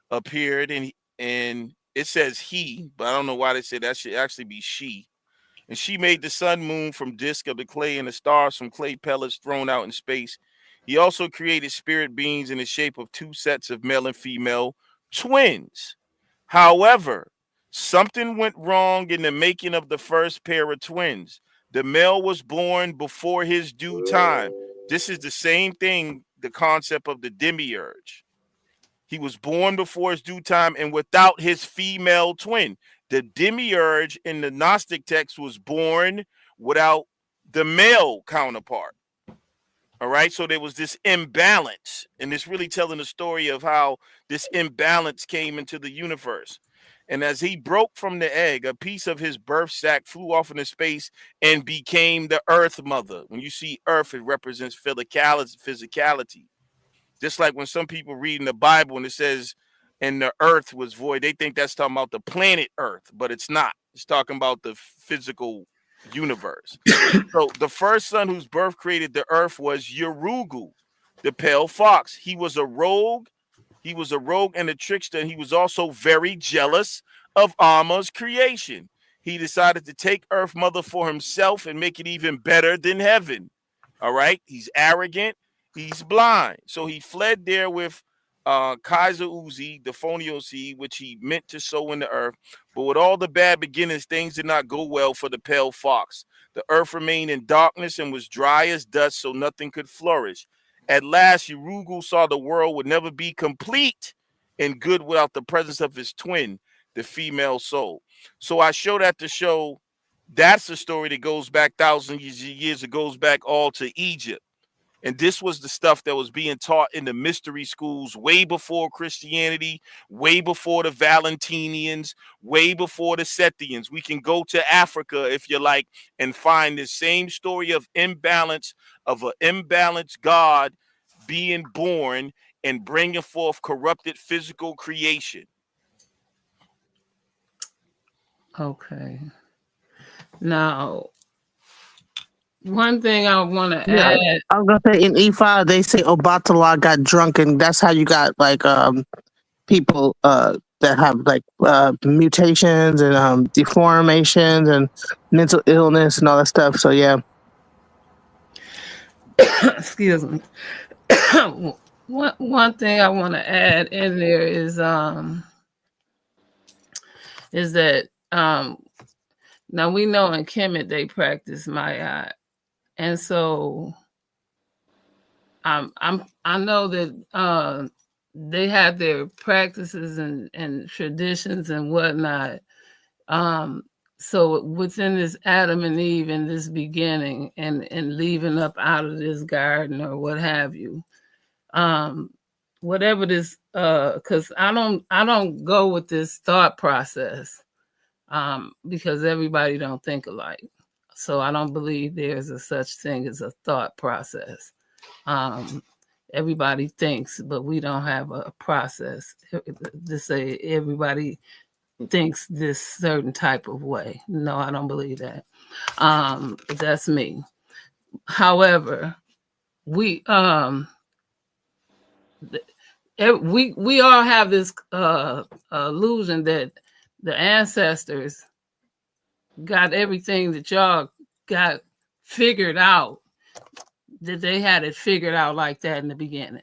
appeared, and it says he, but I don't know why they say that should actually be she. And she made the sun, moon from disk of the clay, and the stars from clay pellets thrown out in space. He also created spirit beings in the shape of 2 sets of male and female twins. However, something went wrong in the making of the first pair of twins. The male was born before his due time. This is the same thing, the concept of the demiurge. He was born before his due time and without his female twin. The demiurge in the Gnostic text was born without the male counterpart. All right. So there was this imbalance, and it's really telling the story of how this imbalance came into the universe. And as he broke from the egg, a piece of his birth sac flew off into space and became the Earth Mother. When you see Earth, it represents physicality. Just like when some people read in the Bible and it says, and the earth was void, they think that's talking about the planet Earth, but it's not. It's talking about the physical universe. So the first son whose birth created the earth was Yerugu, the pale fox. He was a rogue. He was a rogue and a trickster. And he was also very jealous of Amma's creation. He decided to take Earth Mother for himself and make it even better than heaven. All right. He's arrogant. He's blind. So he fled there with Kaiser Uzi, the phonio seed, which he meant to sow in the earth. But with all the bad beginnings, things did not go well for the pale fox. The earth remained in darkness and was dry as dust, so nothing could flourish. At last, Urugu saw the world would never be complete and good without the presence of his twin, the female soul. So I show that to show that's a story that goes back thousands of years. It goes back all to Egypt. And this was the stuff that was being taught in the mystery schools way before Christianity, way before the Valentinians, way before the Sethians. We can go to Africa, if you like, and find the same story of imbalance, of an imbalanced God being born and bringing forth corrupted physical creation. Okay. Now, one thing I want to Yeah, add. I was gonna say in E5 they say Obatala got drunk, and that's how you got like people that have like mutations and deformations and mental illness and all that stuff. So yeah. Excuse me. One thing I want to add in there is that now we know in Kemet they practice Ma'at, and so I know that they have their practices and traditions and whatnot. So within this Adam and Eve in this beginning and leaving up out of this garden or what have you, whatever this, because I don't go with this thought process, because everybody don't think alike. So I don't believe there's a such thing as a thought process. Everybody thinks, but we don't have a process to say everybody thinks this certain type of way. No, I don't believe that. That's me. However, we all have this illusion that the ancestors got everything that y'all got figured out, that they had it figured out like that in the beginning.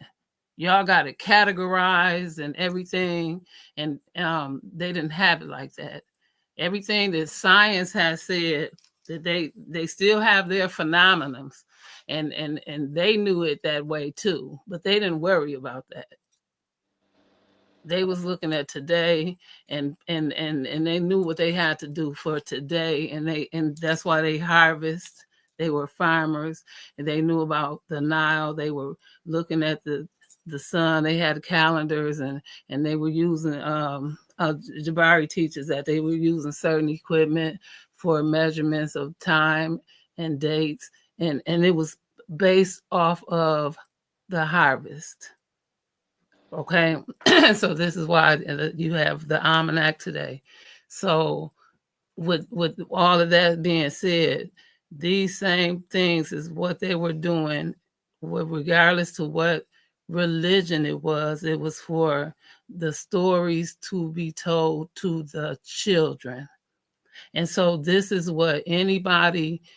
Y'all got it categorized and everything, and they didn't have it like that. Everything that science has said, that they still have their phenomenons, and they knew it that way too, but they didn't worry about that. They was looking at today, and they knew what they had to do for today, and that's why they harvest. They were farmers, and they knew about the Nile. They were looking at the sun. They had calendars, and they were using Jabari teaches that they were using certain equipment for measurements of time and dates, and it was based off of the harvest. Okay, so this is why you have the almanac today. So with all of that being said, these same things is what they were doing, regardless to what religion it was for the stories to be told to the children. And so this is what everybody's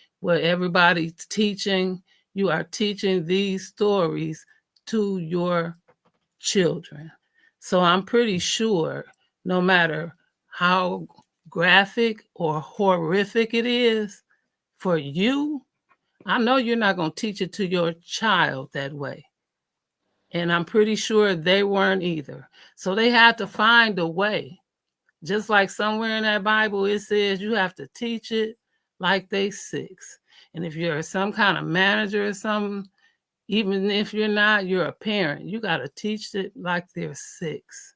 teaching. You are teaching these stories to your children. So I'm pretty sure no matter how graphic or horrific it is for you, I know you're not going to teach it to your child that way. And I'm pretty sure they weren't either. So they had to find a way. Just like somewhere in that Bible, it says you have to teach it like they 6. And if you're some kind of manager or something, even if you're not, you're a parent. You got to teach it like they're 6.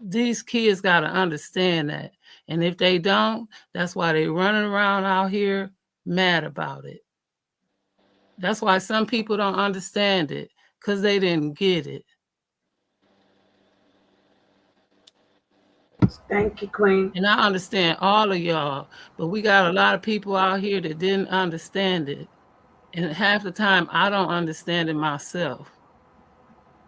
These kids got to understand that. And if they don't, that's why they're running around out here mad about it. That's why some people don't understand it, because they didn't get it. Thank you, Queen. And I understand all of y'all, but we got a lot of people out here that didn't understand it. And half the time, I don't understand it myself.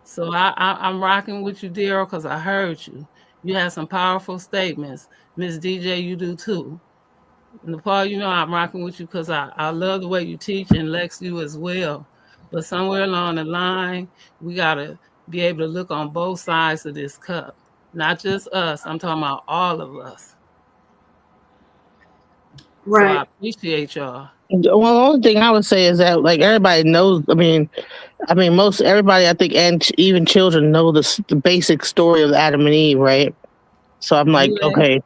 So I'm rocking with you, Daryl, because I heard you. You had some powerful statements. Miss DJ, you do too. Nepal, you know I'm rocking with you because I love the way you teach, and Lex, you as well. But somewhere along the line, we got to be able to look on both sides of this cup. Not just us. I'm talking about all of us. So I Right. appreciate y'all. Well, the only thing I would say is that like everybody knows. I mean, most everybody I think, and even children know the basic story of Adam and Eve, right? So I'm like, Really? okay,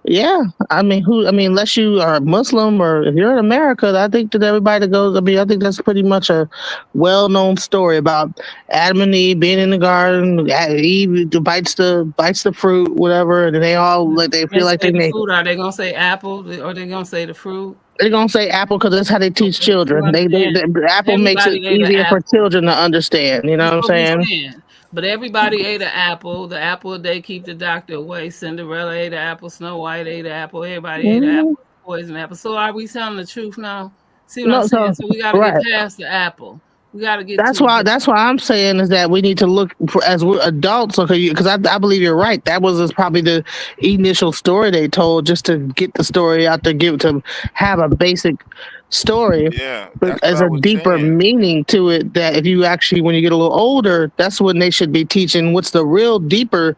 yeah. I mean, who? I mean, unless you are Muslim or if you're in America, I think that everybody that goes. I mean, I think that's pretty much a well-known story about Adam and Eve being in the garden. Eve bites the fruit, whatever, and then they all like they They feel like say they the make. fruit. Are they gonna say apple or they gonna say the fruit? They're gonna say apple because that's how they teach Okay, you children. understand? Apple makes it Everybody ate an easier for apple. children to understand. You know That's what I'm what we saying? saying. But everybody ate an apple. The apple they keep the doctor away. Cinderella ate an apple. Snow White ate an apple. Everybody ate an Hmm. apple. Poison apple. So are we telling the truth now? See what I'm No, saying? so So we got to get right. past the apple. We got to get That's to why. the That's why I'm saying is that we need to look as we're adults. Okay, because I believe you're right. That was probably the initial story they told just to get the story out there, give to have a basic story, Yeah, but that's what as I a was deeper saying. meaning to it. That if you actually, when you get a little older, that's when they should be teaching what's the real deeper.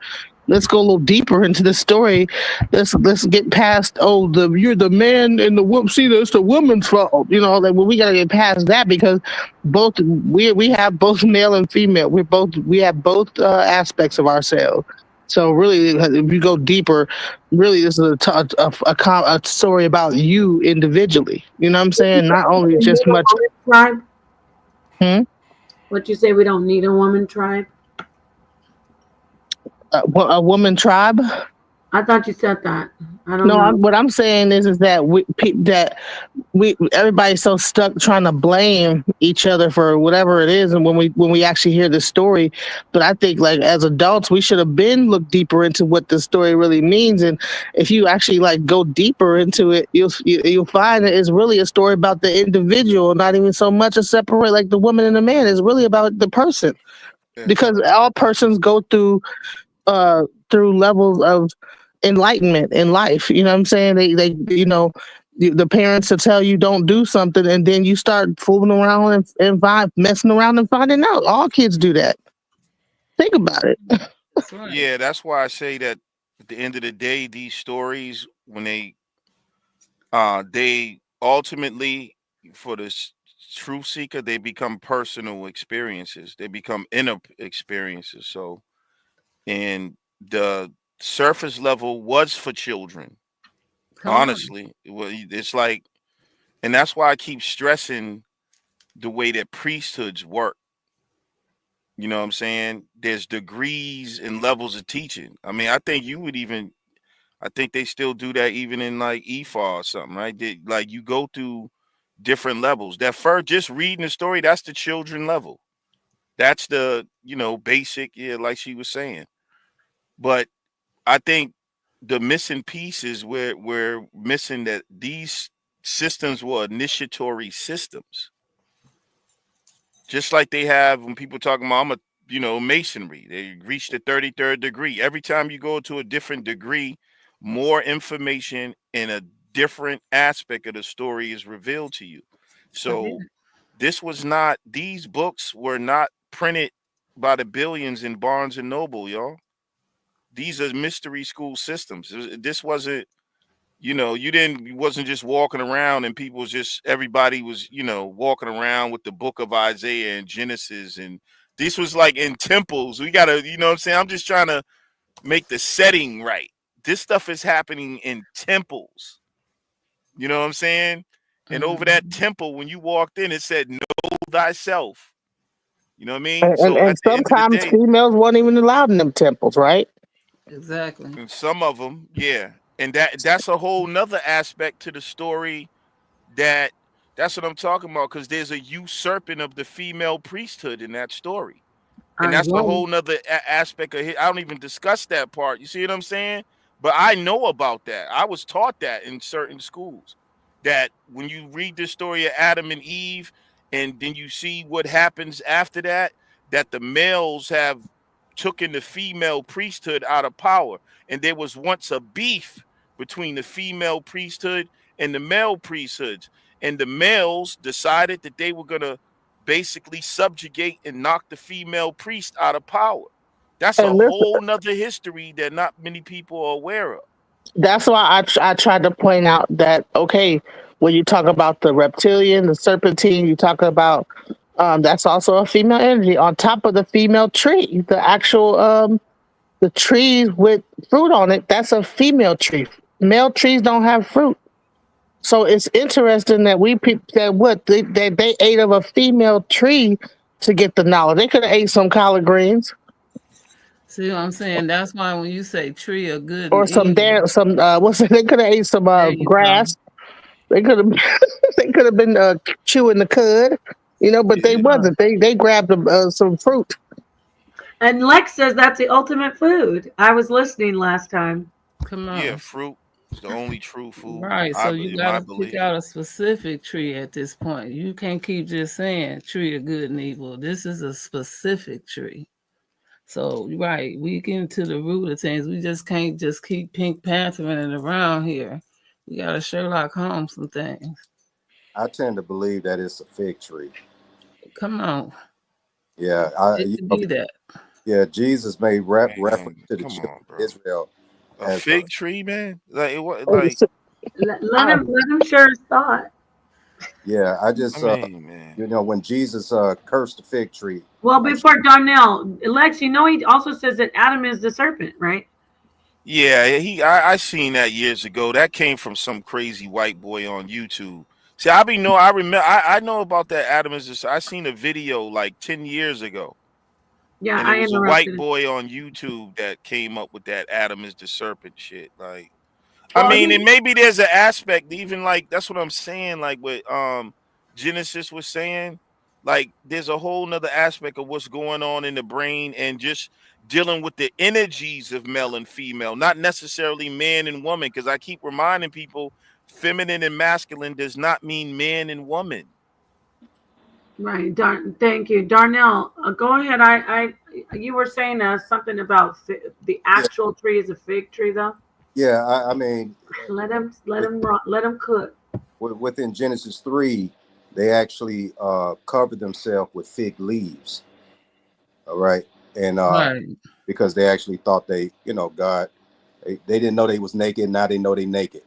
Let's go a little deeper into the story. Let's get past the you're the man and the woman. See, that's the woman's fault. You know, like well, we gotta get past that because both we have both male and female. We have both aspects of ourselves. So really, if you go deeper, really this is a story about you individually. You know what I'm saying? Not only We need just a much. woman tribe. Hmm? What you say? We don't need a woman tribe. A woman tribe. I thought you said that. I don't No, know. what I'm saying is that we everybody's so stuck trying to blame each other for whatever it is, and when we actually hear the story, but I think like as adults we should have been looked deeper into what the story really means, and if you actually like go deeper into it, you'll find that it's really a story about the individual, not even so much a separate like the woman and the man. It's really about the person Yes. because all persons go uh through levels of enlightenment in life. You know what I'm saying? They the parents will tell you don't do something, and then you start fooling around and messing around and finding out. All kids do that. Think about it. That's right. Yeah, that's why I say that at the end of the day, these stories, when they ultimately, for the truth seeker, they become personal experiences. They become inner experiences. So, and the surface level was for children. Come on. Honestly, it's like, and that's why I keep stressing the way that priesthoods work. You know what I'm saying? There's degrees and levels of teaching. I mean, I think you would even, I think they still do that even in like EFA or something, right? Like you go through different levels. That first, just reading the story, that's the children level. That's the, basic, yeah, like she was saying. But I think the missing piece is where we're missing that these systems were initiatory systems, just like they have when people talking about masonry. They reach the 33rd degree. Every time you go to a different degree, more information in a different aspect of the story is revealed to you. I get So it. these books were not printed by the billions in Barnes and Noble, y'all. These are mystery school systems. This wasn't, you wasn't just walking around and people was just, everybody was, walking around with the book of Isaiah and Genesis. And this was like in temples. We got to, you know what I'm saying? I'm just trying to make the setting right. This stuff is happening in temples. You know what I'm saying? And over that Mhm. temple, when you walked in, it said, know thyself. You know what I mean? And, and, So and at the end of the sometimes day, females weren't even allowed in them temples, right? Exactly. and some of them, yeah. And that's a whole nother aspect to the story. That that's what I'm talking about, because there's a usurping of the female priesthood in that story. And I that's the agree. whole nother aspect of it. I don't even discuss that part. You see what I'm saying? But I know about that. I was taught that in certain schools. That when you read the story of Adam and Eve, and then you see what happens after that, that the males have taken the female priesthood out of power. And there was once a beef between the female priesthood and the male priesthoods. And the males decided that they were gonna basically subjugate and knock the female priest out of power. That's a And listen, whole nother history that not many people are aware of. that's why I tried to point out that, okay, when you talk about the reptilian, the serpentine, you talk about that's also a female energy on top of the female tree. The actual the trees with fruit on it, that's a female tree. Male trees don't have fruit. So it's interesting that they ate of a female tree to get the knowledge. They could have ate some collard greens See what I'm saying? That's why when you say tree of good or and evil, what's it? They could have ate some there you go. grass. They could have they could have been chewing the cud, but they Yeah, wasn't. They grabbed some fruit. And Lex says that's the ultimate food. I was listening last time. Come yeah, on. fruit is the only true food, Right. So you in got my to pick belief. out a specific tree at this point. You can't keep just saying tree of good and evil. This is a specific tree. So right, we get into the root of things. We just can't just keep Pink Panthering it around here. We got to Sherlock Holmes some things. I tend to believe that it's a fig tree. Come on. Yeah, It could be that. yeah. Jesus made reference Man, to the come children on, of bro. Israel A as fig tree, man. Like it was Oh, like. Let him share his thought. yeah. I I just mean, man. when Jesus cursed the fig tree, Well, and before Darnell, Lex, he also says that Adam is the serpent, right? Yeah, I seen that years ago. That came from some crazy white boy on YouTube. See, I remember I know about that Adam is just I seen a video like 10 years ago. Yeah, And it I was a white interrupted. boy on YouTube that came up with that Adam is the serpent shit. Like I Well, mean, he and maybe there's an aspect, even like that's what I'm saying, like what Genesis was saying. Like there's a whole nother aspect of what's going on in the brain and just dealing with the energies of male and female, not necessarily man and woman. Because I keep reminding people feminine and masculine does not mean man and woman. right. Thank you, Darnell. Go ahead. You were saying something about the yeah, actual tree is a fig tree, though. yeah. I mean, Let him cook. within Genesis 3, they actually covered themselves with fig leaves. All right, and Right. because they actually thought God, they didn't know they was naked. Now they know they naked.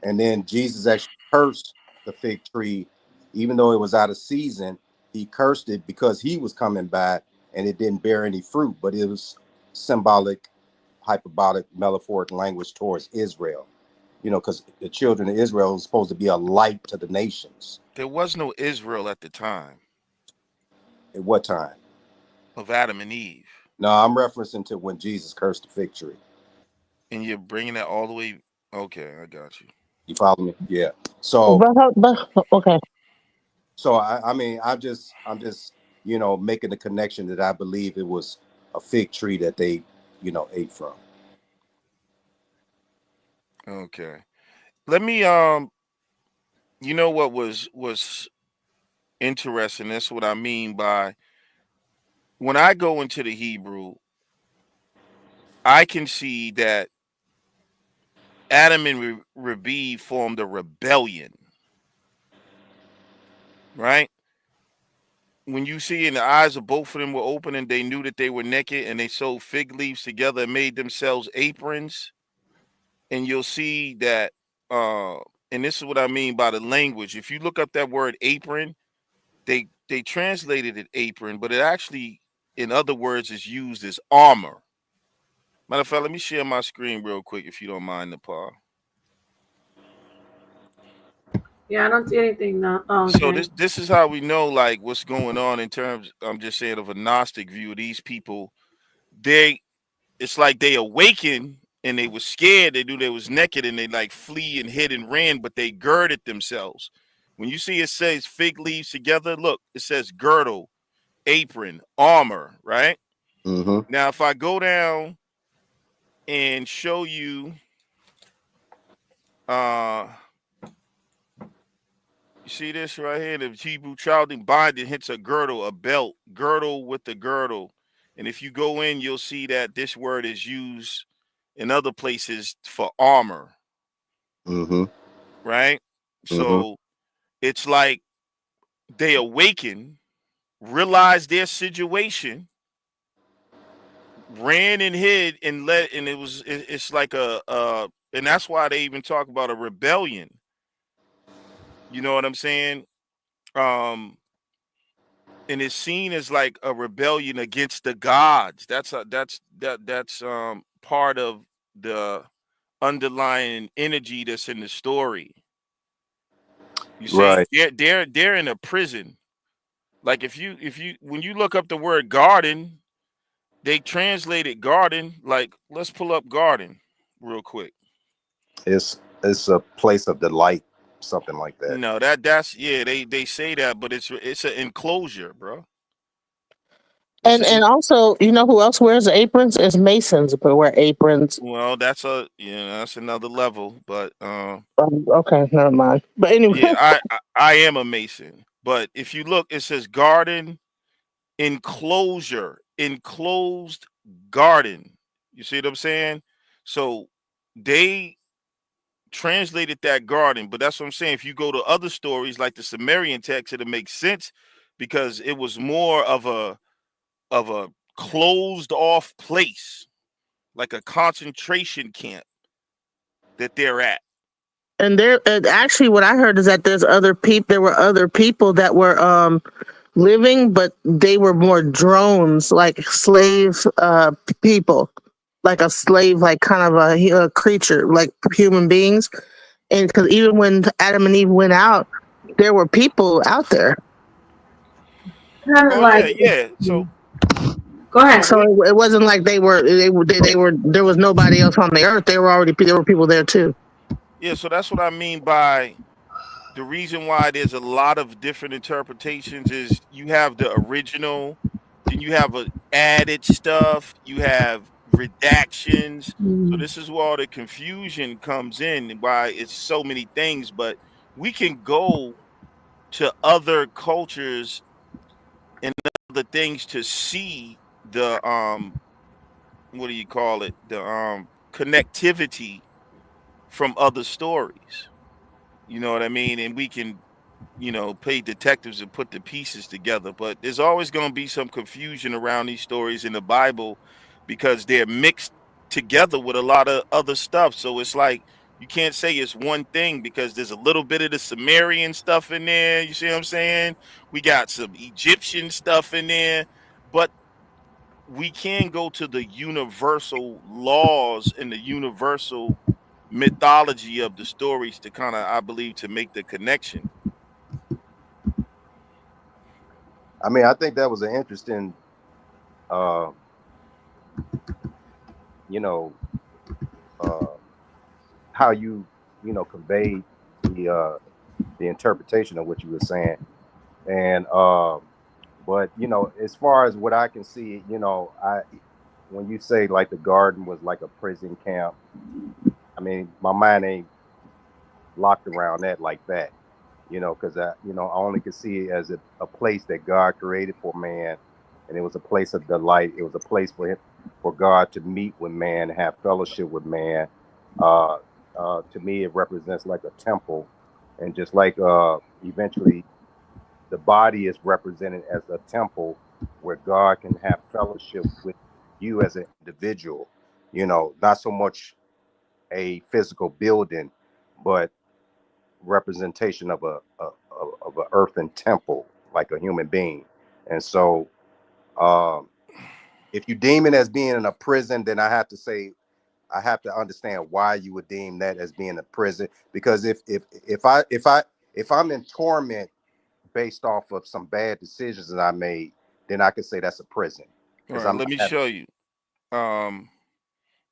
And then Jesus actually cursed the fig tree, even though it was out of season. He cursed it because he was coming back and it didn't bear any fruit, but it was symbolic, hyperbolic, metaphoric language towards Israel. Because the children of Israel is supposed to be a light to the nations. There was no Israel at the time At what time? of Adam and Eve. No, I'm referencing to when Jesus cursed the fig tree. And you're bringing that all the way. Okay, I got you. You follow me? Yeah. So Okay. I mean, I'm just making the connection that I believe it was a fig tree that they ate from. Okay. Let me you know what was interesting. That's what I mean by when I go into the Hebrew, I can see that Adam and Rabbi formed a rebellion, right? When you see in the eyes of both of them were open and they knew that they were naked and they sewed fig leaves together and made themselves aprons, and you'll see that and this is what I mean by the language. If you look up that word apron, they translated it apron, but it actually, in other words, is used as armor. Matter of fact, let me share my screen real quick if you don't mind, Nepal. Yeah, I don't see anything though. Oh, So okay. this is how we know like what's going on in terms. I'm just saying of a Gnostic view. These people, they it's like they awakened and they were scared. They knew they was naked and they like flee and hid and ran, but they girded themselves. When you see it says fig leaves together, look, it says girdle, apron, armor, right? Mm-hmm. Now, if I go down and show you, uh, you see this right here, the Hebrew chalding binding hits a girdle, a belt, girdle with the girdle. And if you go in, you'll see that this word is used in other places for armor, Mm-hmm. right? Mm-hmm. So it's like they awaken realized their situation, ran and hid and let, and it's like and that's why they even talk about a rebellion. You know what I'm saying? Um, and it's seen as like a rebellion against the gods. That's part of the underlying energy that's in the story. You see, Right. they're in a prison. Like if you when you look up the word garden, they translated garden. Like let's pull up garden real quick. It's a place of delight, something like that. No, that's yeah, they say that, but it's an enclosure, bro. It's And an also, you know who else wears aprons? Is Masons, but wear aprons. well, that's a that's another level, but Okay, never mind. But anyway, yeah, I am a Mason. But if you look, it says garden enclosure, enclosed garden. You see what I'm saying? So they translated that garden, but that's what I'm saying. If you go to other stories like the Sumerian text, it'll make sense because it was more of a closed off place, like a concentration camp that they're at. and actually, what I heard is that there's other people. There were other people that were living, but they were more drones, like slave people, like a slave, like kind of a creature, like human beings. And because even when Adam and Eve went out, there were people out there. Kind of Oh like, yeah, yeah. So go ahead. So it wasn't like they were there was nobody else on the earth. There were people there too. yeah, so that's what I mean by the reason why there's a lot of different interpretations is you have the original, then you have added stuff, you have redactions. So Mm. this is where all the confusion comes in and why it's so many things. But we can go to other cultures and other things to see the what do you call it? The connectivity from other stories. You know what I mean? And we can pay detectives and put the pieces together. But there's always going to be some confusion around these stories in the Bible because they're mixed together with a lot of other stuff. So it's like you can't say it's one thing because there's a little bit of the Sumerian stuff in there. You see what I'm saying? We got some Egyptian stuff in there, but we can go to the universal laws and the universal mythology of the stories to kind of, I believe, to make the connection. I mean, I think that was an interesting, uh, you know, uh, how conveyed the interpretation of what you were saying, and but as far as what I can see, I when you say like the garden was like a prison camp, I mean, my mind ain't locked around that like that, because I only could see it as a place that God created for man, and it was a place of delight. It was a place for him, for God to meet with man, have fellowship with man. Uh, to me, it represents like a temple, and just like eventually the body is represented as a temple where God can have fellowship with you as an individual. Not so much a physical building, but representation of a earthen temple, like a human being. And so, um, if you deem it as being in a prison, then I have to understand why you would deem that as being a prison. Because if I'm in torment based off of some bad decisions that I made, then I could say that's a prison. All Because right, I'm let not me having. show you. Um,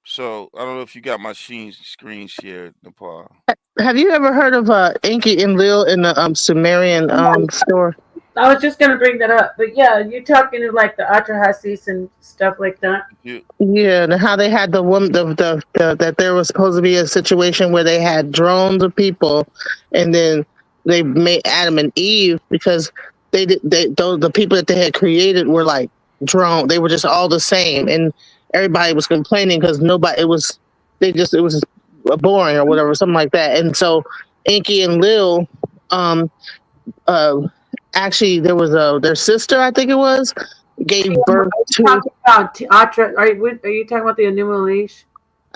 so I don't know if you got my screen shared, Nepal. Have you ever heard of Inky and Lil in the Sumerian store? I was just gonna bring that up, but yeah, you're talking to like the R.I.S.E and stuff like that. You, Yeah, and how they had the woman, that there was supposed to be a situation where they had drones of people, and then they made Adam and Eve because the people that they had created were like drone. They were just all the same, and everybody was complaining because nobody. It was boring or whatever, something like that. And so Inky and Lil, um, uh, actually there was their sister, I think it was, gave birth Are you to. talking about Atra? Are you talking about the Enuma Elish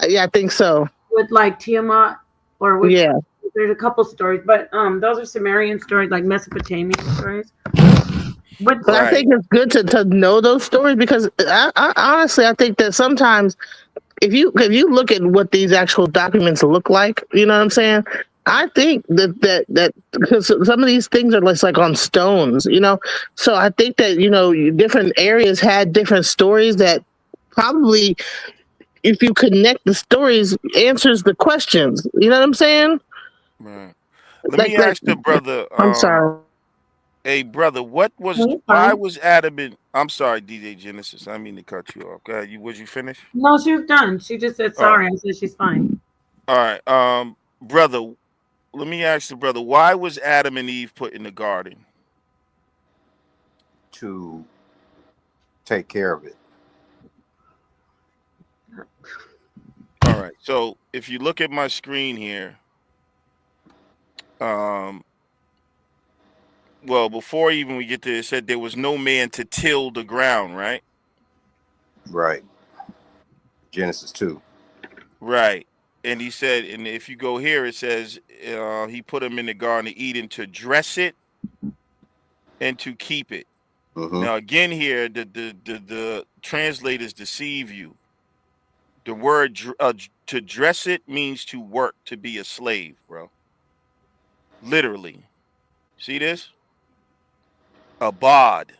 Yeah, I think so. with like Tiamat, or which? Yeah, There's a couple stories, but those are Sumerian stories, like Mesopotamian stories. But but I Right. think it's good to know those stories because honestly I think that sometimes if you look at what these actual documents look like, you know what I'm saying? I think that because some of these things are just like on stones, you know. So I think that different areas had different stories that probably, if you connect the stories, answers the questions. You know what I'm saying? Right. Let Like me ask the brother. I'm sorry. Hey brother, no, you're why fine. was Adam and I'm sorry, DJ Genesis. I didn't mean to cut you off. Go ahead. Was you finished? No, she was done. She just said Oh, sorry. I said she's fine. all right. Brother, let me ask the brother. Why was Adam and Eve put in the garden? To take care of it. All right. So if you look at my screen here, um, well, before even we get to it, said there was no man to till the ground, right? Right. Genesis 2. Right. And he said, and if you go here, it says he put him in the Garden of Eden to dress it and to keep it. Mm-hmm. Now again, here the translators deceive you. The word to dress it means to work, to be a slave, bro. Literally. See this? Abad.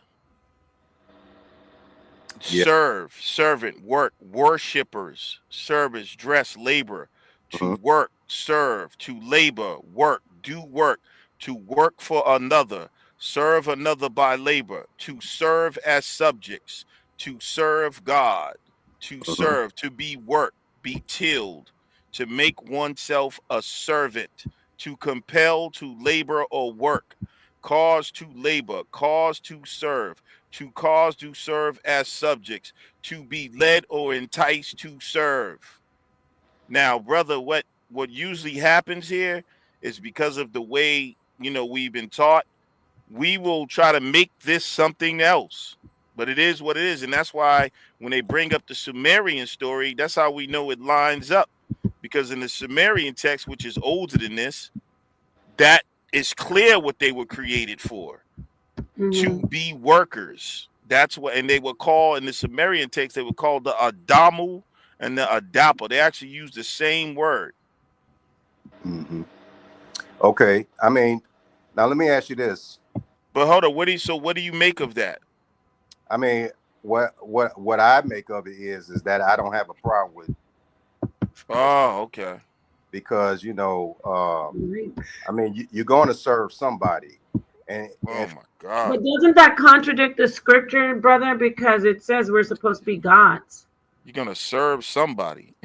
Yeah. Serve, servant, work, worshippers, service, dress, labor, to Mm-hmm. work, serve, to labor, work, do work, to work for another, serve another by labor, to serve as subjects, to serve God, to Mm-hmm. serve, to be work, be tilled, to make oneself a servant, to compel to labor or work, cause to labor, cause to serve as subjects, to be led or enticed to serve. Now, brother, what usually happens here is because of the way we've been taught, we will try to make this something else. But it is what it is, and that's why when they bring up the Sumerian story, that's how we know it lines up. Because in the Sumerian text, which is older than this, that is clear what they were created for, to Mm-hmm. be workers. That's what, and they were called in the Sumerian text, they were called the Adamu and the Adapa. They actually use the same word. Mm-hmm. Okay. I mean, now let me ask you this. But hold on, what do you make of that? I mean, what I make of it is that I don't have a problem with as Oh, okay. because Right. I mean you're going to serve somebody, and Oh if my God. But doesn't that contradict the scripture, brother? Because it says we're supposed to be gods. You're gonna serve somebody.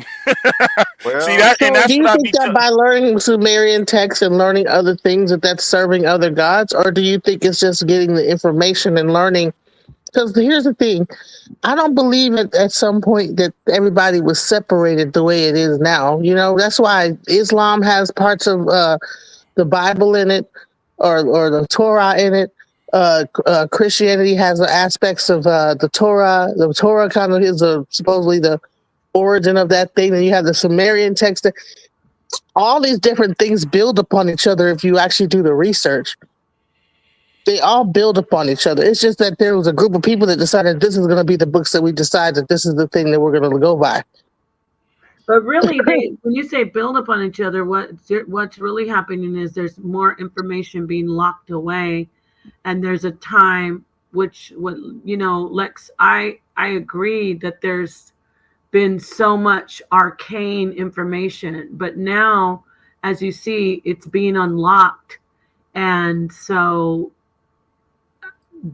See well that, and So, do that's what you I think be. that by learning Sumerian texts and learning other things that's serving other gods, or do you think it's just getting the information and learning? Because here's the thing: I don't believe at some point that everybody was separated the way it is now. You know, that's why Islam has parts of the Bible in it, or the Torah in it. Christianity has aspects of the Torah. The Torah kind of is supposedly the origin of that thing. And you have the Sumerian text. All these different things build upon each other if you actually do the research. They all build upon each other. It's just that there was a group of people that decided this is going to be the books that we decide that this is the thing that we're going to go by. But really, when you say build upon each other, what's really happening is there's more information being locked away, and there's a time what Lex. I agree that there's been so much arcane information, but now, as you see, it's being unlocked, and so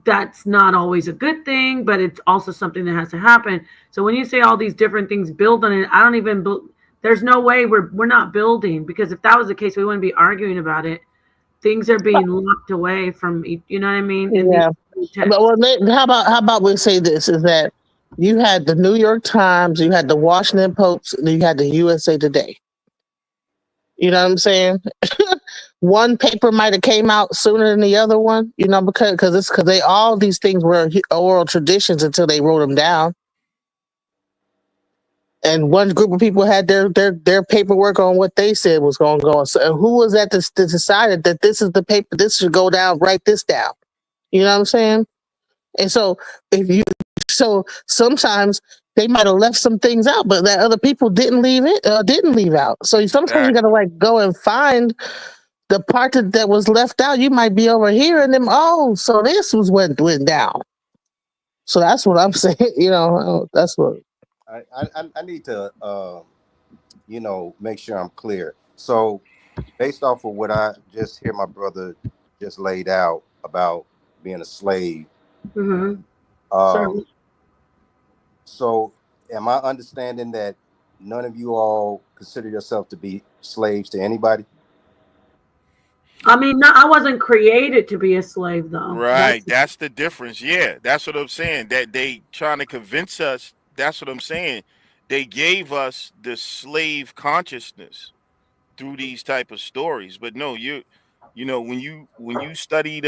that's not always a good thing, but it's also something that has to happen. So when you say all these different things build on it, I don't even there's no way we're not building, because if that was the case, we wouldn't be arguing about it. Things are being locked away from you know what I mean, in Yeah, these but texts. how about we say this is that you had the New York Times, you had the Washington Post, and you had the USA Today. You know what I'm saying? one paper might have came out sooner than the other one, you know, because they all these things were oral traditions until they wrote them down. And one group of people had their paperwork on what they said was going to go. So who was that that decided that this is the paper, this should go down, write this down? You know what I'm saying? And so if you so sometimes they might have left some things out, but that other people didn't leave out. So sometimes you got to like go and find the part that was left out. You might be over here, and then so this was what went down. So that's what I'm saying. You know, that's what. I need to make sure I'm clear. So based off of what I just hear my brother just laid out about being a slave. Mm-hmm. So am I understanding that none of you all consider yourself to be slaves to anybody? I mean, no, I wasn't created to be a slave, though. Right. That's the difference. Yeah. That's what I'm saying. That they trying to convince us. That's what I'm saying. They gave us the slave consciousness through these type of stories. But no, when you study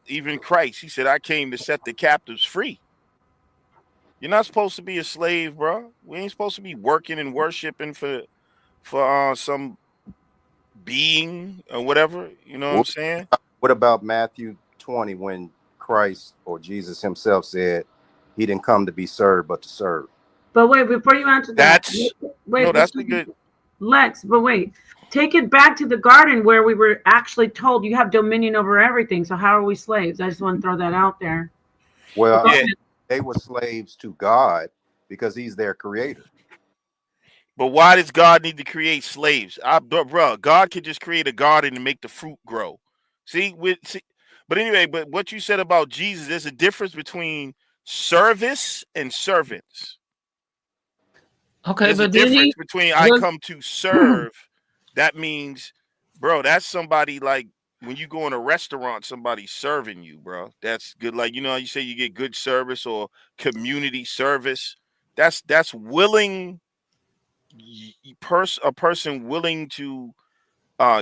even Christ, he said, I came to set the captives free. You're not supposed to be a slave, bro. We ain't supposed to be working and worshiping for some being or whatever. You know what I'm saying? What about Matthew 20 when Christ or Jesus himself said he didn't come to be served but to serve? But wait, before you answer that, That's the good. Lex, but wait. Take it back to the garden where we were actually told you have dominion over everything. So how are we slaves? I just want to throw that out there. Well, I mean, they were slaves to God because he's their creator. But why does God need to create slaves? Bro, God could just create a garden and make the fruit grow. But anyway, but what you said about Jesus, there's a difference between service and servants. Okay, there's but a difference between I come to serve. That means, bro, that's somebody like when you go in a restaurant, somebody's serving you, bro. That's good. Like, you know how you say you get good service or community service. That's willing. A person willing to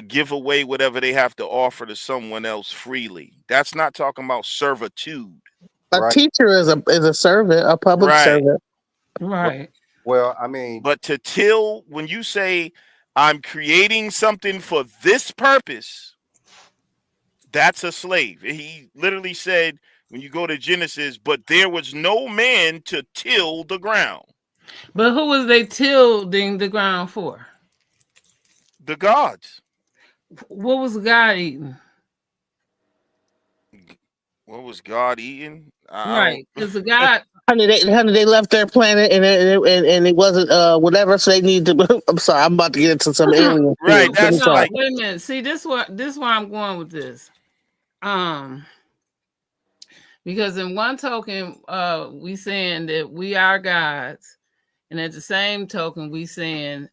give away whatever they have to offer to someone else freely. That's not talking about servitude. A teacher is a servant, a public servant. Right. Well, I mean, but when you say I'm creating something for this purpose, that's a slave. He literally said when you go to Genesis, but there was no man to till the ground. But who was they tilling the ground for? The gods. What was God eating? What was God eating? Right, because the God. Honey, they left their planet and it wasn't whatever. So they need to. I'm sorry, I'm about to get into some alien. Right, that's like. Wait a minute. See, this where I'm going with this. Because in one token, we saying that we are gods, and at the same token, we saying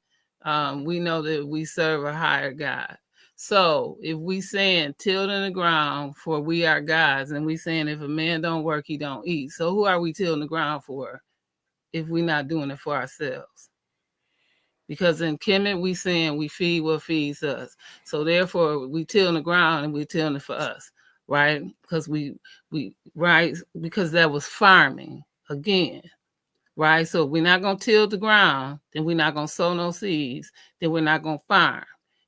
we know that we serve a higher God. So if we saying tilling the ground for we are gods, and we saying if a man don't work, he don't eat. So who are we tilling the ground for if we're not doing it for ourselves? Because in Kemet, we saying we feed what feeds us. So therefore, we tilling the ground and we tilling it for us, right? Because because that was farming again. Right? So if we're not going to till the ground, then we're not going to sow no seeds, then we're not going to farm.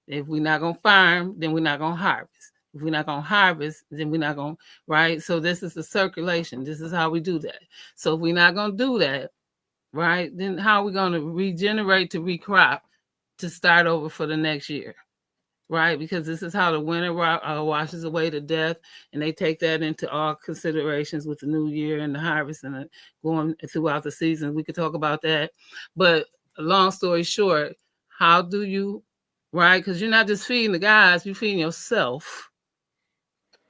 If we're not going to farm, then we're not going to harvest. If we're not going to harvest, then we're not going to, right? So this is the circulation. This is how we do that. So if we're not going to do that, right, then how are we going to regenerate to recrop to start over for the next year? Right, because this is how the winter washes away the death, and they take that into all considerations with the new year and the harvest and going throughout the season. We could talk about that, but long story short, how do you, right? Because you're not just feeding the guys, you're feeding yourself.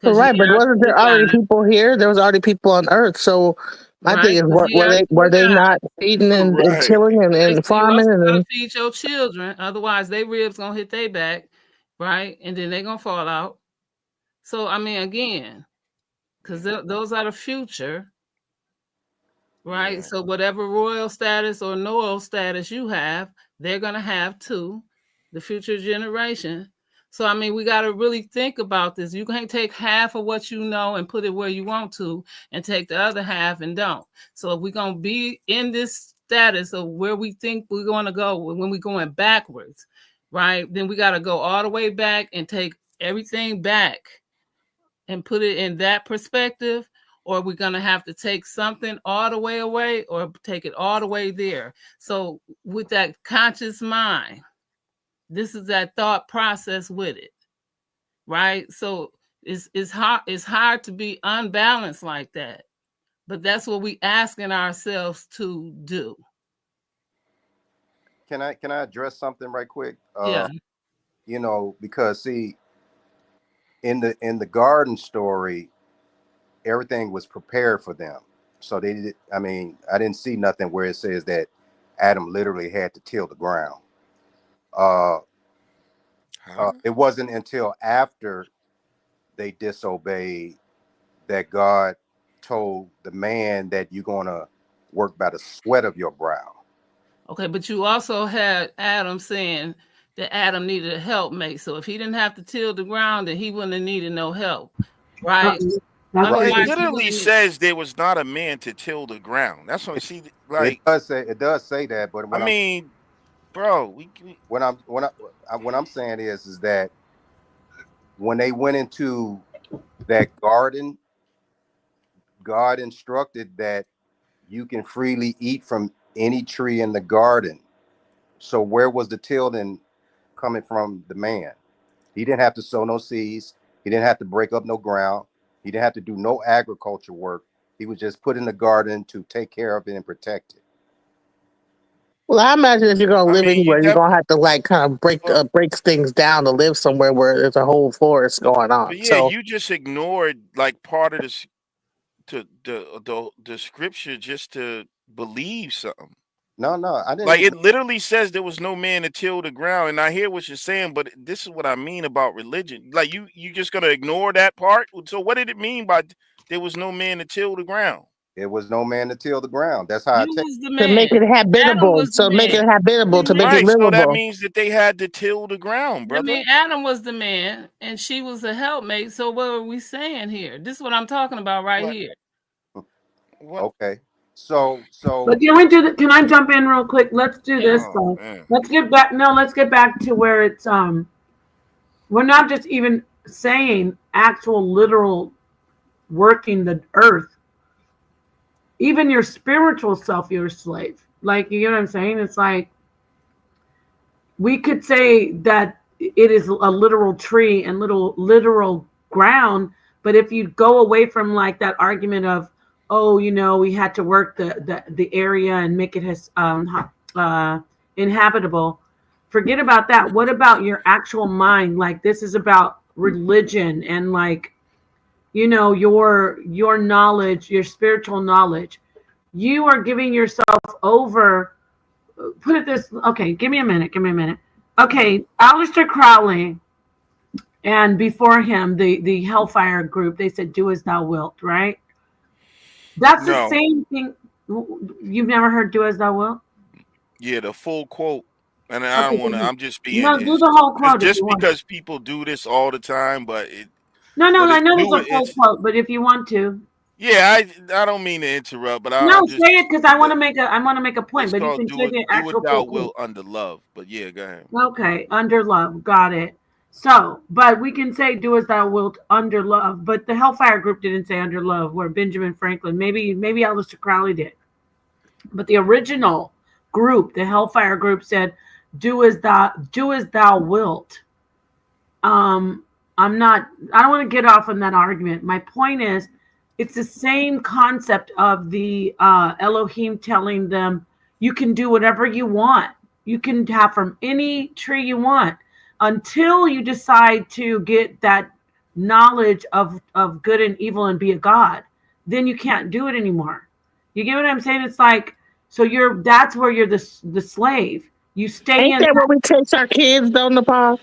Right, but wasn't there already people here? There was already people on Earth. So my thing is, were they not feeding and tilling and farming and then feed your children? Otherwise, they ribs gonna hit their back. Right, and then they're gonna fall out. So I mean, again, because those are the future, right? Yeah. So whatever royal status or noble status you have, they're gonna have too, the future generation. So, I mean, we got to really think about this. You can't take half of what you know and put it where you want to and take the other half and don't. So if we're going to be in this status of where we think we're going to go when we're going backwards, right, then we got to go all the way back and take everything back and put it in that perspective, or we're going to have to take something all the way away or take it all the way there. So with that conscious mind, this is that thought process with it, right? So it's hard to be unbalanced like that, but that's what we asking ourselves to do. Can I address something right quick? Yeah. You know, because see, in the garden story, everything was prepared for them. So they did. I mean, I didn't see nothing where it says that Adam literally had to till the ground. It wasn't until after they disobeyed that God told the man that you're going to work by the sweat of your brow. Okay, but you also had Adam saying that Adam needed a helpmate. So if he didn't have to till the ground, then he wouldn't have needed no help, right? Well, it literally says there was not a man to till the ground. That's what see, like it does say that, but when I mean, bro, what I'm saying is that when they went into that garden, God instructed that you can freely eat from any tree in the garden. So where was the tilling coming from the man? He didn't have to sow no seeds. He didn't have to break up no ground. He didn't have to do no agriculture work. He was just put in the garden to take care of it and protect it. Well, I imagine if you're gonna live anywhere, you're gonna have to like kind of break things down to live somewhere where there's a whole forest going on. But yeah, you just ignored like part of this to the scripture just to believe something. No, I didn't. Like it literally says there was no man to till the ground, and I hear what you're saying, but this is what I mean about religion. Like you just gonna ignore that part. So what did it mean by there was no man to till the ground? It was no man to till the ground. That's how I take it. To make it habitable. So make it habitable, to make it livable. So that means that they had to till the ground, brother. I mean, Adam was the man, and she was a helpmate. So what are we saying here? This is what I'm talking about right here. Okay. So. But can we do that? Can I jump in real quick? Let's do this. Let's get back. No, let's get back to where it's we're not just even saying actual literal working the earth. Even your spiritual self, you're a slave. Like, you know what I'm saying? It's like we could say that it is a literal tree and literal ground, but if you go away from like that argument of, oh, you know, we had to work the area and make it inhabitable, forget about that. What about your actual mind? Like, this is about religion and like, you know, your knowledge, your spiritual knowledge. You are giving yourself over. Put it this. Okay, give me a minute. Okay, Aleister Crowley, and before him, the Hellfire group. They said, "Do as thou wilt." Right. That's the same thing. You've never heard "Do as thou wilt"? Yeah, the full quote. And I don't want to. I'm just being. No, do the whole quote. Just because people do this all the time, but it. No, I know it's a full quote, but if you want to. Yeah, I don't mean to interrupt, but say it because I want to make a point. But you can do it thou will under love. But yeah, go ahead. Okay, under love, got it. So, but we can say "do as thou wilt" under love. But the Hellfire group didn't say under love. Where Benjamin Franklin, maybe Aleister Crowley did. But the original group, the Hellfire group, said "do as thou wilt." I don't want to get off on that argument. My point is, it's the same concept of the Elohim telling them, you can do whatever you want. You can have from any tree you want until you decide to get that knowledge of good and evil and be a god. Then you can't do it anymore. You get what I'm saying? It's like, so that's where you're the slave. You stay Ain't that what we teach our kids, though, Nepal?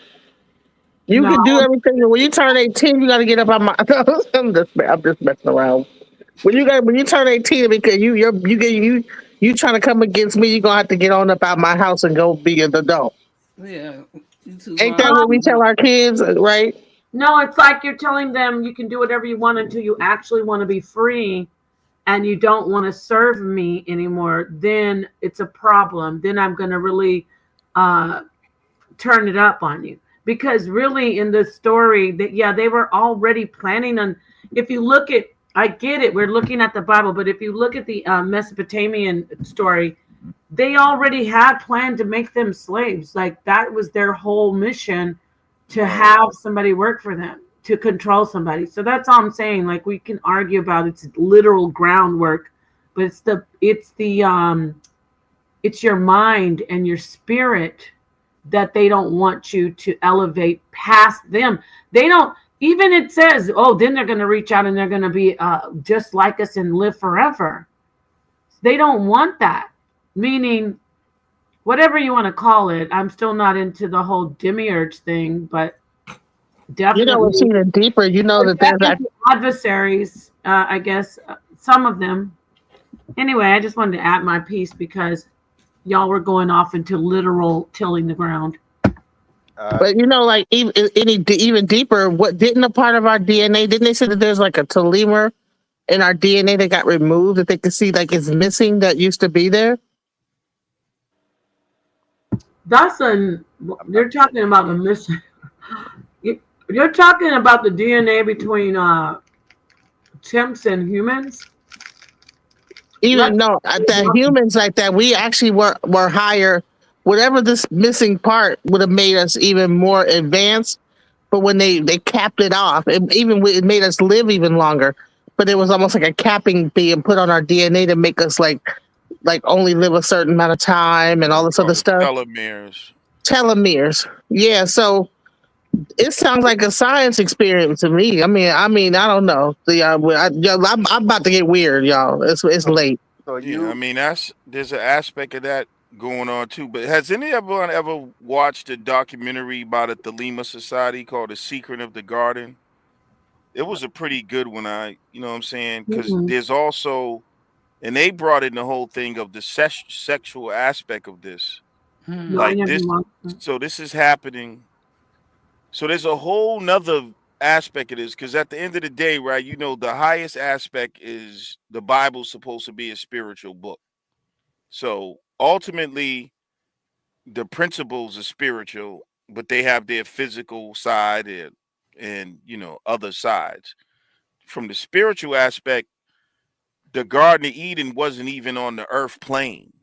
You can do everything. When you turn 18, you got to get up on my. I'm just messing around. When you turn 18, because you trying to come against me, you're gonna have to get on up out my house and go be an adult. Yeah. You too Ain't that long. what we tell our kids, right? No, it's like you're telling them you can do whatever you want until you actually want to be free and you don't want to serve me anymore. Then it's a problem. Then I'm going to really uh, turn it up on you. Because really, in the story, that yeah, they were already planning on. If you look at, I get it, we're looking at the Bible, but if you look at the Mesopotamian story, they already had planned to make them slaves. Like that was their whole mission, to Right. have somebody work for them, to control somebody. So that's all I'm saying. Like we can argue about its literal groundwork, but it's your mind and your spirit that they don't want you to elevate past them. They don't even, it says, oh, then they're going to reach out and they're going to be just like us and live forever. They don't want that. Meaning, whatever you want to call it, I'm still not into the whole demiurge thing, but You know what's definitely even deeper? You know that there's that. adversaries, I guess, some of them. Anyway, I just wanted to add my piece because y'all were going off into literal tilling the ground. But you know, like even deeper, what didn't a part of our DNA? Didn't they say that there's like a telomere in our DNA that got removed that they could see like it's missing that used to be there? That's an you're talking about the mission. You're talking about the DNA between chimps and humans. Let's Even no, the humans like that, we actually were higher. Whatever this missing part would have made us even more advanced. But when they capped it off, it made us live even longer. But it was almost like a capping being put on our DNA to make us like only live a certain amount of time and all this Call other it stuff. telomeres. Telomeres. Yeah, so it sounds like a science experiment to me. I don't know. I'm about to get weird, y'all. It's So, late. so Yeah, I you, mean there's an aspect of that going on too. But has anyone ever watched a documentary about a Thelema Society called The Secret of the Garden? It was a pretty good one. You know what I'm saying? Because mm-mm. there's also, and they brought in the whole thing of the sexual aspect of this. No, I Hmm. Like never this, watched it. so this is happening. So there's a whole nother aspect of this because at the end of the day, right, you know, the highest aspect is the Bible's supposed to be a spiritual book. So ultimately, the principles are spiritual, but they have their physical side and you know other sides. From the spiritual aspect, the Garden of Eden wasn't even on the earth plane.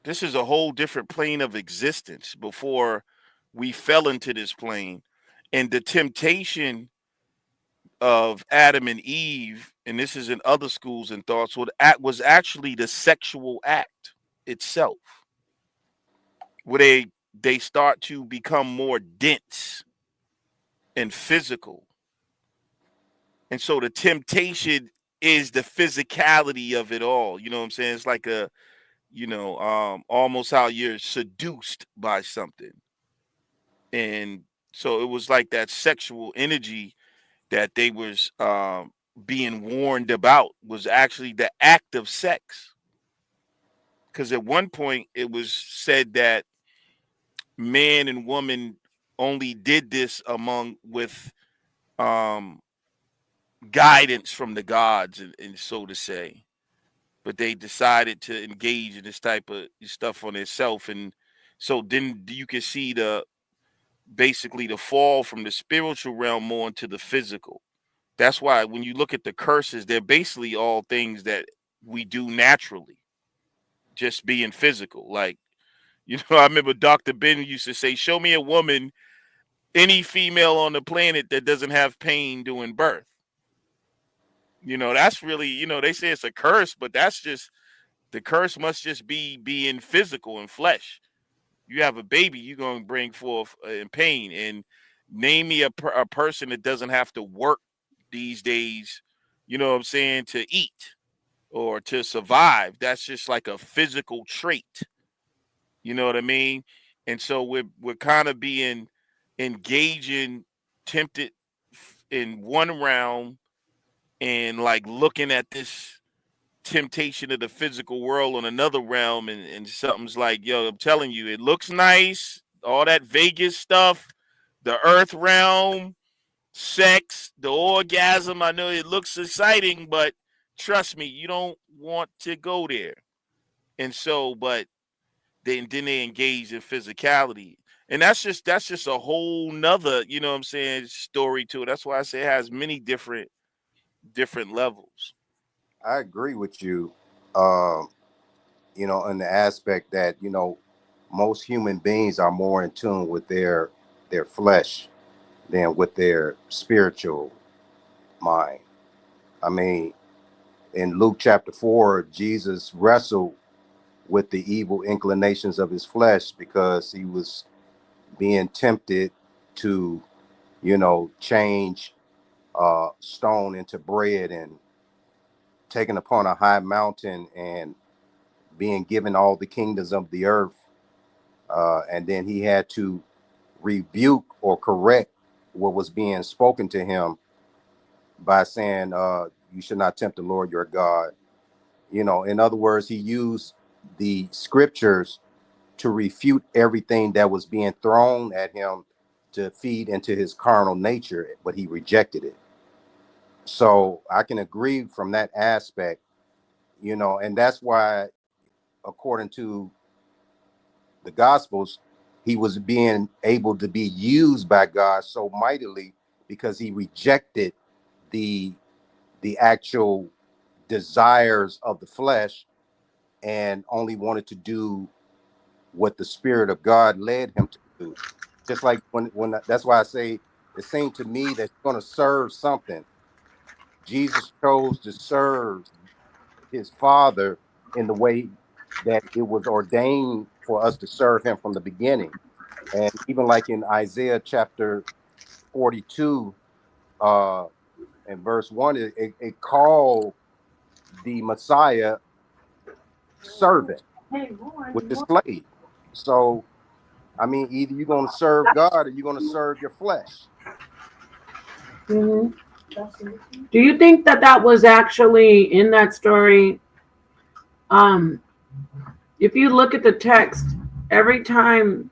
This is a whole different plane of existence before we fell into this plane. And the temptation of Adam and Eve, and this is in other schools and thoughts, was actually the sexual act itself, where they start to become more dense and physical. And so the temptation is the physicality of it all. You know what I'm saying? It's like almost how you're seduced by something. And so it was like that sexual energy that they was being warned about was actually the act of sex. Because at one point it was said that man and woman only did this among with um, guidance from the gods, and so to say. But they decided to engage in this type of stuff on itself, and so then you can see the basically the fall from the spiritual realm more into the physical. That's why when you look at the curses, they're basically all things that we do naturally, just being physical. Like, I remember Dr. Ben used to say, show me a woman, any female on the planet that doesn't have pain during birth. That's really, they say it's a curse, but that's just the curse must just be being physical and flesh. You have a baby, you're going to bring forth in pain. And name me a person that doesn't have to work these days, you know what I'm saying, to eat or to survive. That's just like a physical trait. You know what I mean? And so we're kind of being engaging, tempted in one realm and like looking at this temptation of the physical world on another realm, and something's like, yo, I'm telling you, it looks nice, all that Vegas stuff, the earth realm, sex, the orgasm. I know it looks exciting, but trust me, you don't want to go there. And so, but then they engage in physicality. And that's just a whole nother, you know what I'm saying, story to it. That's why I say it has many different levels. I agree with you. Um, in the aspect that most human beings are more in tune with their flesh than with their spiritual mind. I mean, in Luke chapter 4, Jesus wrestled with the evil inclinations of his flesh because he was being tempted to, change stone into bread, and taken upon a high mountain and being given all the kingdoms of the earth. And then he had to rebuke or correct what was being spoken to him by saying, you should not tempt the Lord your God. In other words, he used the scriptures to refute everything that was being thrown at him to feed into his carnal nature, but he rejected it. So I can agree from that aspect, and that's why, according to the Gospels, he was being able to be used by God so mightily because he rejected the the actual desires of the flesh and only wanted to do what the Spirit of God led him to do. Just like when that's why I say it seemed to me that you're going to serve something. Jesus chose to serve his Father in the way that it was ordained for us to serve him from the beginning. And even like in Isaiah chapter 42, uh, and verse 1, it called the Messiah servant, which is slave. So, I mean, either you're going to serve God or you're going to serve your flesh. Hmm. Do you think that that was actually in that story? Um, if you look at the text, every time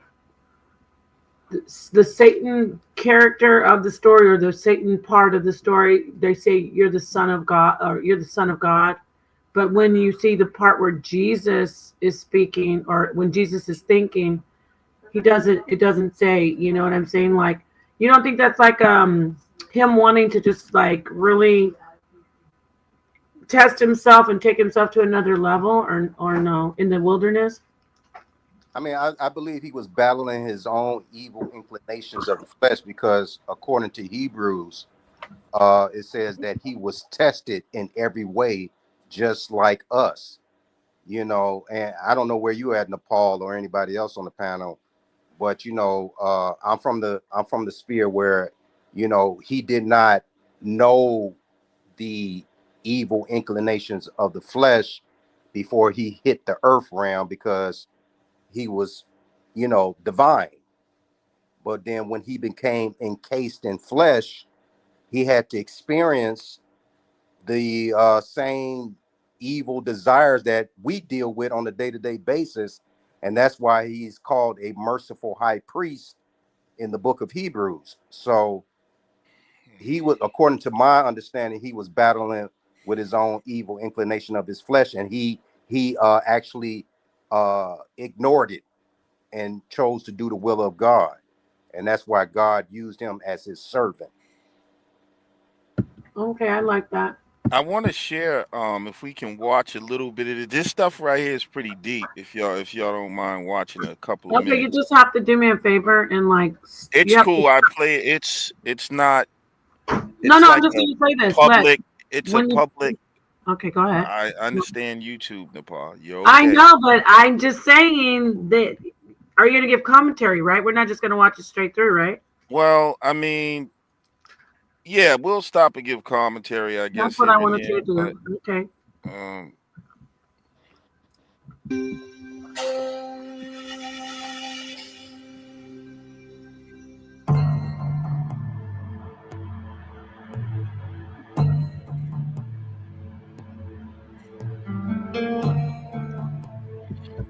the Satan character of the story or the Satan part of the story, they say you're the son of God or you're the son of God. But when you see the part where Jesus is speaking or when Jesus is thinking, it doesn't say, you know what I'm saying? Like, you don't think that's like him wanting to just like really test himself and take himself to another level or no in the wilderness? I mean, I believe he was battling his own evil inclinations of the flesh because, according to Hebrews, it says that he was tested in every way, just like us. And I don't know where you at, Nepal, or anybody else on the panel, but I'm from the sphere where he did not know the evil inclinations of the flesh before he hit the earth realm because he was divine. But then when he became encased in flesh, he had to experience the same evil desires that we deal with on a day-to-day basis. And that's why he's called a merciful high priest in the book of Hebrews. So he was, according to my understanding, he was battling with his own evil inclination of his flesh, and he actually ignored it and chose to do the will of God. And that's why God used him as his servant. Okay, I like that. I want to share, if we can watch a little bit of it. This stuff right here is pretty deep. If y'all don't mind watching a couple of Okay, you minutes, just have to do me a favor and like you it's have to. cool. I play it. It's not. No, It's no, I'm like just a gonna say this. Let public. It's a when you. public. Okay, go ahead. I understand YouTube, Nepal. You're I okay. know, but I'm just saying that. Are you gonna give commentary, right? We're not just gonna watch it straight through, right? Well, I mean, yeah, we'll stop and give commentary, I That's guess, what I here and wanted you there. to But do. Okay. um,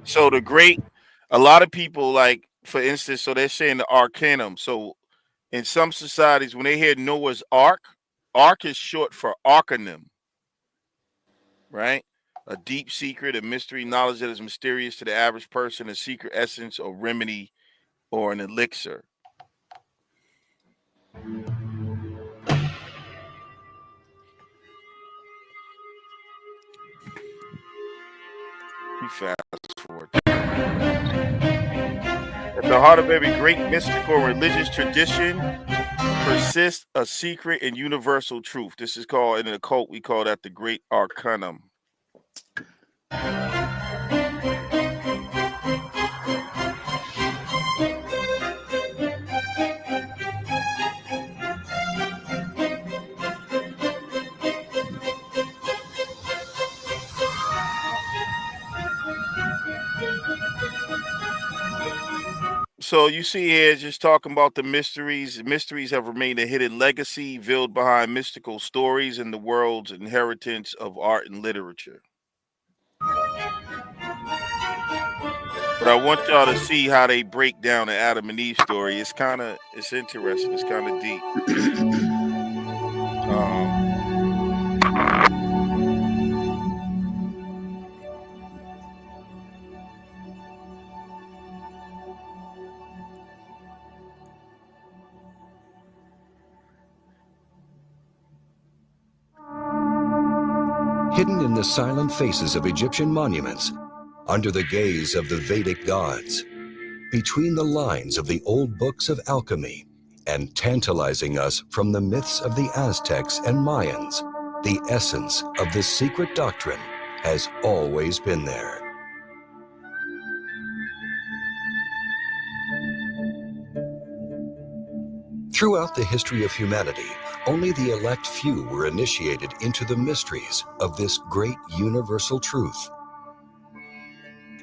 So a lot of people, like, for instance, so they're saying the Arcanum. So in some societies, when they hear Noah's Ark, Ark is short for Arcanum, right? A deep secret, a mystery, knowledge that is mysterious to the average person, a secret essence or remedy or an elixir. We fast forward. At the heart of every great mystical and religious tradition persists a secret and universal truth. This is called, in an occult, we call that the Great Arcanum. So you see here, just talking about the mysteries. Mysteries have remained a hidden legacy veiled behind mystical stories and the world's inheritance of art and literature. But I want y'all to see how they break down the Adam and Eve story. It's interesting. It's kind of deep. Hidden in the silent faces of Egyptian monuments, under the gaze of the Vedic gods, between the lines of the old books of alchemy, and tantalizing us from the myths of the Aztecs and Mayans, the essence of the secret doctrine has always been there. Throughout the history of humanity, only the elect few were initiated into the mysteries of this great universal truth.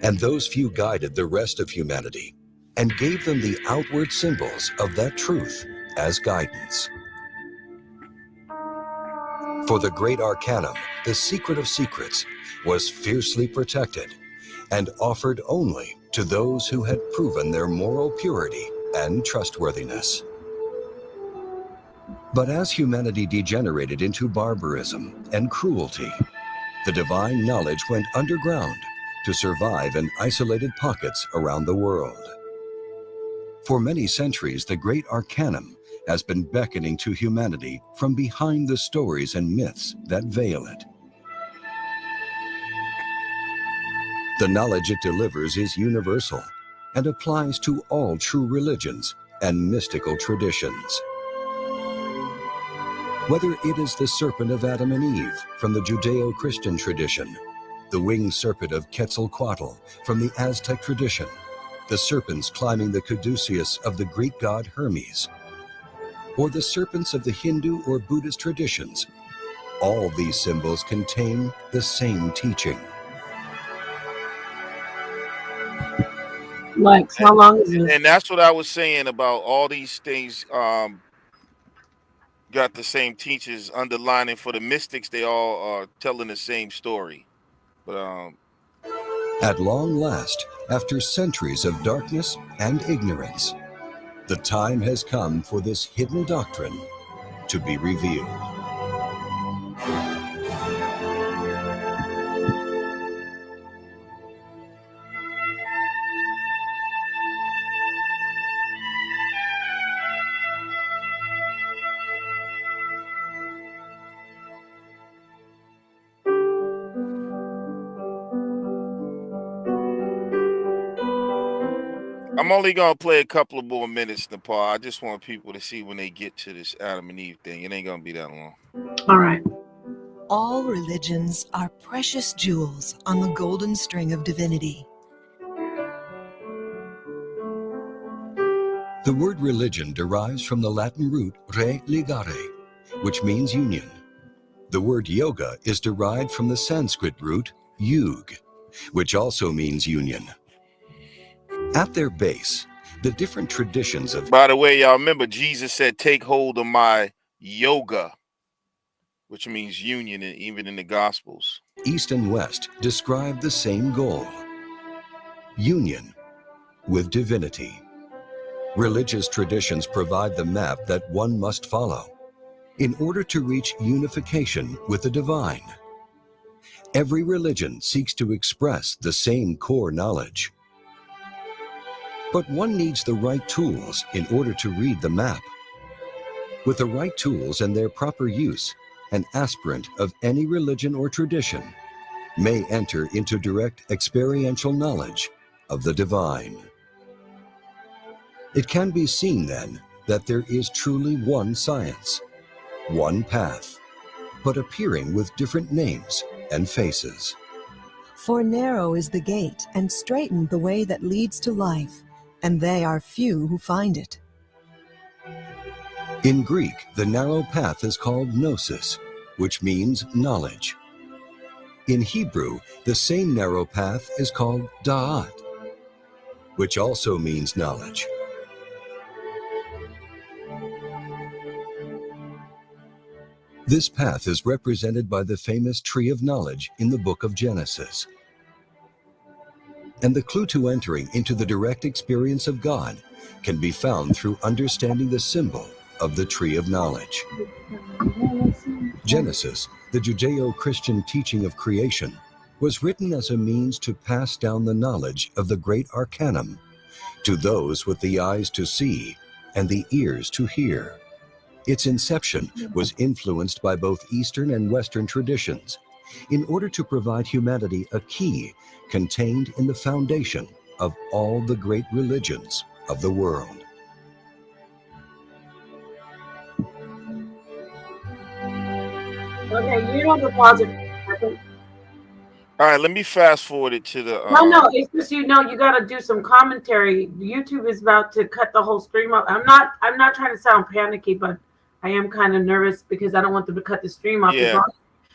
And those few guided the rest of humanity and gave them the outward symbols of that truth as guidance. For the Great Arcanum, the secret of secrets, was fiercely protected and offered only to those who had proven their moral purity and trustworthiness. But as humanity degenerated into barbarism and cruelty, the divine knowledge went underground to survive in isolated pockets around the world. For many centuries, the Great Arcanum has been beckoning to humanity from behind the stories and myths that veil it. The knowledge it delivers is universal and applies to all true religions and mystical traditions. Whether it is the serpent of Adam and Eve from the Judeo-Christian tradition, the winged serpent of Quetzalcoatl from the Aztec tradition, the serpents climbing the caduceus of the Greek god Hermes, or the serpents of the Hindu or Buddhist traditions, all these symbols contain the same teaching. Lex, how long is this? And that's what I was saying about all these things. Got the same teachers underlining for the mystics. They all are telling the same story. But At long last, after centuries of darkness and ignorance, the time has come for this hidden doctrine to be revealed. I'm only gonna play a couple of more minutes, Nepal. I just want people to see when they get to this Adam and Eve thing. It ain't gonna be that long. All right. All religions are precious jewels on the golden string of divinity. The word religion derives from the Latin root re ligare, which means union. The word yoga is derived from the Sanskrit root yug, which also means union. At their base, the different traditions of... By the way, y'all remember Jesus said, "Take hold of my yoga," which means union, and even in the Gospels. East and West describe the same goal. union with divinity. Religious traditions provide the map that one must follow in order to reach unification with the divine. Every religion seeks to express the same core knowledge. But one needs the right tools in order to read the map. With the right tools and their proper use, an aspirant of any religion or tradition may enter into direct experiential knowledge of the divine. It can be seen then that there is truly one science, one path, but appearing with different names and faces. For narrow is the gate, and straitened the way that leads to life, and they are few who find it. In Greek, the narrow path is called gnosis, which means knowledge. In Hebrew, the same narrow path is called da'at, which also means knowledge. This path is represented by the famous tree of knowledge in the book of Genesis. And the clue to entering into the direct experience of God can be found through understanding the symbol of the tree of knowledge. Genesis, the Judeo-Christian teaching of creation, was written as a means to pass down the knowledge of the great Arcanum to those with the eyes to see and the ears to hear. Its inception was influenced by both Eastern and Western traditions in order to provide humanity a key contained in the foundation of all the great religions of the world. Okay, you don't deposit. All right, let me fast forward it to the. No, it's just you got to do some commentary. YouTube is about to cut the whole stream off. I'm not trying to sound panicky, but I am kind of nervous because I don't want them to cut the stream off. Yeah.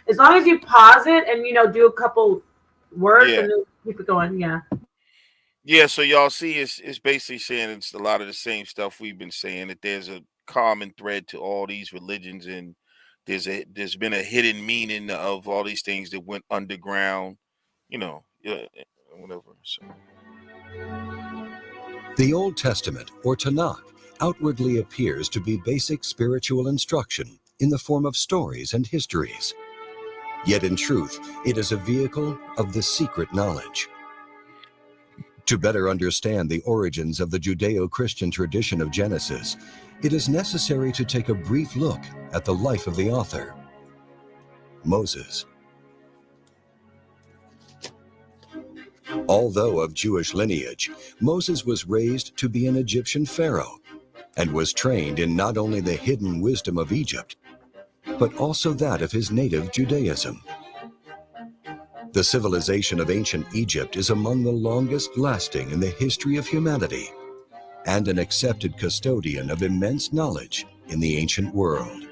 As long as you pause it and do a couple words and then keep it going. Yeah. Yeah, so y'all see, it's basically saying it's a lot of the same stuff we've been saying, that there's a common thread to all these religions, and there's been a hidden meaning of all these things that went underground, whatever. So. The Old Testament, or Tanakh, outwardly appears to be basic spiritual instruction in the form of stories and histories. Yet in truth, it is a vehicle of the secret knowledge. To better understand the origins of the Judeo-Christian tradition of Genesis, it is necessary to take a brief look at the life of the author, Moses. Although of Jewish lineage, Moses was raised to be an Egyptian pharaoh and was trained in not only the hidden wisdom of Egypt, but also that of his native Judaism. The civilization of ancient Egypt is among the longest lasting in the history of humanity and an accepted custodian of immense knowledge in the ancient world.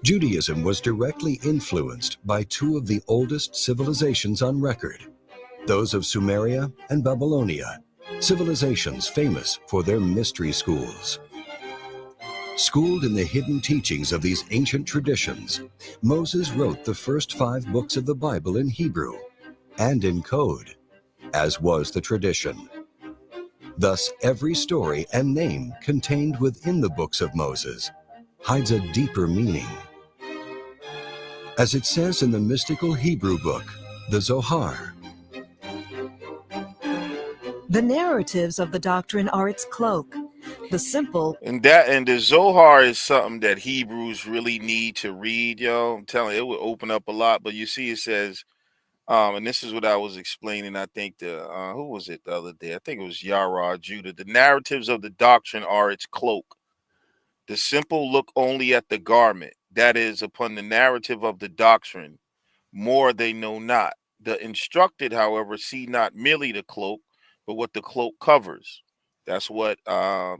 Judaism was directly influenced by two of the oldest civilizations on record, those of Sumeria and Babylonia, civilizations famous for their mystery schools. Schooled in the hidden teachings of these ancient traditions, Moses wrote the first 5 books of the Bible in Hebrew and in code, as was the tradition. Thus, every story and name contained within the books of Moses hides a deeper meaning. As it says in the mystical Hebrew book, the Zohar, The narratives of the doctrine are its cloak. The simple And the Zohar is something that Hebrews really need to read, yo. I'm telling you, it would open up a lot. But you see, it says, and this is what I was explaining. I think who was it the other day? I think it was Yara Judah. The narratives of the doctrine are its cloak. The simple look only at the garment, that is, upon the narrative of the doctrine. More they know not. The instructed, however, see not merely the cloak, but what the cloak covers. That's what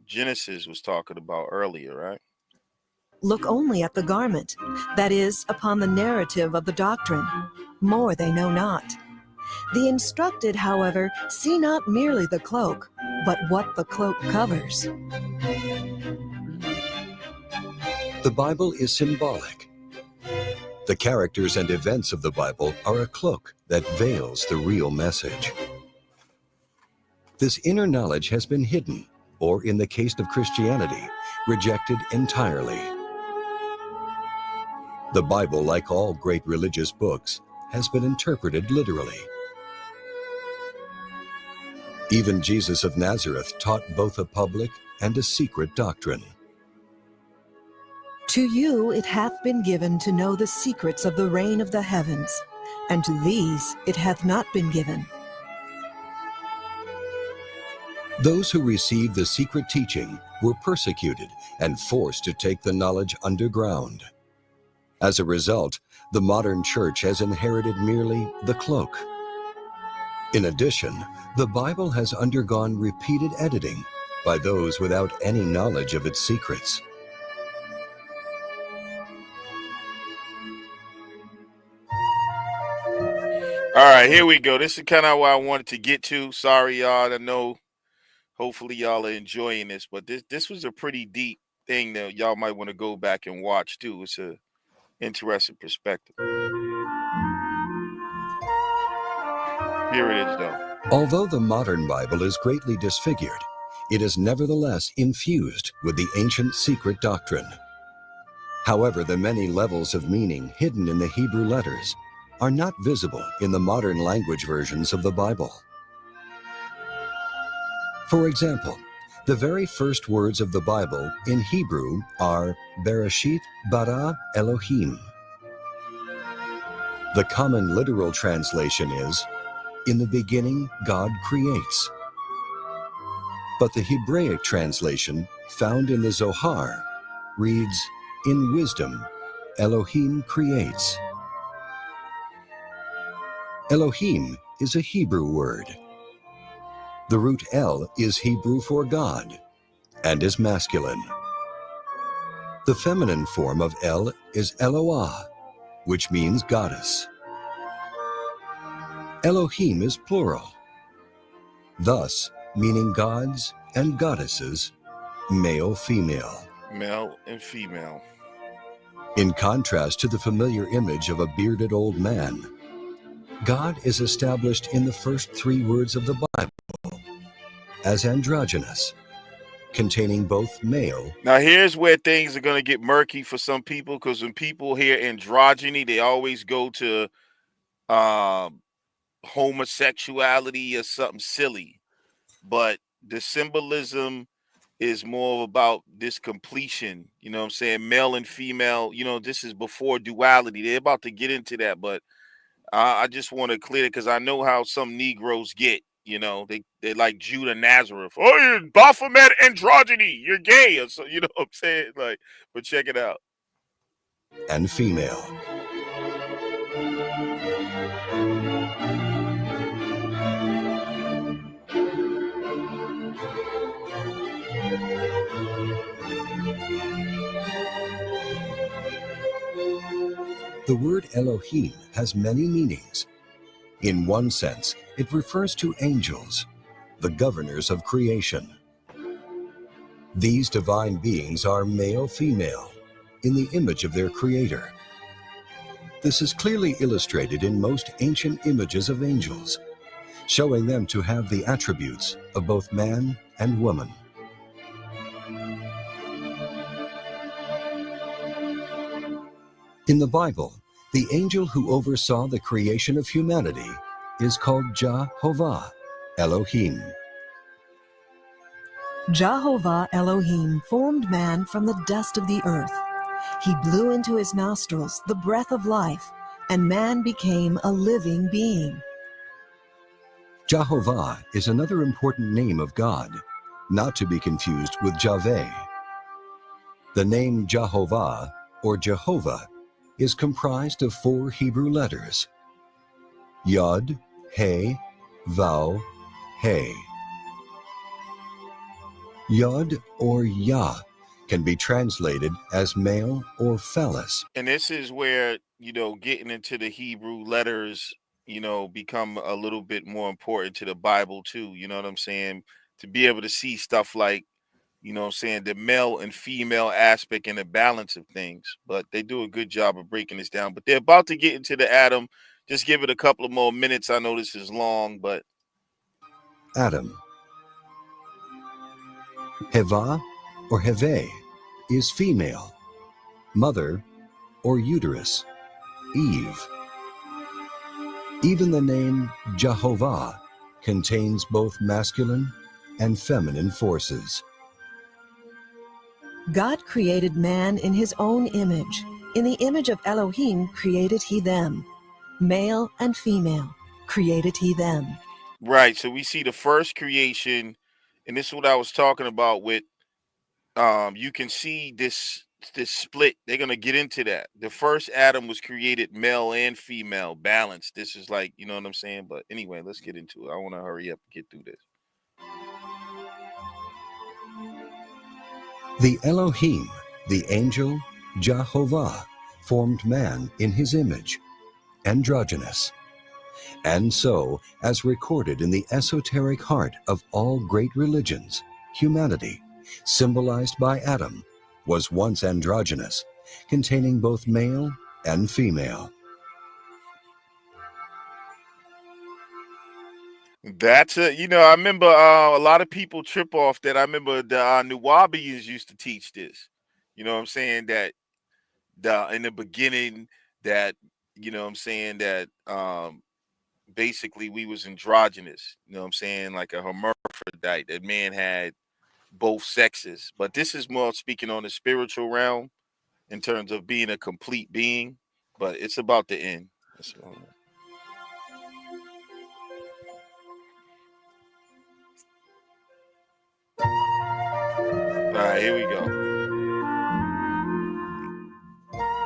Genesis was talking about earlier, right? look only at the garment, that is, upon the narrative of the doctrine. More they know not. The instructed, however, see not merely the cloak, but what the cloak covers. the Bible is symbolic. The characters and events of the Bible are a cloak that veils the real message. This inner knowledge has been hidden, or in the case of Christianity, rejected entirely. The Bible, like all great religious books, has been interpreted literally. Even Jesus of Nazareth taught both a public and a secret doctrine. To you it hath been given to know the secrets of the reign of the heavens, and to these it hath not been given. Those who received the secret teaching were persecuted and forced to take the knowledge underground. As a result, the modern church has inherited merely the cloak. In addition, the Bible has undergone repeated editing by those without any knowledge of its secrets. All right, here we go. This is kind of what I wanted to get to. Sorry, y'all. I know hopefully y'all are enjoying this, but this was a pretty deep thing that y'all might want to go back and watch too. It's a interesting perspective. Here it is, though. Although the modern Bible is greatly disfigured, it is nevertheless infused with the ancient secret doctrine. However, the many levels of meaning hidden in the Hebrew letters are not visible in the modern language versions of the Bible. For example, the very first words of the Bible in Hebrew are Bereshit bara Elohim. The common literal translation is, "In the beginning, God creates." But the Hebraic translation, found in the Zohar, reads, "In wisdom, Elohim creates." Elohim is a Hebrew word. The root El is Hebrew for God and is masculine. The feminine form of El is Eloah, which means goddess. Elohim is plural, thus meaning gods and goddesses, male, female. Male and female. In contrast to the familiar image of a bearded old man, God is established in the first three words of the Bible as androgynous, containing both male. Now, here's where things are going to get murky for some people, because when people hear androgyny, they always go to homosexuality or something silly. But the symbolism is more about this completion. You know what I'm saying? Male and female, this is before duality. They're about to get into that, but I just want to clear it because I know how some Negroes get. They like Judah Nazareth. Oh, you're Baphomet androgyny. You're gay. Or so, you know what I'm saying? Like, but check it out. And female. The word Elohim has many meanings. In one sense, it refers to angels, the governors of creation. These divine beings are male-female, in the image of their creator. This is clearly illustrated in most ancient images of angels, showing them to have the attributes of both man and woman. In the Bible, the angel who oversaw the creation of humanity is called Jehovah Elohim. Jehovah Elohim formed man from the dust of the earth. He blew into his nostrils the breath of life, and man became a living being. Jehovah is another important name of God, not to be confused with Javeh. The name Jehovah, or Jehovah, is comprised of four Hebrew letters: Yod, He, Vav, He. Yod, or Yah, can be translated as male or phallus. And this is where, getting into the Hebrew letters, become a little bit more important to the Bible too. You know what I'm saying? To be able to see stuff like, the male and female aspect and the balance of things. But they do a good job of breaking this down. But they're about to get into the Adam. Just give it a couple of more minutes. I know this is long, but. Adam, Heva or Heve is female, mother or uterus, Eve. Even the name Jehovah contains both masculine and feminine forces. God created man in his own image. In the image of Elohim created he them. Male and female created he them. Right. So we see the first creation, and this is what I was talking about with you can see this split. They're gonna get into that. The first Adam was created male and female, balanced. This is like, you know what I'm saying? But anyway, let's get into it. I want to hurry up and get through this. The Elohim, the angel Jehovah, formed man in his image, androgynous. And so, as recorded in the esoteric heart of all great religions, humanity, symbolized by Adam, was once androgynous, containing both male and female. That's I remember a lot of people trip off that. I remember the Nuwabians used to teach this. You know what I'm saying? That in the beginning, that, you know what I'm saying, that basically we was androgynous, you know what I'm saying, like a hermaphrodite, that man had both sexes. But this is more speaking on the spiritual realm in terms of being a complete being, but it's about the end. All right, here we go.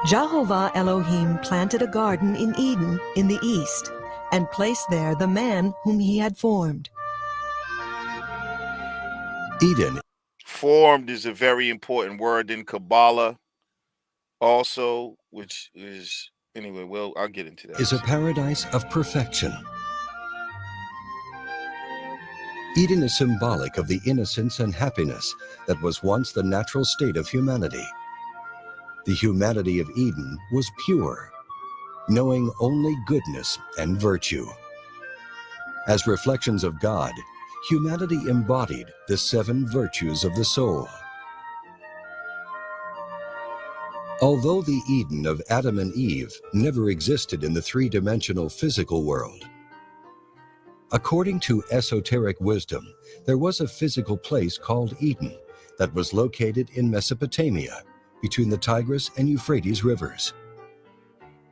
Jehovah Elohim planted a garden in Eden in the east, and placed there the man whom he had formed. Eden. Formed is a very important word in Kabbalah also, which is, anyway, well, I'll get into that. Is a paradise of perfection. Eden is symbolic of the innocence and happiness that was once the natural state of humanity. The humanity of Eden was pure, knowing only goodness and virtue. As reflections of God, humanity embodied the 7 virtues of the soul. Although the Eden of Adam and Eve never existed in the 3-dimensional physical world, according to esoteric wisdom, there was a physical place called Eden that was located in Mesopotamia, between the Tigris and Euphrates rivers.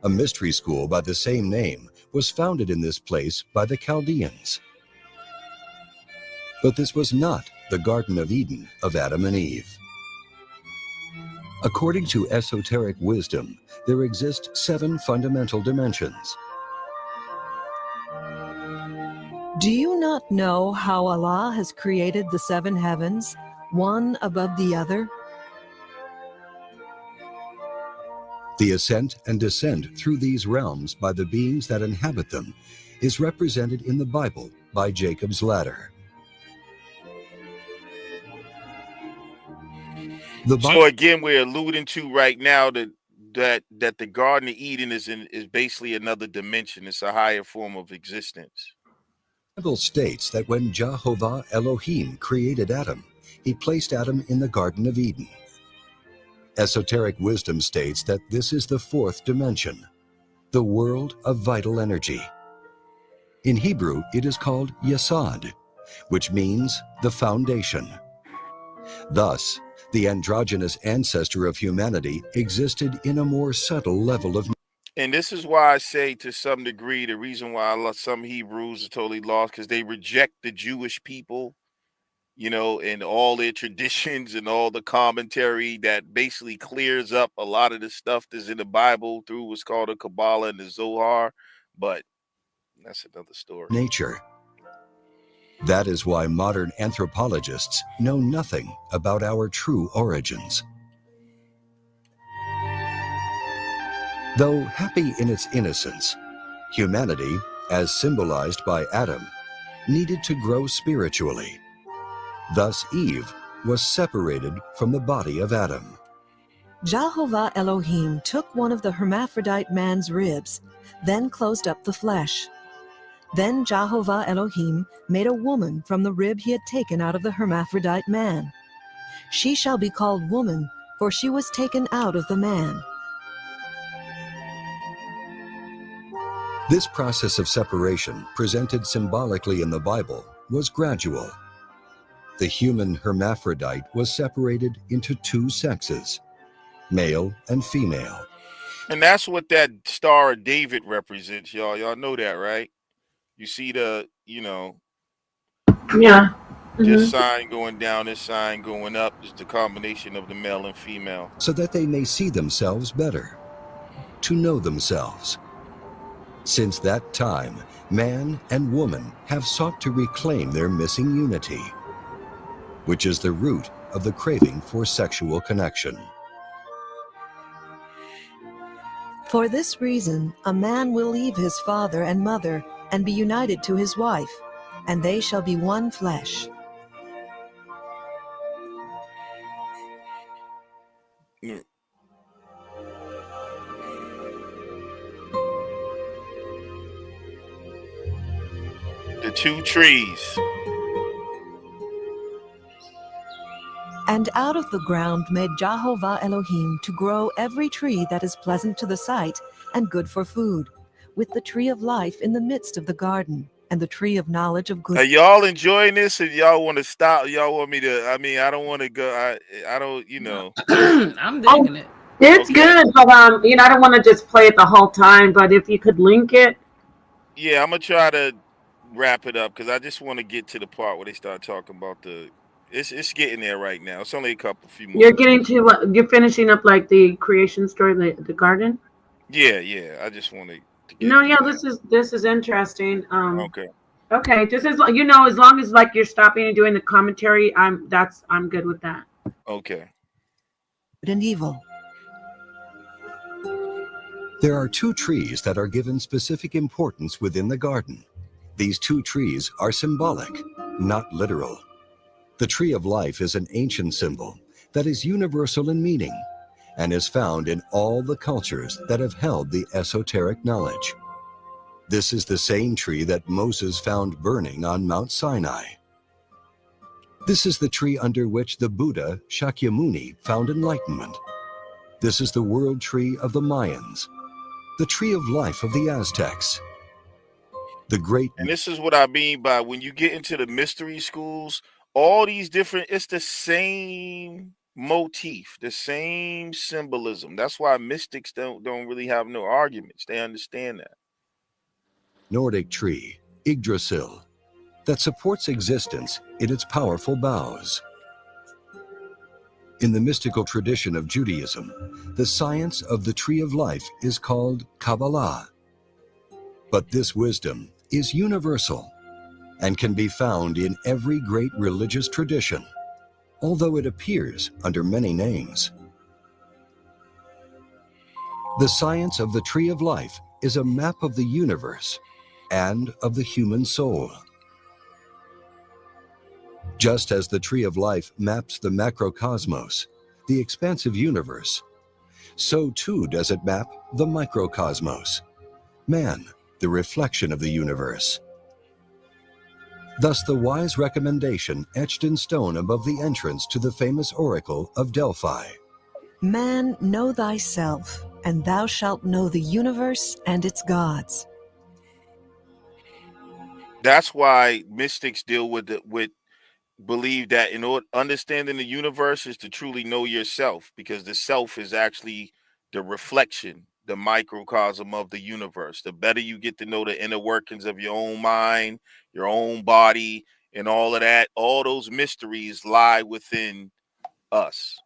A mystery school by the same name was founded in this place by the Chaldeans. But this was not the Garden of Eden of Adam and Eve. According to esoteric wisdom, there exist 7 fundamental dimensions. Do you not know how Allah has created the 7 heavens, one above the other? The ascent and descent through these realms by the beings that inhabit them is represented in the Bible by Jacob's ladder. So again, we're alluding to right now that the Garden of Eden is basically another dimension. It's a higher form of existence. The Bible states that when Jehovah Elohim created Adam, he placed Adam in the Garden of Eden. Esoteric wisdom states that this is the 4th dimension, the world of vital energy. In Hebrew, it is called Yesod, which means the foundation. Thus, the androgynous ancestor of humanity existed in a more subtle level of. And this is why I say, to some degree, the reason why some Hebrews are totally lost, because they reject the Jewish people, you know, and all their traditions and all the commentary that basically clears up a lot of the stuff that's in the Bible through what's called the Kabbalah and the Zohar. But that's another story. Nature. That is why modern anthropologists know nothing about our true origins. Though happy in its innocence, humanity, as symbolized by Adam, needed to grow spiritually. Thus Eve was separated from the body of Adam. Jehovah Elohim took one of the hermaphrodite man's ribs, then closed up the flesh. Then Jehovah Elohim made a woman from the rib he had taken out of the hermaphrodite man. She shall be called woman, for she was taken out of the man. This process of separation, presented symbolically in the Bible, was gradual. The human hermaphrodite was separated into two sexes, male and female. And that's what that Star of David represents, y'all. Y'all know that, right? You see the, Yeah. this Mhm. sign going down, this sign going up is the combination of the male and female. So that they may see themselves better, to know themselves. Since that time, man and woman have sought to reclaim their missing unity, which is the root of the craving for sexual connection. For this reason, a man will leave his father and mother and be united to his wife, and they shall be one flesh. Mm. The two trees. And out of the ground made Jehovah Elohim to grow every tree that is pleasant to the sight and good for food, with the tree of life in the midst of the garden, and the tree of knowledge of good. Are y'all enjoying this, or y'all want to stop? Y'all want me to? I mean, I don't want to go. I don't. I'm digging it. It's Okay. good, but I don't want to just play it the whole time. But if you could link it, Yeah, I'm gonna try to wrap it up because I just want to get to the part where they start talking about the. It's getting there right now. It's only a few more you're getting verses. to you're finishing up like the creation story, the garden. Yeah. I just wanted to get No, through yeah, that. this is interesting. Okay. Okay, just as as long as like you're stopping and doing the commentary, I'm good with that. Okay. And evil. There are two trees that are given specific importance within the garden. These two trees are symbolic, not literal. The tree of life is an ancient symbol that is universal in meaning and is found in all the cultures that have held the esoteric knowledge. This is the same tree that Moses found burning on Mount Sinai. This is the tree under which the Buddha Shakyamuni found enlightenment. This is the world tree of the Mayans, the tree of life of the Aztecs. The great. And this is what I mean by when you get into the mystery schools, all these different, it's the same motif, the same symbolism. That's why mystics don't really have no arguments. They understand that. Nordic tree, Yggdrasil, that supports existence in its powerful boughs. In the mystical tradition of Judaism, the science of the tree of life is called Kabbalah. But this wisdom is universal and can be found in every great religious tradition, although it appears under many names. The science of the tree of life is a map of the universe and of the human soul. Just as the tree of life maps the macrocosmos, the expansive universe, so too does it map the microcosmos, man, the reflection of the universe. Thus the wise recommendation etched in stone above the entrance to the famous oracle of Delphi. Man, know thyself, and thou shalt know the universe and its gods. That's why mystics deal with believe that in order understanding the universe is to truly know yourself, because the self is actually the reflection, the microcosm of the universe. The better you get to know the inner workings of your own mind, your own body, and all of that, all those mysteries lie within us.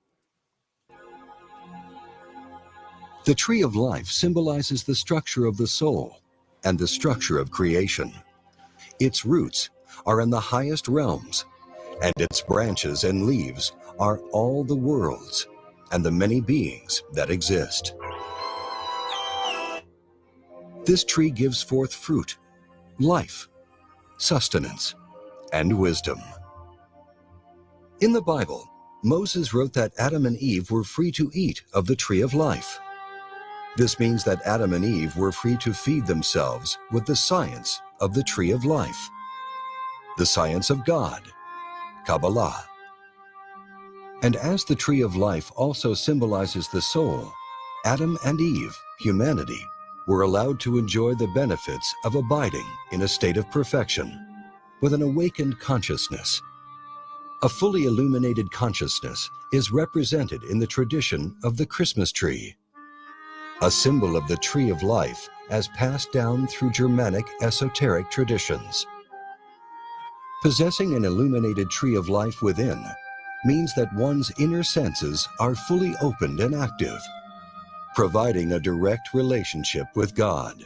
The tree of life symbolizes the structure of the soul and the structure of creation. Its roots are in the highest realms, and its branches and leaves are all the worlds and the many beings that exist. This tree gives forth fruit, life, sustenance, and wisdom. In the Bible, Moses wrote that Adam and Eve were free to eat of the tree of life. This means that Adam and Eve were free to feed themselves with the science of the tree of life, the science of God, Kabbalah. And as the tree of life also symbolizes the soul, Adam and Eve, humanity, were allowed to enjoy the benefits of abiding in a state of perfection with an awakened consciousness. A fully illuminated consciousness is represented in the tradition of the Christmas tree, a symbol of the tree of life as passed down through Germanic esoteric traditions. Possessing an illuminated tree of life within means that one's inner senses are fully opened and active, providing a direct relationship with God.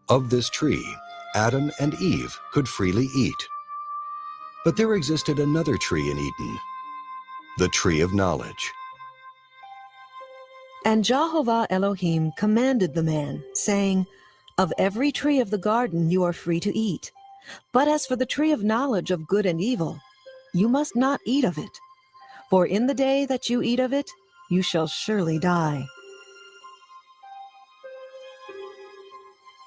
Of this tree, Adam and Eve could freely eat. But there existed another tree in Eden, the tree of knowledge. And Jehovah Elohim commanded the man, saying, "Of every tree of the garden you are free to eat, but as for the tree of knowledge of good and evil, you must not eat of it. For in the day that you eat of it, you shall surely die."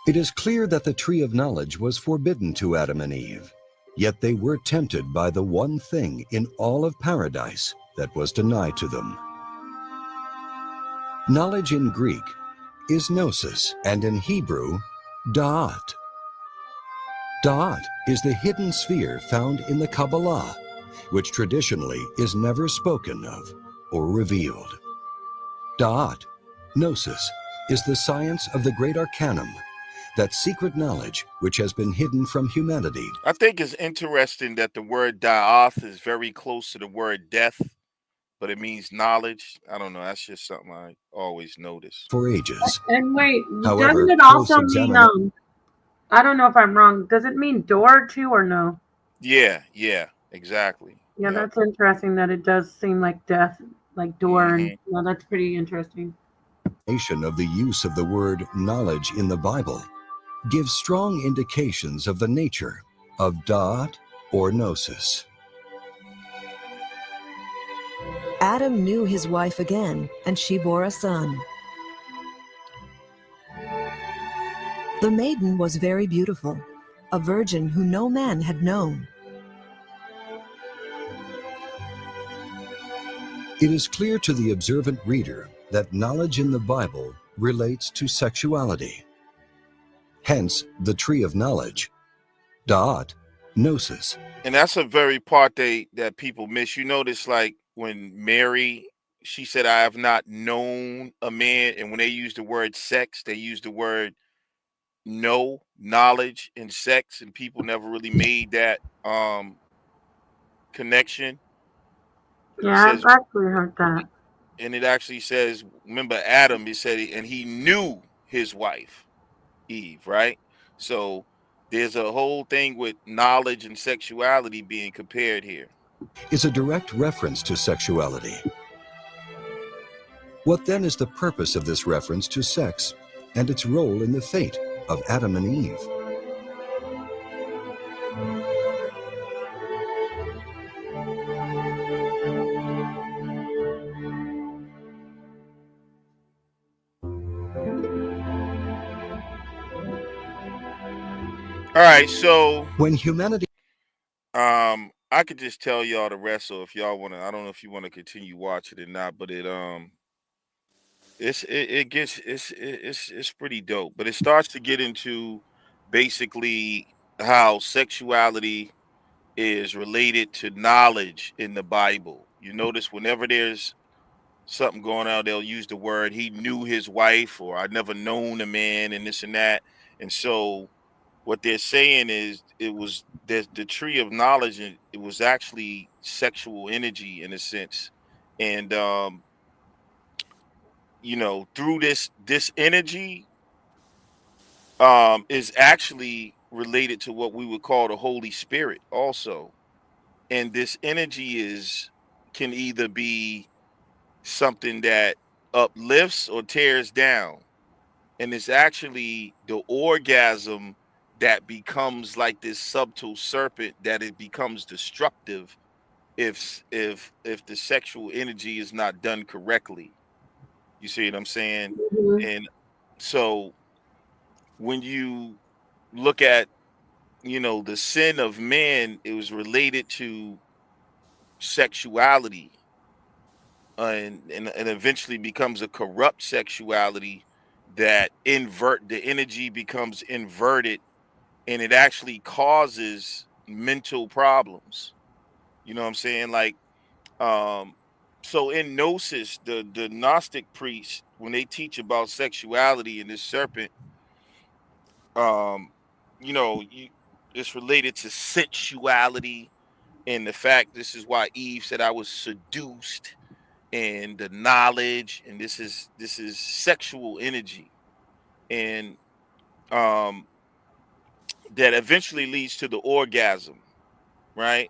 It is clear that the tree of knowledge was forbidden to Adam and Eve, yet they were tempted by the one thing in all of paradise that was denied to them. Knowledge in Greek is gnosis, and in Hebrew, da'at. Da'at is the hidden sphere found in the Kabbalah, which traditionally is never spoken of or revealed. Da'at, gnosis, is the science of the great arcanum, that secret knowledge which has been hidden from humanity. I think it's interesting that the word da'ath is very close to the word death, but it means knowledge. I don't know. That's just something I always notice. For ages. And wait, doesn't However, it close also mean examination. I don't know if I'm wrong. Does it mean door too or no? Yeah, exactly. Yeah, Yep. that's interesting that it does seem like death, like door, and Hmm. yeah, that's pretty interesting. Of the use of the word knowledge in the Bible gives strong indications of the nature of da'at or gnosis. Adam knew his wife again, and she bore a son. The maiden was very beautiful, a virgin who no man had known. It is clear to the observant reader that knowledge in the Bible relates to sexuality. Hence, the tree of knowledge, da'at, gnosis. And that's a very part that people miss. You notice, like when Mary, she said, "I have not known a man," and when they use the word sex, they use the word know, knowledge, and sex, and people never really made that connection. It Yeah, I've says, actually heard that. and it actually says, remember Adam, it said, and he knew his wife, Eve, right? So there's a whole thing with knowledge and sexuality being compared here. Is a direct reference to sexuality. What then is the purpose of this reference to sex and its role in the fate of Adam and Eve? All right, so When humanity I could just tell y'all the rest, so if y'all want to, I don't know if you want to continue watching it or not, but it gets it's pretty dope. But it starts to get into basically how sexuality is related to knowledge in the Bible. You notice whenever there's something going on, they'll use the word "he knew his wife" or "I never known a man" and this and that. And so what they're saying is it was there's the tree of knowledge, and it was actually sexual energy in a sense. And through this energy is actually related to what we would call the Holy Spirit also. And this energy is can either be something that uplifts or tears down. And it's actually the orgasm that becomes like this subtle serpent that it becomes destructive if the sexual energy is not done correctly. You see what I'm saying? Hmm. And so when you look at the sin of man, it was related to sexuality, and eventually becomes a corrupt sexuality that the energy becomes inverted, and it actually causes mental problems. You know what I'm saying? Like, um, so in Gnosis, the Gnostic priests, when they teach about sexuality and this serpent, um, it's related to sensuality, and the fact this is why Eve said I was seduced, and the knowledge, and this is sexual energy, and um that eventually leads to the orgasm, right?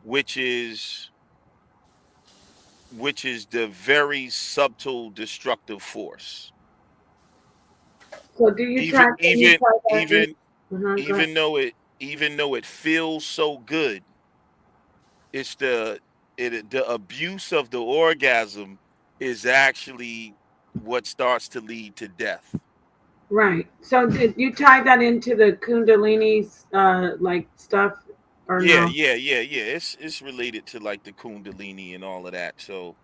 which is which is the very subtle destructive force. So do you even try? Can you even try that in? even Go ahead. even though it feels so good, it's the abuse of the orgasm is actually what starts to lead to death. Right. So did you tie that into the Kundalini like stuff or Yeah, no? yeah, yeah, yeah. It's related to like the Kundalini and all of that. So,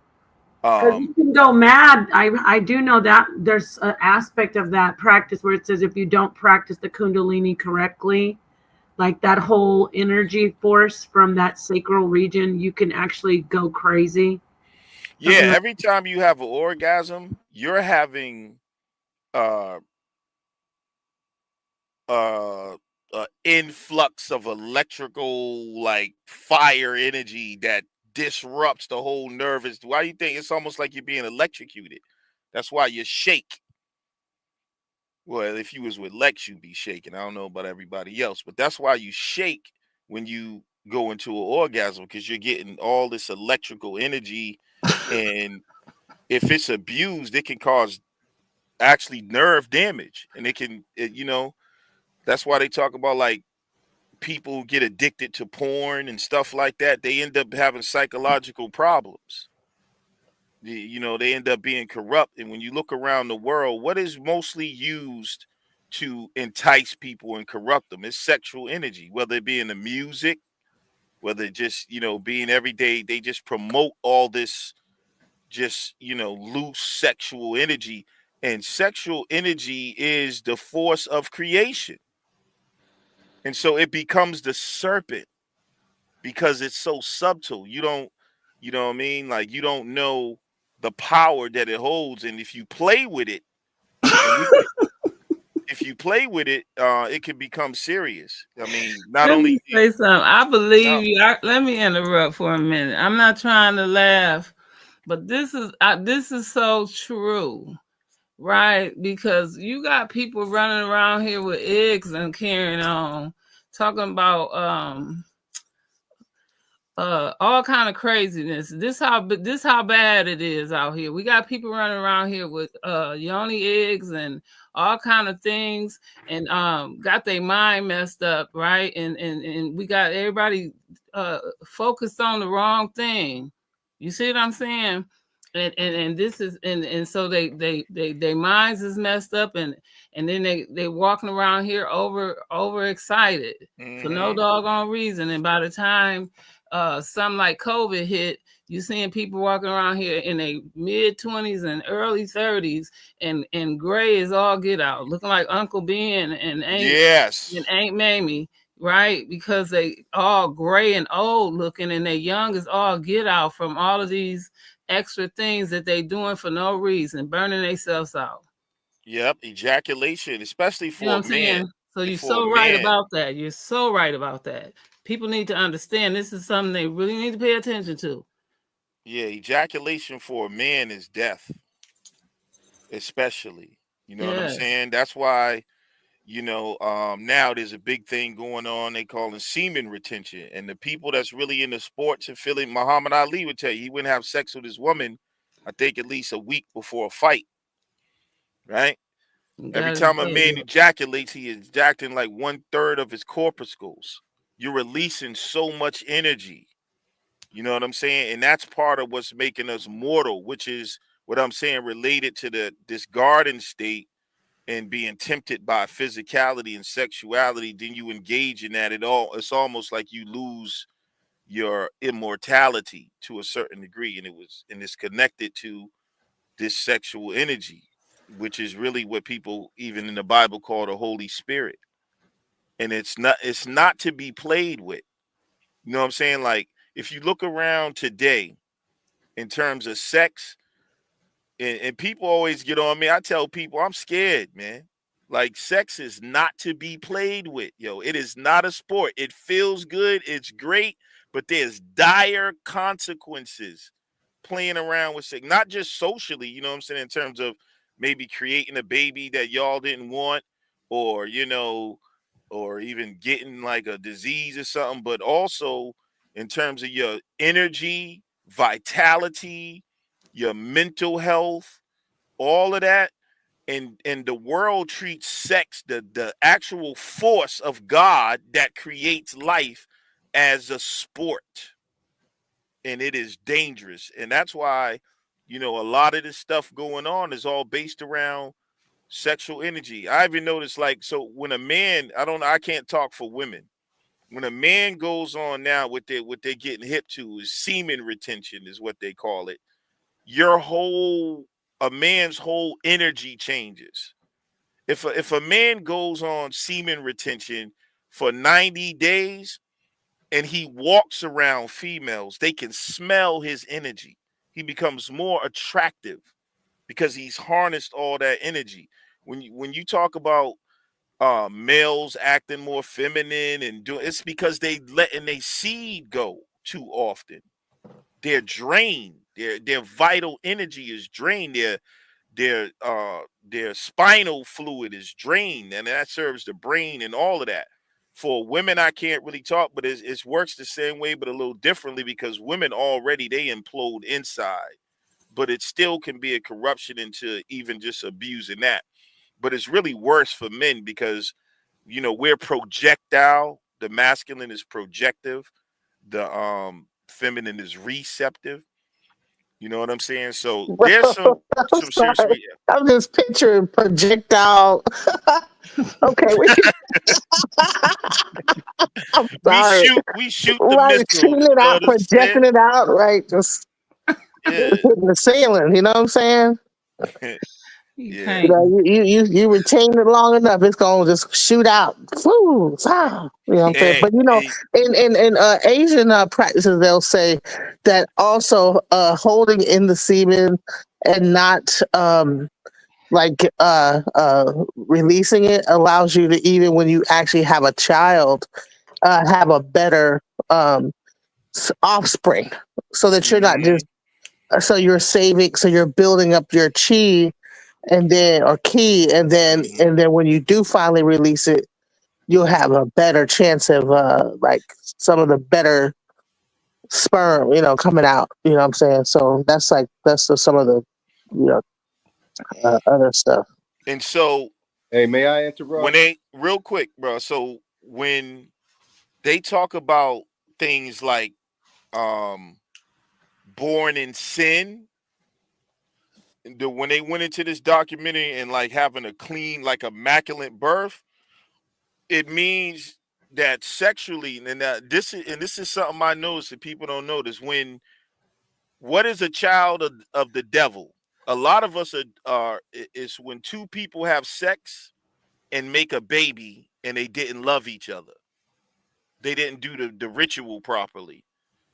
Because you um, can go mad. I do know that there's an aspect of that practice where it says if you don't practice the Kundalini correctly, like that whole energy force from that sacral region, you can actually go crazy. Something yeah, like every time you have an orgasm, you're having uh uh influx of electrical, like, fire energy that disrupts the whole nervous. Why do you think it's almost like you're being electrocuted? That's why you shake. Well, if you was with Lex, you'd be shaking. I don't know about everybody else, but that's why you shake when you go into an orgasm, because you're getting all this electrical energy, and if it's abused, it can cause actually nerve damage, and that's why they talk about, like, people get addicted to porn and stuff like that. They end up having psychological problems. They end up being corrupt. And when you look around the world, what is mostly used to entice people and corrupt them? It's sexual energy, whether it be in the music, whether it just, being every day. They just promote all this, just, loose sexual energy. And sexual energy is the force of creation. And so it becomes the serpent because it's so subtle. You know what I mean? Like, you don't know the power that it holds. And if you play with it, and we can, if you play with it, it can become serious. I mean, not Let me only, say something. I no, believe you. Let me interrupt for a minute. I'm not trying to laugh, but this is so true, right? Because you got people running around here with eggs and carrying on, talking about all kind of craziness. This how bad it is out here. We got people running around here with yoni eggs and all kind of things, and got their mind messed up, right? And we got everybody focused on the wrong thing. You see what I'm saying? And this is and so they minds is messed up, and then they walking around here overexcited for no hmm doggone reason. And by the time something like COVID hit, you seeing people walking around here in their mid-20s and early 30s, and gray is all get out, looking like Uncle Ben and yes, Aunt Mamie, right? Because they all gray and old looking, and they young is all get out from all of these extra things that they doing for no reason, burning themselves out. yep, ejaculation, especially You know what for I'm a man. saying? So you're For a so right man, about that. You're so right about that. People need to understand this is something they really need to pay attention to. yeah, ejaculation for a man is death, especially. You know what I'm Yes. saying? That's why, now there's a big thing going on. They call it semen retention. And the people that's really into sports and feeling, Muhammad Ali would tell you he wouldn't have sex with his woman, I think, at least a week before a fight, right? Every Got his time a butt man whooped. ejaculates, he is ejaculating like 1/3 of his corpuscles. You're releasing so much energy. You know what I'm saying? And that's part of what's making us mortal, which is what I'm saying, related to this garden state and being tempted by physicality and sexuality. Then you engage in that at all. It's almost like you lose your immortality to a certain degree, and it's connected to this sexual energy, which is really what people even in the Bible call the Holy Spirit. And it's not to be played with. You know what I'm saying? Like if you look around today in terms of sex, and people always get on me. I tell people I'm scared, man. Like sex is not to be played with, yo. It is not a sport. It feels good, it's great, but there's dire consequences playing around with sex, not just socially, you know what I'm saying, in terms of maybe creating a baby that y'all didn't want, or or even getting like a disease or something, but also in terms of your energy, vitality, your mental health, all of that. And the world treats sex, the actual force of God that creates life, as a sport, and it is dangerous. And that's why, a lot of this stuff going on is all based around sexual energy. I even noticed, like, so when a man, I can't talk for women. When a man goes on now, what they're getting hip to is semen retention, is what they call it. A man's whole energy changes. If a man goes on semen retention for 90 days, and he walks around females, they can smell his energy. He becomes more attractive because he's harnessed all that energy. When you talk about males acting more feminine and doing, it's because they letting their seed go too often. They're drained. Their vital energy is drained. Their spinal fluid is drained, and that serves the brain and all of that. For women, I can't really talk, but it works the same way, but a little differently, because women already, they implode inside, but it still can be a corruption into even just abusing that. But it's really worse for men because we're projectile. The masculine is projective. The feminine is receptive. You know what I'm saying? So there's Well, I'm some serious. sorry. I'm just picturing projectile. Okay, I'm we sorry. shoot we shoot the Right, missiles. shooting You it know out, what I'm saying? projecting it out, right? Just Yeah, hitting the ceiling. You know what I'm saying? You yeah. You know, painting. you retain it long enough, it's gonna just shoot out. Woo, ah, you know what I'm saying? Hey, But in Asian practices, they'll say that also holding in the semen and not releasing it allows you to, even when you actually have a child, have a better um offspring, so that you're not mm-hmm, just so you're saving, so you're building up your chi, and then or key, and then mm-hmm. and then when you do finally release it, you'll have a better chance of like some of the better sperm, coming out. You know what I'm saying? So some of the you know other stuff. And so Hey, may I when interrupt? they real quick, bro. So when they talk about things like um born in sin, when they went into this documentary and like having a clean, like immaculate birth, it means that sexually, and this is something I notice that people don't notice. When what is a child of the devil? A lot of us is when two people have sex and make a baby and they didn't love each other. They didn't do the ritual properly.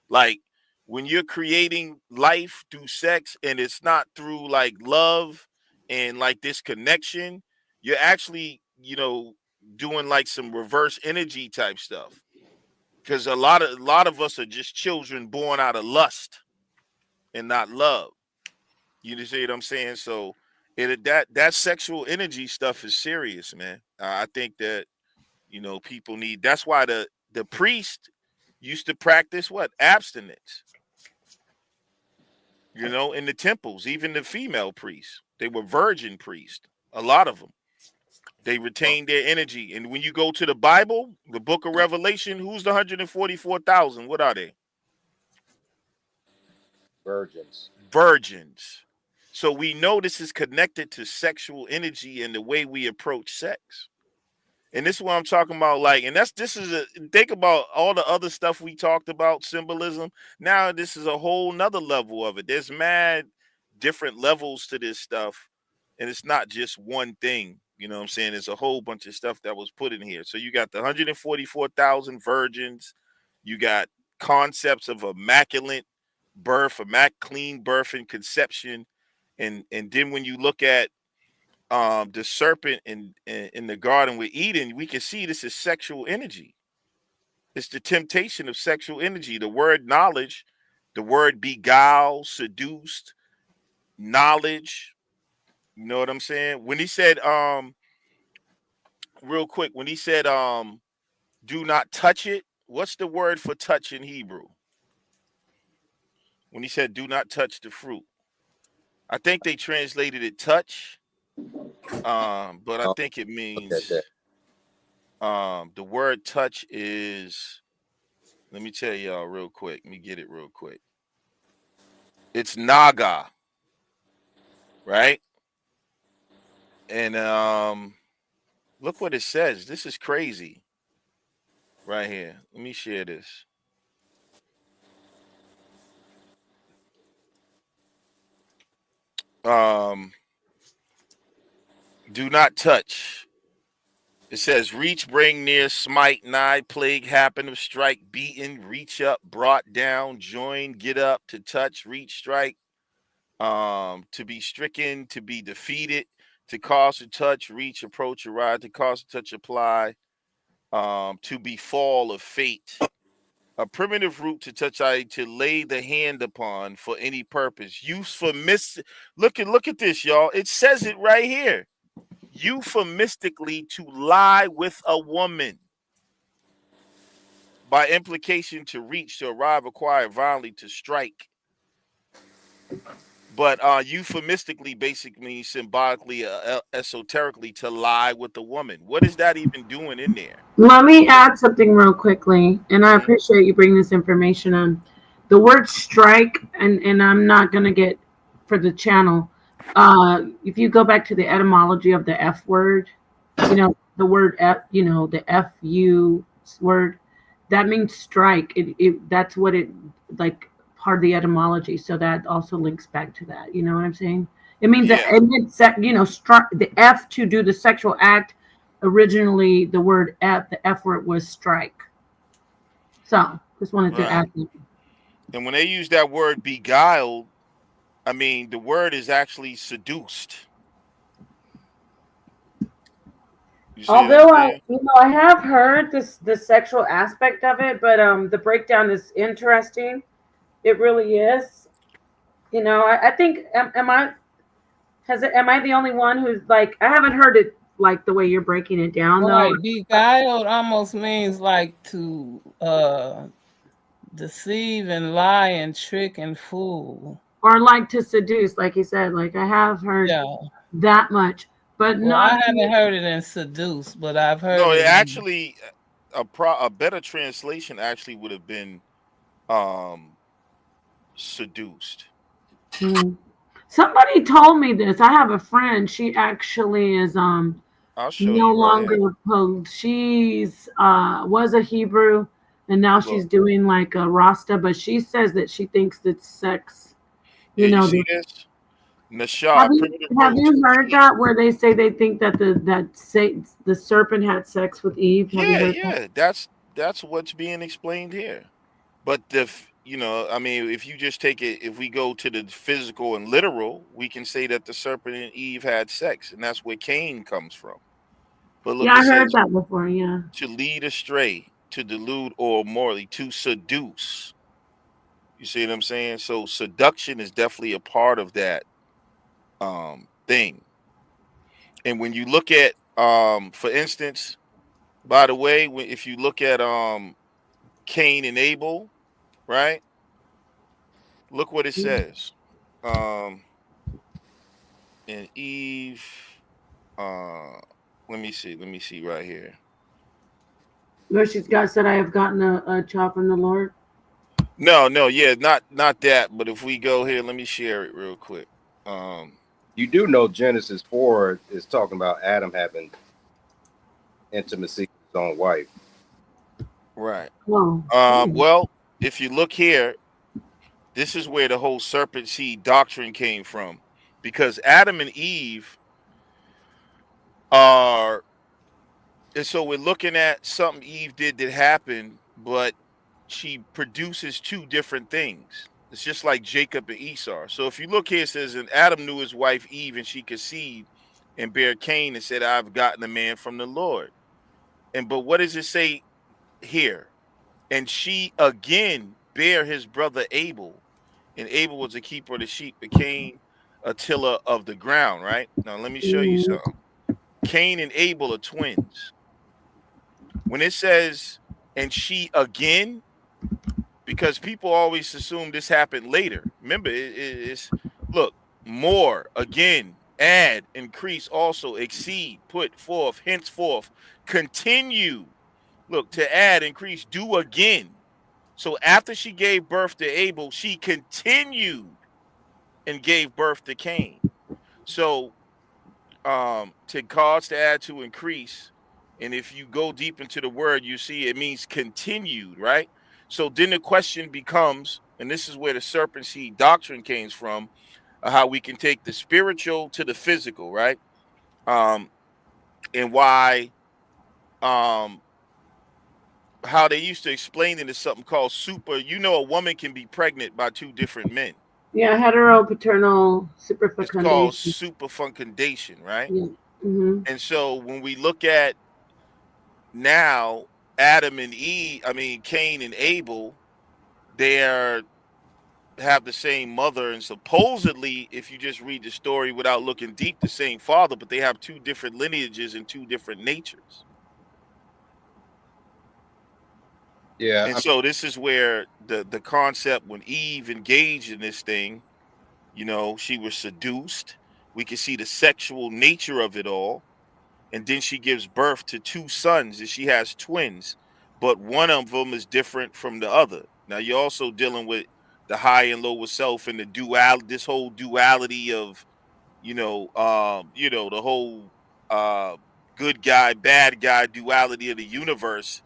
Like when you're creating life through sex and it's not through like love and like this connection, you're actually, doing like some reverse energy type stuff. Because a lot of us are just children born out of lust and not love. You see what I'm saying? So that sexual energy stuff is serious, man. I think that people need. That's why the priest used to practice what abstinence. In the temples, even the female priests, they were virgin priests. A lot of them, they retained their energy. And when you go to the Bible, the Book of Revelation, who's the 144,000? What are they? Virgins. Virgins. So we know this is connected to sexual energy and the way we approach sex. And this is what I'm talking about. Like, and think about all the other stuff we talked about, symbolism. Now this is a whole nother level of it. There's mad different levels to this stuff. And it's not just one thing. You know what I'm saying? There's a whole bunch of stuff that was put in here. So you got the 144,000 virgins. You got concepts of immaculate birth, clean birth and conception. And then when you look at the serpent in the garden with Eden, we can see this is sexual energy. It's the temptation of sexual energy. The word knowledge, the word beguile, seduced, knowledge. You know what I'm saying? When he said, real quick, when he said, do not touch it, what's the word for touch in Hebrew? When he said, do not touch the fruit, I think they translated it touch, but I Oh, think it look at that. means the word touch is, let me tell y'all real quick. Let me get it real quick. It's naga, right? And look what it says. This is crazy right here. Let me share this. Do not touch. It says, reach, bring near, smite, nigh, plague, happen of strike, beaten, reach up, brought down, join, get up, to touch, reach, strike, to be stricken, to be defeated, to cause to touch, reach, approach, arrive, to cause to touch, apply, to befall of fate. A primitive root to touch, to lay the hand upon for any purpose. Use for look at this, y'all. It says it right here. Euphemistically, to lie with a woman. By implication, to reach, to arrive, acquire, violently, to strike. But euphemistically basically means symbolically, esoterically, to lie with a woman. What is that even doing in there? Let me add something real quickly, and I Mm-hmm. appreciate you bringing this information on. The word strike, and I'm not going to get for the channel. If you go back to the etymology of the F word, the word F, the FU word, that means strike. That's what it, like, part of the etymology. So that also links back to that. You know what I'm saying? It means that Yeah. it means the F to do the sexual act. Originally, the word F, the F word was strike. So just wanted to Right. add that. And when they use that word beguiled, I mean, the word is actually seduced. You see what I'm Although saying? I have heard the sexual aspect of it, but the breakdown is interesting. It really is. I think am I the only one who's like, I haven't heard it like the way you're breaking it down though, Right. Beguiled almost means like to deceive and lie and trick and fool. or like to seduce, like you said. Like I have heard Yeah. that much, but Well, I not. haven't heard it in seduce, but I've heard No, it it in. actually a better translation actually would have been um seduced. Mhm. Somebody told me this. I have a friend. She actually is I'll show no you right longer here. she's was a Hebrew, and now she's Look, doing like a Rasta, but she says that she thinks that sex, yeah, you the see this? have Nashar, you primitive have root to you heard lead. that where they say they think that the serpent had sex with Eve? Have you Yeah, heard that? yeah, that's what's being explained here. But I mean, if you just take it, if we go to the physical and literal, we can say that the serpent and Eve had sex, and that's where Cain comes from. But look, Yeah, it I heard says that before. Yeah. to lead astray, to delude or morally, to seduce. You see what I'm saying? So seduction is definitely a part of that thing. And when you look at for instance, by the way, if you look at Cain and Abel, right? Look what it says. Um and Eve, uh let me see right here. Where she's got said, "I have gotten a child from the Lord." No, no, yeah, not that, but if we go here, let me share it real quick. Um You do know Genesis 4 is talking about Adam having intimacy with his own wife. Right. Oh. Well, if you look here, this is where the whole serpent seed doctrine came from, because Adam and Eve are, and so we're looking at something Eve did that happened, but she produces two different things. It's just like Jacob and Esau. So if you look here, it says, and Adam knew his wife Eve, and she conceived and bare Cain, and said, I've gotten a man from the Lord. And but what does it say here? And she again bare his brother Abel, and Abel was a keeper of the sheep, but Cain a tiller of the ground. Right now, let me show you Mhm. something. Cain and Abel are twins. When it says, and she again, because people always assume this happened later. Remember, it's look, more, again, add, increase, also, exceed, put forth, henceforth, continue. Look, to add, increase, do again. So after she gave birth to Abel, she continued and gave birth to Cain. So to cause, to add, to increase, and if you go deep into the word, you see it means continued, right? So then the question becomes, and this is where the serpent seed doctrine came from, how we can take the spiritual to the physical, right? um and why, um how they used to explain it as something called super, a woman can be pregnant by two different men. Yeah, heteropaternal It's called superfecundation. superfecundation, right? Yeah. Hmm. And so when we look at now Adam and Eve, I mean Cain and Abel, they have the same mother, and supposedly, if you just read the story without looking deep, the same father, but they have two different lineages and two different natures. Yeah, And so this is where the concept, when Eve engaged in this thing, she was seduced. We can see the sexual nature of it all. And then she gives birth to two sons, and she has twins, but one of them is different from the other. Now you're also dealing with the high and lower self, and the this whole duality of, the whole uh good guy, bad guy duality of the universe.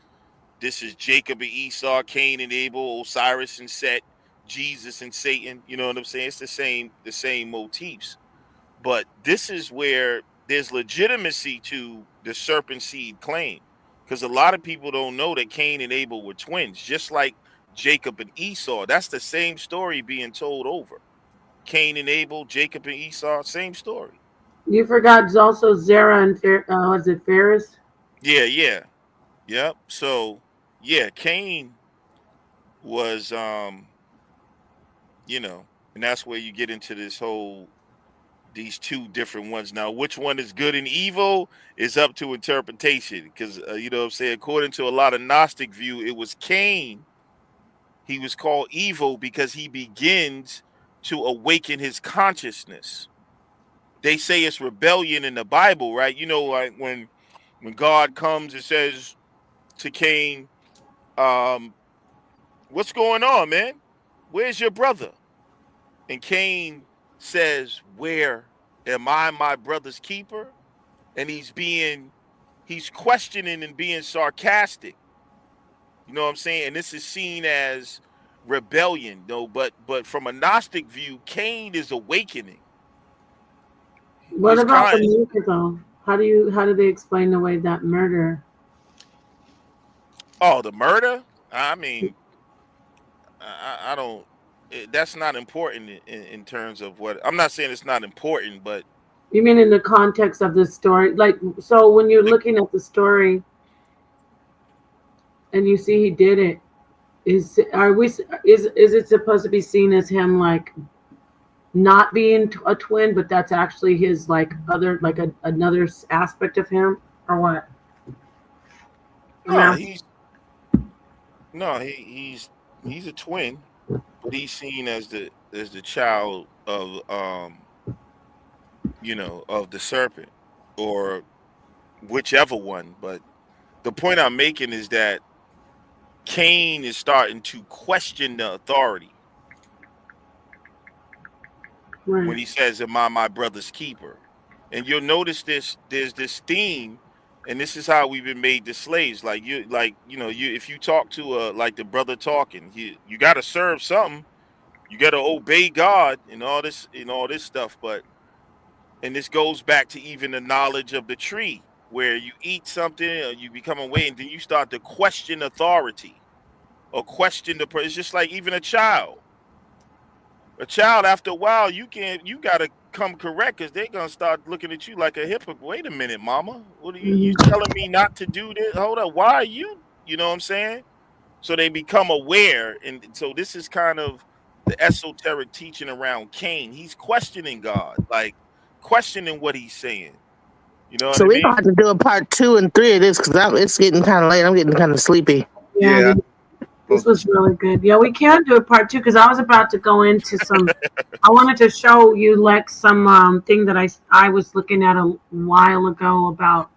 This is Jacob and Esau, Cain and Abel, Osiris and Set, Jesus and Satan. You know what I'm saying? It's the same motifs. But this is where there's legitimacy to the serpent seed claim, because a lot of people don't know that Cain and Abel were twins, just like Jacob and Esau. That's the same story being told over. Cain and Abel, Jacob and Esau, same story. You forgot it's also Zara and was it Ferris? Yeah, yeah, yep. So yeah, Cain was, and that's where you get into this whole, these two different ones. Now, which one is good and evil is up to interpretation, because you know what I'm saying, according to a lot of Gnostic view, it was Cain. He was called evil because he begins to awaken his consciousness. They say it's rebellion in the Bible, right? Like when God comes and says to Cain, um what's going on, man? Where's your brother? And Cain says, where am I my brother's keeper? And he's questioning and being sarcastic. You know what I'm saying? And this is seen as rebellion, though. But from a Gnostic view, Cain is awakening. What He's about kind. the murder though? How do they explain the way that murder? Oh, the murder. I mean, I don't. That's not important in terms of what I'm not saying. It's not important, but You mean in the context of the story? Like, so when you're the, looking at the story and you see he did it, is it supposed to be seen as him like not being a twin, but that's actually his like other like another aspect of him, or what? I'm no, asking. he's no, he's a twin, but he's seen as the child of, of the serpent, or whichever one. But the point I'm making is that Cain is starting to question the authority Right. when he says, am I my brother's keeper? And you'll notice this, there's this theme And this is how we've been made the slaves. If you talk to like the brother talking, you got to serve something. You got to obey God and all this stuff. And this goes back to even the knowledge of the tree, where you eat something, or you become aware, and then you start to question authority or question the. It's just like even a child. A child, after a while, you gotta come correct, because they're gonna start looking at you like a hypocrite. Wait a minute, mama. What are you Mhm. telling me not to do this? Hold up, why are you? You know what I'm saying? So they become aware, and so this is kind of the esoteric teaching around Cain. He's questioning God, like questioning what he's saying. You know what So I we're mean? gonna have to do a part 2 and 3 of this because it's getting kind of late. I'm getting kind of sleepy. Yeah, Yeah. this was really good. Yeah, we can do a part 2 because I was about to go into some. I wanted to show you Lex some thing that I was looking at a while ago about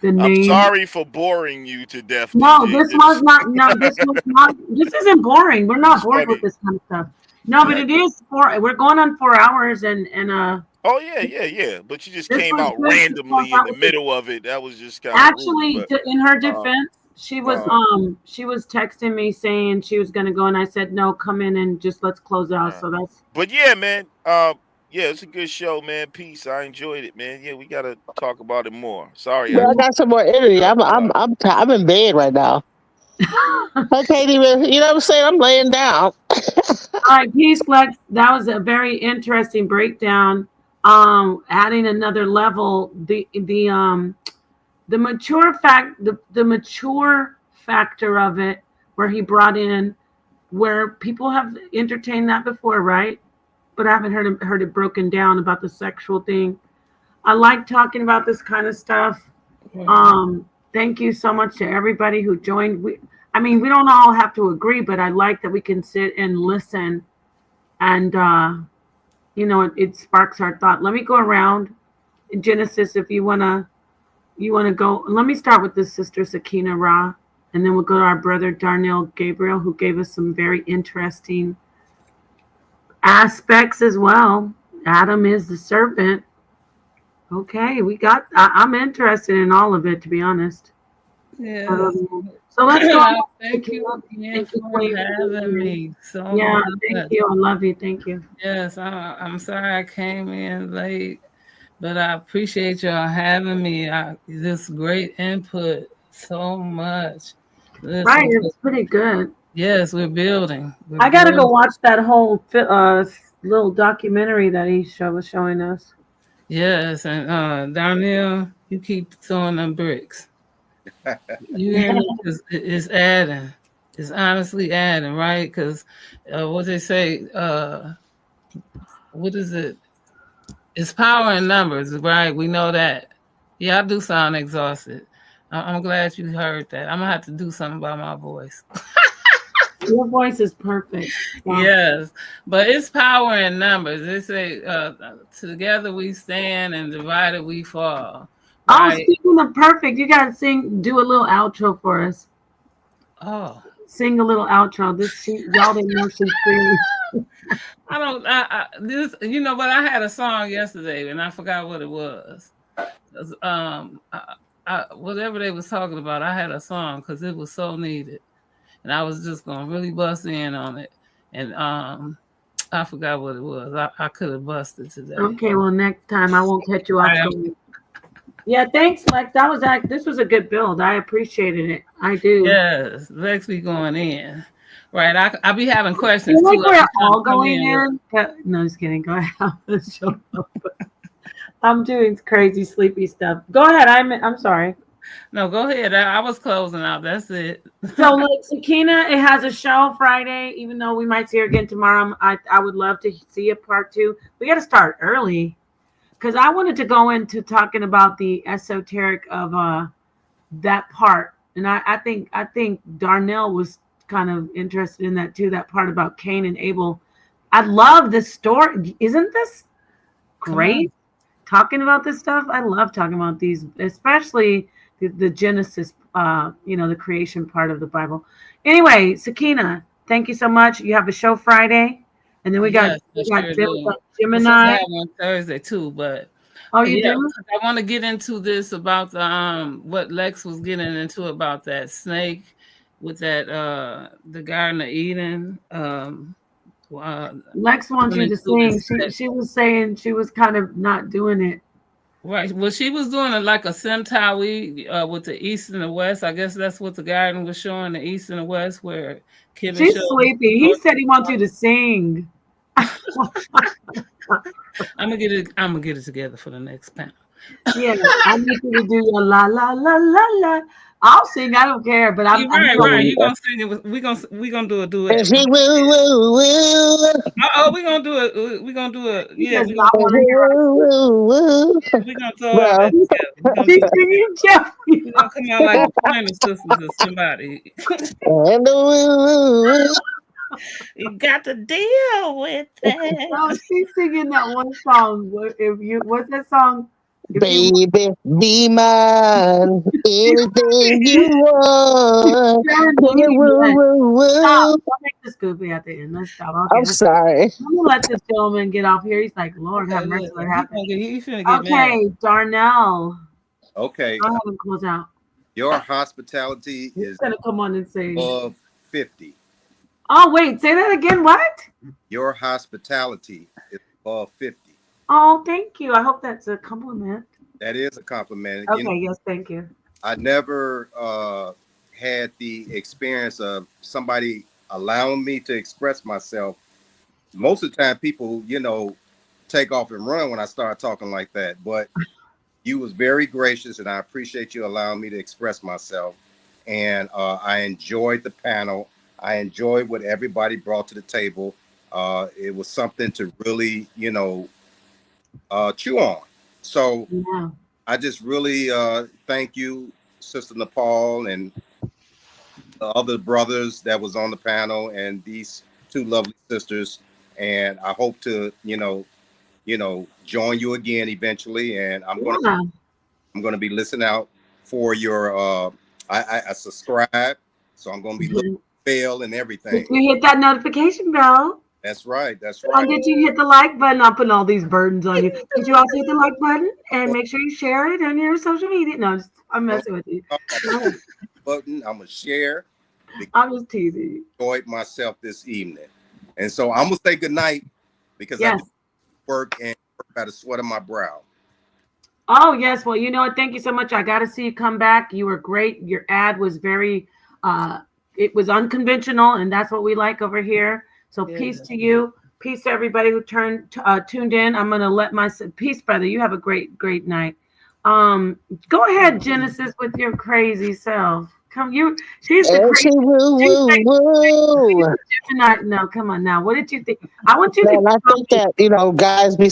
the I'm name. sorry for boring you to death, No, DJ. this was not. No, this was not. This isn't boring. We're not It's bored with funny. this kind of stuff. No, but Yeah. it is 4. We're going on 4 hours, and Oh yeah. But you just this came was out good to close randomly in out the with this. middle of it. That was just kind of rude. Actually, But in her uh, defense, uh, she was texting me saying she was gonna go, and I said no, come in and just let's close out. uh, So that's but yeah, man. Yeah, it's a good show, man. Peace. I enjoyed it, man. Yeah, we gotta talk about it more. Sorry, But I got some more energy. cut you off. I'm in bed right now. I can't even. You know what I'm saying? I'm laying down. all right. Peace, Flex. That was a very interesting breakdown. Adding another level, the mature the mature factor of it, where he brought in where people have entertained that before, right? But I haven't heard it broken down about the sexual thing. I like talking about this kind of stuff. Thank you so much to everybody who joined. I mean, we don't all have to agree, but I like that we can sit and listen, and it sparks our thought. Let me go around Genesis if you wanna go. Let me start with this sister Sakina Ra, and then we'll go to our brother Darnell Gabriel, who gave us some very interesting aspects as well. Adam is the serpent. Okay, I'm interested in all of it, to be honest. Yes. So let's go. Thank you again Thank you, for Queen. having me so Yeah, thank much. you. I love you. Thank you. Yes, I'm sorry I came in late, but I appreciate y'all having me. This great input so much. Right, Listen, it's pretty good. yes, we're building. I gotta go watch that whole little documentary that he was showing us. Yes, and Darnell, you keep throwing them bricks. You hear me? 'Cause it's adding. It's honestly adding, right? Because what they say, what is it? It's power in numbers, right? We know that. Yeah, I do sound exhausted. I'm glad you heard that. I'm gonna have to do something about my voice. Your voice is perfect. Wow. Yes, but it's power in numbers. They say, together we stand and divided we fall. Oh, Right? speaking of perfect, you gotta do a little outro for us. Oh. Sing a little outro. Y'all didn't know she's free. I don't. This. But I had a song yesterday and I forgot what it was. Whatever they was talking about, I had a song because it was so needed, and I was just gonna really bust in on it. And I forgot what it was. I could have busted today. Okay, well next time I won't catch you off guard. Yeah, thanks, Lex. This was a good build. I appreciated it. I do. Yes, Lex be going in. Right, I be having questions Like too. we're all going in. No, just kidding. Go ahead. I'm doing crazy sleepy stuff. Go ahead. I'm sorry. No, go ahead. I was closing out. That's it. So, like Sakina, it has a show Friday. Even though we might see her again tomorrow, I would love to see a part 2. We got to start early because I wanted to go into talking about the esoteric of that part, and I think Darnell was kind of interested in that too. That part about Cain and Abel. I love this story. Isn't this great? Talking about this stuff. I love talking about these, especially the Genesis, the creation part of the Bible. Anyway, Sakina, thank you so much. You have a show Friday, and then we got Sure Gemini. have on Thursday too, but Oh, you Yeah, do? I want to get into this about the what Lex was getting into about that snake with that the Garden of Eden. Lex wants Going you to into sing. this She was saying she was kind of not doing it. right. Well, she was doing it like a centauri with the east and the west. I guess that's what the garden was showing, the east and the west, where Kevin She's showed sleepy. He said he wants you to sing. I'm gonna get it together for the next panel. Yeah, I need you to do your la la la la la. I'll sing. I don't care, but You're I'm right, telling right. you. You gonna sing it? We gonna do a duet. And she woo woo woo. Oh, we gonna do it. We gonna do it. He Yeah, does we not gonna want to hear us. Woo woo woo. we gonna throw all Well, that together. We gonna She's do. singing Jeffrey. We gonna come out like the Pointer Sisters or somebody. and the woo woo woo. You got to deal with that. No, she's singing that one song. What's that song? If you Baby, be mine. Anything you want. Sharon, Say you need woo to woo stop. woo. Don't make this goofy at the end. Let's stop. Okay, I'm sorry. let me let this gentleman get off here. He's like, Lord have Okay, mercy, what listen. happened? He finna get mad. Okay, Darnell. Okay, Go ahead and close out. your hospitality He's is gonna come on and say, above 50. oh wait, say that again. What? Your hospitality is above 50. Oh, thank you. I hope that's a compliment. That is a compliment. You know, Okay, yes, thank you. I never had the experience of somebody allowing me to express myself. Most of the time, people, take off and run when I start talking like that. But you was very gracious, and I appreciate you allowing me to express myself. And I enjoyed the panel. I enjoyed what everybody brought to the table. It was something to really, chew on. So Yeah. I just really thank you, Sister Nepal, and the other brothers that was on the panel, and these two lovely sisters. And I hope to, join you again eventually. And Yeah. I'm gonna be listening out for your. I subscribe, so I'm gonna be looking Did at the bell and everything. you hit that notification bell? That's right. That's And right. did you hit the like button? I'm putting all these burdens on you. Did you also hit the like button and make sure you share it on your social media? No, I'm messing with you. Button. I'm gonna share. I'm just teasing. Enjoyed myself this evening, and so I'm gonna say good night because I Yes. do work and work by the sweat of my brow. Oh, yes. Well, you know what? Thank you so much. I got to see you come back. You were great. Your ad was very, it was unconventional, and that's what we like over here. So peace to you. Peace to everybody who tuned in. I'm going to let my peace, brother. You have a great night. Go ahead, Genesis, with your crazy self. Come, she's the And she crazy. woo She's woo woo. no, come on now. What did you think? I want you Man, I to think that guys be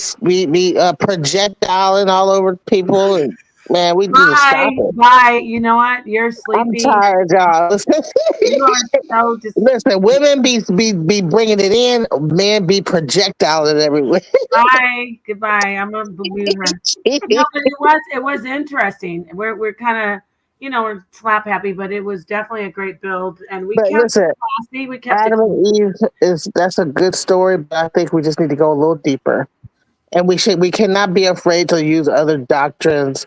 projectiling all over people, and man, we need to stop it. bye. You know what? You're I'm sleepy. tired, y'all. You are so just Listen, women be bringing it in, men be projectiling everywhere. bye. Goodbye. I'm gonna mute her. No, but it was interesting. We're kind of we're slap happy, but it was definitely a great build, and we But kept listen, it classy. We kept it. Adam and Eve that's a good story, but I think we just need to go a little deeper. And we cannot be afraid to use other doctrines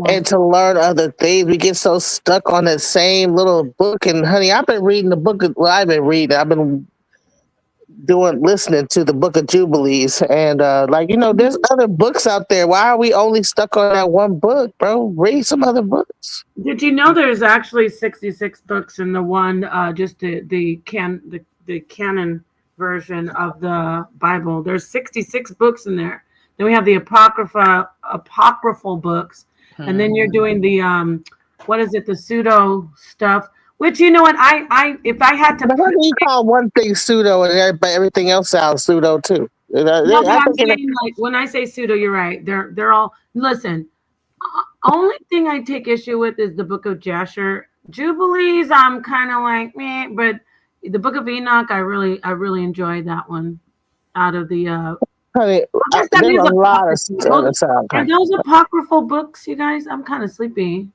and to learn other things. We get so stuck on the same little book. And honey, I've been reading the book. I've been listening to the Book of Jubilees, and there's other books out there. Why are we only stuck on that one book, bro? Read some other books. Did you know there's actually 66 books in the one, just the canon version of the Bible? There's 66 books in there. Then we have the apocryphal books, and then you're doing the what is it? The pseudo stuff. Which you know what if I had to. But how do you call one thing pseudo and everything else sounds pseudo too? No, but I'm saying, like, when I say pseudo, you're right. They're all listen. Only thing I take issue with is the Book of Jasher. Jubilees, I'm kind of like meh, but the Book of Enoch, I really enjoyed that one. Out of the honey, there's a lot of stuff. And those apocryphal books, you guys, I'm kind of sleepy.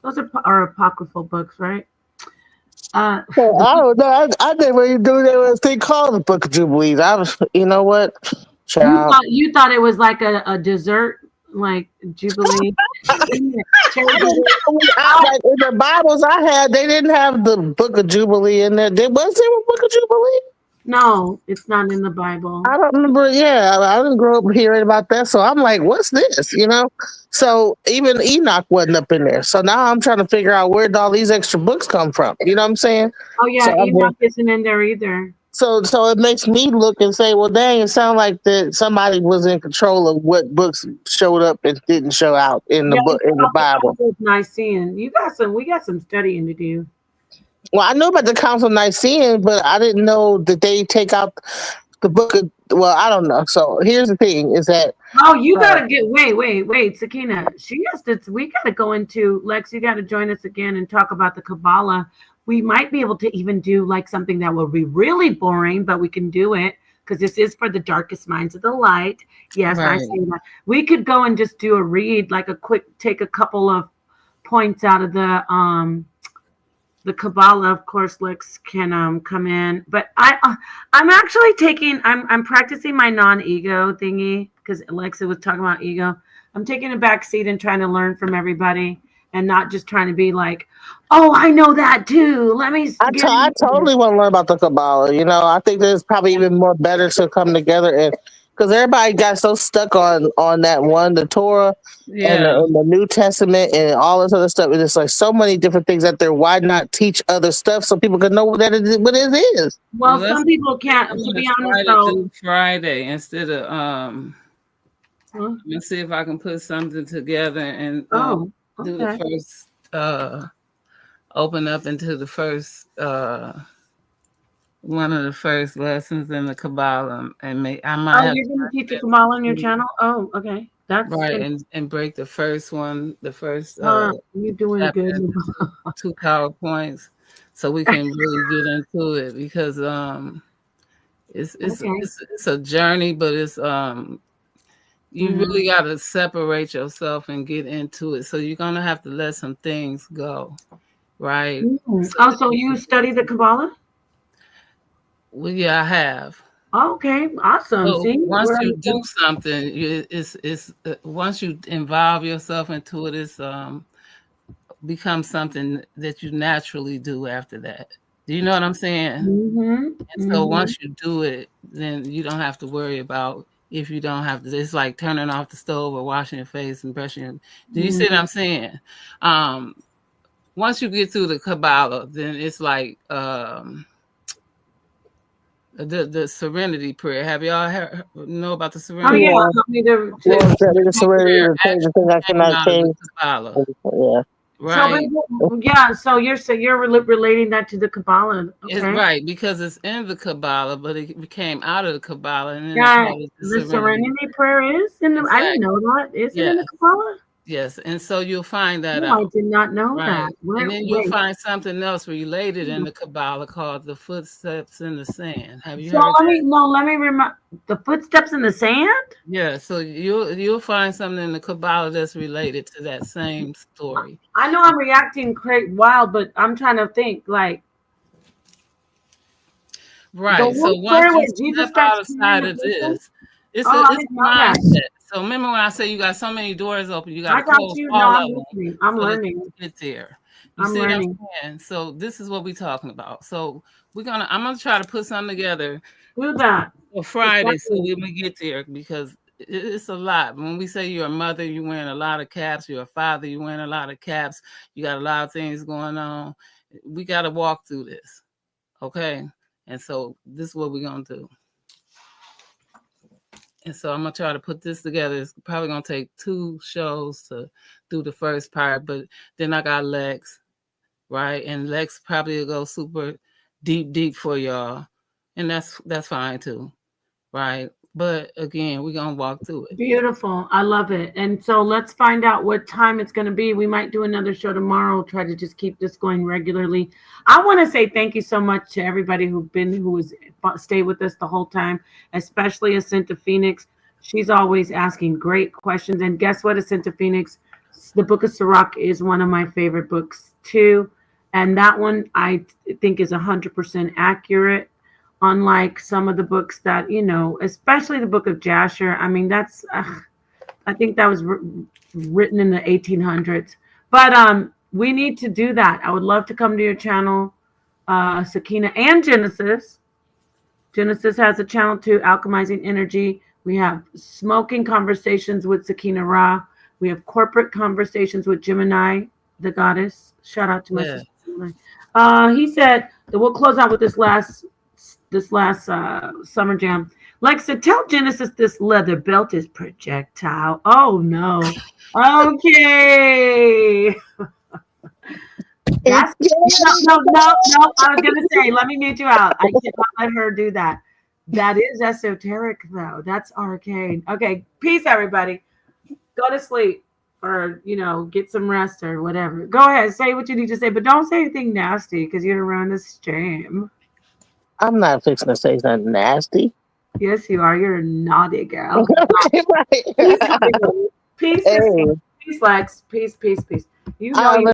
Those are apocryphal books, right? I don't know. I never even knew there was a thing called the Book of Jubilees. I was, you know what, child. You thought it was like a dessert like Jubilee. I didn't know like in the Bibles I had, they didn't have the Book of Jubilee in there. Was there a Book of Jubilee? No, it's not in the Bible. I don't remember. Yeah, I didn't grow up hearing about that. So I'm like, what's this? So even Enoch wasn't up in there. So now I'm trying to figure out where did all these extra books come from. You know what I'm saying? Oh yeah, So Enoch isn't in there either. so it makes me look and say, well, dang, it sounds like that somebody was in control of what books showed up and didn't show out in the book in the Bible. Nicene. We got some studying to do. Well, I knew about the Council of Nicene, but I didn't know that they take out the book of. Well, I don't know. So here's the thing: is that oh, you gotta get wait, Sakina. She has to. We gotta go into Lex. You gotta join us again and talk about the Kabbalah. We might be able to even do like something that will be really boring, but we can do it because this is for the darkest minds of the light. Yes, right. I see that. We could go and just do a read, like take a couple of points out of the Kabbalah. Of course, Lex can come in, but I'm actually I'm practicing my non-ego thingy because Alexa was talking about ego. I'm taking a back seat and trying to learn from everybody and not just trying to be like, oh, I know that too. Let me. I totally want to learn about the Kabbalah. I think there's probably even more better to come together and because everybody got so stuck on that one, the Torah and the New Testament and all this other stuff. It's like so many different things out there. Why not teach other stuff so people can know what it is? Well, some people can't. To be honest, though, Friday instead of let's see if I can put something together and do the first open up into the first one of the first lessons in the Kabbalah and I might you're gonna teach the Kabbalah on your channel? Oh, okay. That's right, and break the first one, the first you're doing good. 2 PowerPoints so we can really get into it because it's a journey, but it's you really got to separate yourself and get into it. So you're gonna have to let some things go, right? So you study the Kabbalah? Well, yeah, I have. Okay, awesome. So once you do something, it's once you involve yourself into it, it's becomes something that you naturally do after that. Do you know what I'm saying? And so once you do it, then you don't have to worry about if you don't have to. It's like turning off the stove or washing your face and brushing your. Do you see what I'm saying? Once you get through the Kabbalah, then it's like the Serenity Prayer. Have y'all know about the Serenity? Oh yeah, the Serenity the thing I cannot change. Yeah. Right. So you're relating that to the Kabbalah. Okay. It's right because it's in the Kabbalah, but it came out of the Kabbalah and then the Serenity Prayer is in the. Exactly. I didn't know that. Is it in the Kabbalah? Yes, and so you'll find that out. I did not know that. And then you'll find something else related in the Kabbalah called the footsteps in the sand. Have you heard let me remind the footsteps in the sand? Yeah, so you'll find something in the Kabbalah that's related to that same story. I know I'm reacting wild, but I'm trying to think like. Right. So once you step outside of this, it's a mindset. So remember when I say you got so many doors open, you got to close all of them. I'm learning. Get there. You see learning. What I'm saying? So this is what we're talking about. So I'm gonna try to put something together. Do that for Friday, so when we get there, because it's a lot. When we say you're a mother, you're wearing a lot of caps. You're a father, you're wearing a lot of caps. You got a lot of things going on. We got to walk through this, okay? And so this is what we're gonna do. And so I'm going to try to put this together. It's probably going to take 2 shows to do the first part, but then I got Lex, right? And Lex probably will go super deep for y'all. And that's fine too, right? But again, we're going to walk through it. Beautiful. I love it. And so let's find out what time it's going to be. We might do another show tomorrow. Try to just keep this going regularly. I want to say thank you so much to everybody who has stayed with us the whole time, especially Acinta Phoenix. She's always asking great questions. And guess what, Acinta Phoenix? The Book of Sirach is one of my favorite books too. And that one I think is 100% accurate. Unlike some of the books that, especially the Book of Jasher. I mean, that's I think that was written in the 1800s. But we need to do that. I would love to come to your channel, Sakina and Genesis. Genesis has a channel too, Alchemizing Energy. We have smoking conversations with Sakina Ra. We have corporate conversations with Gemini, the goddess. Shout out to my sister. He said that we'll close out with this last summer jam. Lexa, tell Genesis this leather belt is projectile. Oh no. Okay. That's no. I was gonna say, let me mute you out. I cannot let her do that. That is esoteric, though. That's arcane. Okay, peace, everybody. Go to sleep, or get some rest or whatever. Go ahead, say what you need to say, but don't say anything nasty because you're gonna ruin the stream. I'm not fixing to say something nasty. Yes, you are. You're a naughty girl. Right. Peace, everybody. Peace, Hey. peace, Lex. Peace. You know I'll you.